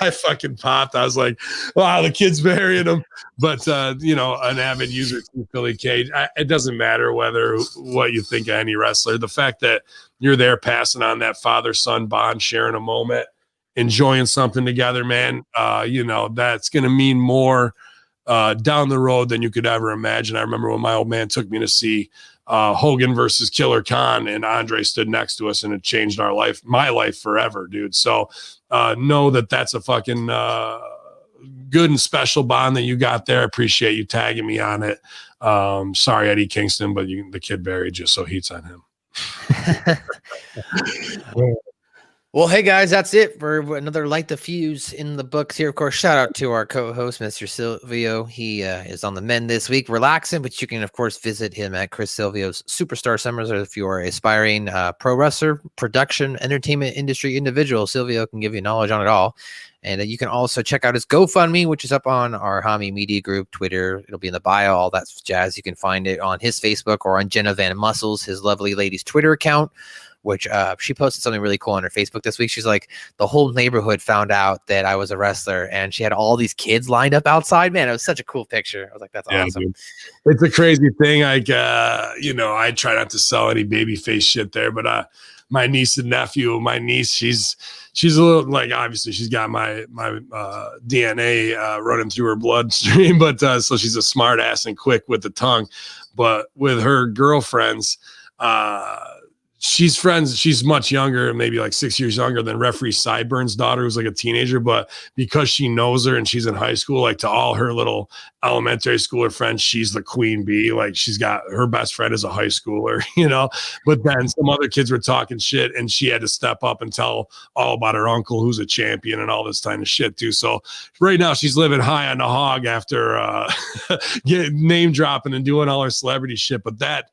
Speaker 1: I fucking popped. I was like, wow, the kid's burying him. But, you know, an avid user to Philly Cage, it doesn't matter what you think of any wrestler. The fact that you're there passing on that father-son bond, sharing a moment, enjoying something together, man, you know, that's going to mean more down the road than you could ever imagine. I remember when my old man took me to see Hogan versus Killer Khan, and Andre stood next to us, and it changed my life forever, dude. So know that that's a fucking good and special bond that you got there. I appreciate you tagging me on it. Sorry, Eddie Kingston, but the kid buried you, so heat's on him.
Speaker 2: Well, hey guys, that's it for another Light the Fuse in the books here. Of course, shout out to our co-host, Mr. Silvio. He is on the mend this week, relaxing, but you can, of course, visit him at Chris Silvio's Superstar Summers, or if you are aspiring pro wrestler, production, entertainment industry individual, Silvio can give you knowledge on it all. And you can also check out his GoFundMe, which is up on our Hamin Media Group, Twitter. It'll be in the bio, all that jazz. You can find it on his Facebook or on Jenna Van Muscles, his lovely lady's Twitter account, which she posted something really cool on her Facebook this week. She's like, the whole neighborhood found out that I was a wrestler, and she had all these kids lined up outside. Man, it was such a cool picture. I was like, that's awesome. Dude.
Speaker 1: It's a crazy thing. Like, I try not to sell any baby face shit there, but my niece and nephew, she's a little, like, obviously she's got my DNA running through her bloodstream, but so she's a smart ass and quick with the tongue. But with her girlfriends, she's much younger, maybe like 6 years younger than Referee Sideburns' daughter, who's like a teenager. But because she knows her and she's in high school, like to all her little elementary schooler friends, she's the queen bee. Like she's got her best friend is a high schooler, But then some other kids were talking shit, and she had to step up and tell all about her uncle, who's a champion, and all this kind of shit too. So right now she's living high on the hog after name dropping and doing all her celebrity shit. But that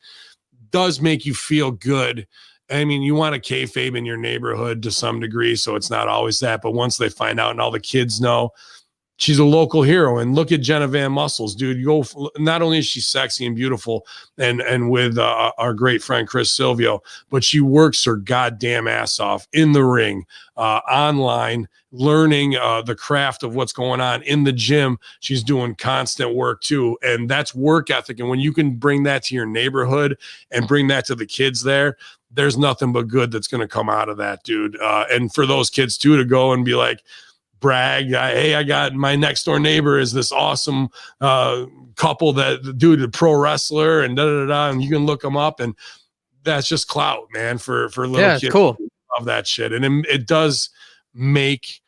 Speaker 1: does make you feel good. I mean, you want to kayfabe in your neighborhood to some degree, so it's not always that. But once they find out and all the kids know, she's a local hero. And look at Jenna Van Muscles, dude. Not only is she sexy and beautiful, and with our great friend Chris Silvio, but she works her goddamn ass off in the ring, online, learning the craft of what's going on in the gym. She's doing constant work too, and that's work ethic. And when you can bring that to your neighborhood and bring that to the kids there's nothing but good that's going to come out of that, dude. And for those kids too to go and be like, brag, hey, I got my next door neighbor is this awesome couple that dude, a pro wrestler, and and you can look them up, and that's just clout, man, for little kids.
Speaker 2: Cool.
Speaker 1: Of that shit. And it does make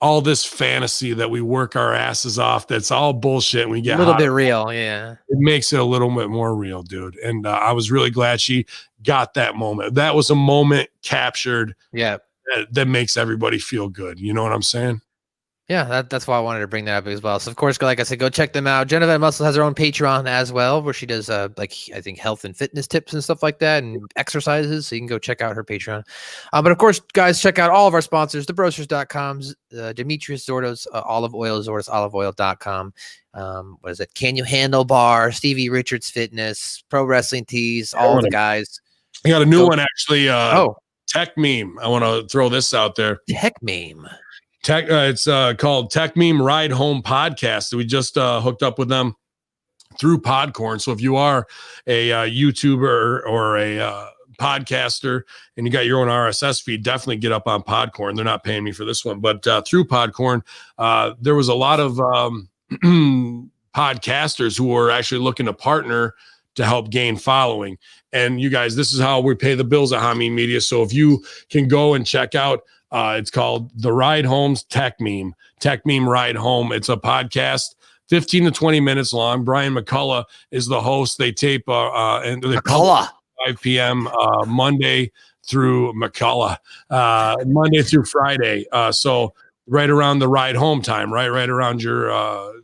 Speaker 1: all this fantasy that we work our asses off, that's all bullshit, and we get
Speaker 2: a little bit real. Yeah,
Speaker 1: it makes it a little bit more real, dude. And I was really glad she got that moment. That was a moment captured that makes everybody feel good. You know what I'm saying?
Speaker 2: Yeah, that's why I wanted to bring that up as well. So, of course, like I said, go check them out. Jenna Van Muscle has her own Patreon as well, where she does, I think, health and fitness tips and stuff like that, and exercises. So you can go check out her Patreon. But, of course, guys, check out all of our sponsors, thebrosters.com, Demetrius Zordo's olive oil, zordosoliveoil.com. What is it? Can You Handle Bar, Stevie Richards Fitness, Pro Wrestling Tees, all the guys.
Speaker 1: I got a new one, actually. Tech Meme. I want to throw this out there.
Speaker 2: Tech Meme.
Speaker 1: It's called Tech Meme Ride Home Podcast. We just hooked up with them through Podcorn. So if you are a YouTuber or a podcaster and you got your own RSS feed, definitely get up on Podcorn. They're not paying me for this one, but through Podcorn, there was a lot of podcasters who were actually looking to partner to help gain following. And you guys, this is how we pay the bills at Hamin Media. So if you can go and check out, it's called The Ride Home's Tech Meme Ride Home. It's a podcast, 15 to 20 minutes long. Brian McCullough is the host. They tape and they 5 p.m. Monday through Monday through Friday. So right around the ride home time, right around your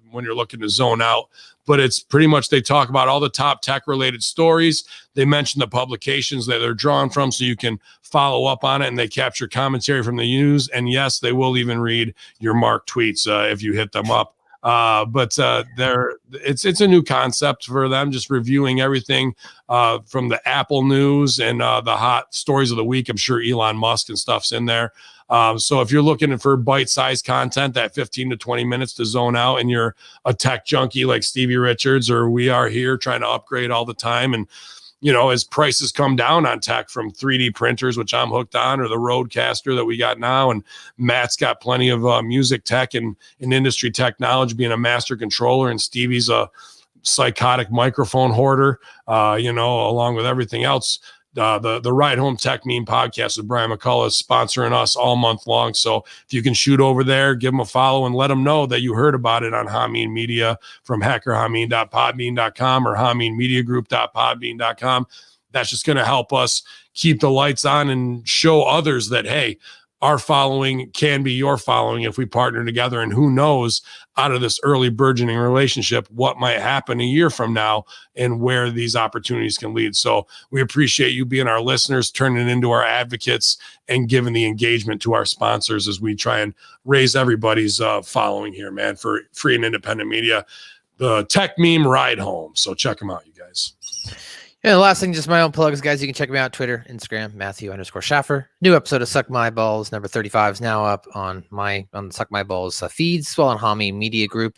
Speaker 1: when you're looking to zone out. But it's pretty much, they talk about all the top tech related stories. They mention the publications that they're drawn from, so you can follow up on it, and they capture commentary from the news. And yes, they will even read your marked tweets if you hit them up. But it's a new concept for them, just reviewing everything from the Apple news and the hot stories of the week. I'm sure Elon Musk and stuff's in there. So if you're looking for bite-sized content, that 15 to 20 minutes to zone out, and you're a tech junkie like Stevie Richards or we are here trying to upgrade all the time, and as prices come down on tech from 3D printers, which I'm hooked on, or the Rodecaster that we got now, and Matt's got plenty of music tech and industry tech knowledge, being a master controller, and Stevie's a psychotic microphone hoarder, along with everything else. The Ride Home Tech Meme Podcast with Brian McCullough is sponsoring us all month long. So if you can shoot over there, give them a follow, and let them know that you heard about it on Hamin Media from hackerhamin.podbean.com or haminmediagroup.podbean.com. That's just going to help us keep the lights on and show others that, hey, our following can be your following if we partner together. And who knows, out of this early burgeoning relationship, what might happen a year from now and where these opportunities can lead. So we appreciate you being our listeners, turning into our advocates, and giving the engagement to our sponsors as we try and raise everybody's following here, man, for free and independent media. The Tech Meme Ride Home. So check them out, you guys.
Speaker 2: And the last thing, just my own plugs, guys. You can check me out Twitter, Instagram, Matthew_Schaffer. New episode of Suck My Balls, number 35 is now up on Suck My Balls feeds, as well on Hamin Media Group,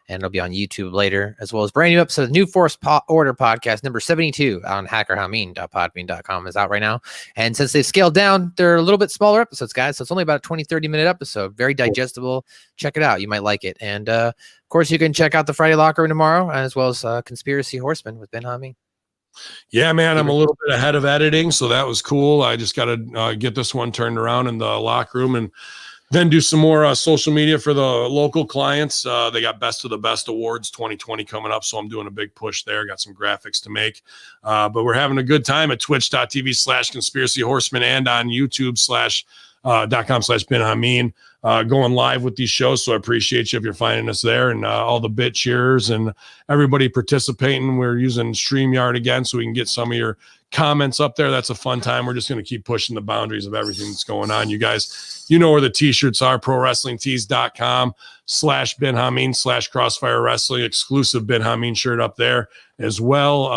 Speaker 2: and it'll be on YouTube later, as well as brand new episode of New Force Order podcast, number 72 on hackerhamin.podbean.com is out right now. And since they've scaled down, they're a little bit smaller episodes, guys. So it's only about a 20-30 minute episode. Very digestible. Check it out. You might like it. And of course, you can check out the Friday Locker Room tomorrow, as well as Conspiracy Horseman with Ben Hamin.
Speaker 1: Yeah, man, I'm a little bit ahead of editing, so that was cool. I just got to get this one turned around in the locker room and then do some more social media for the local clients. They got Best of the Best Awards 2020 coming up, so I'm doing a big push there. Got some graphics to make, but we're having a good time at twitch.tv/Conspiracy Horseman and on YouTube.com/Ben Hamin. Going live with these shows, so I appreciate you if you're finding us there, and all the bit cheers and everybody participating. We're using StreamYard again, so we can get some of your comments up there. That's a fun time. We're just going to keep pushing the boundaries of everything that's going on. You guys, you know where the t-shirts are, ProWrestlingTees.com/Ben Hamin/Crossfire Wrestling, exclusive Ben Hamin shirt up there as well.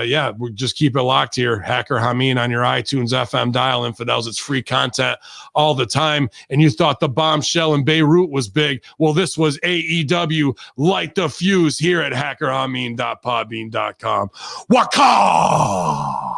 Speaker 1: Yeah, we just keep it locked here. Hacker Hamin on your iTunes FM dial, infidels. It's free content all the time. And you thought the bombshell in Beirut was big. Well, this was AEW Light the Fuse here at hackerhamin.podbean.com. Waka!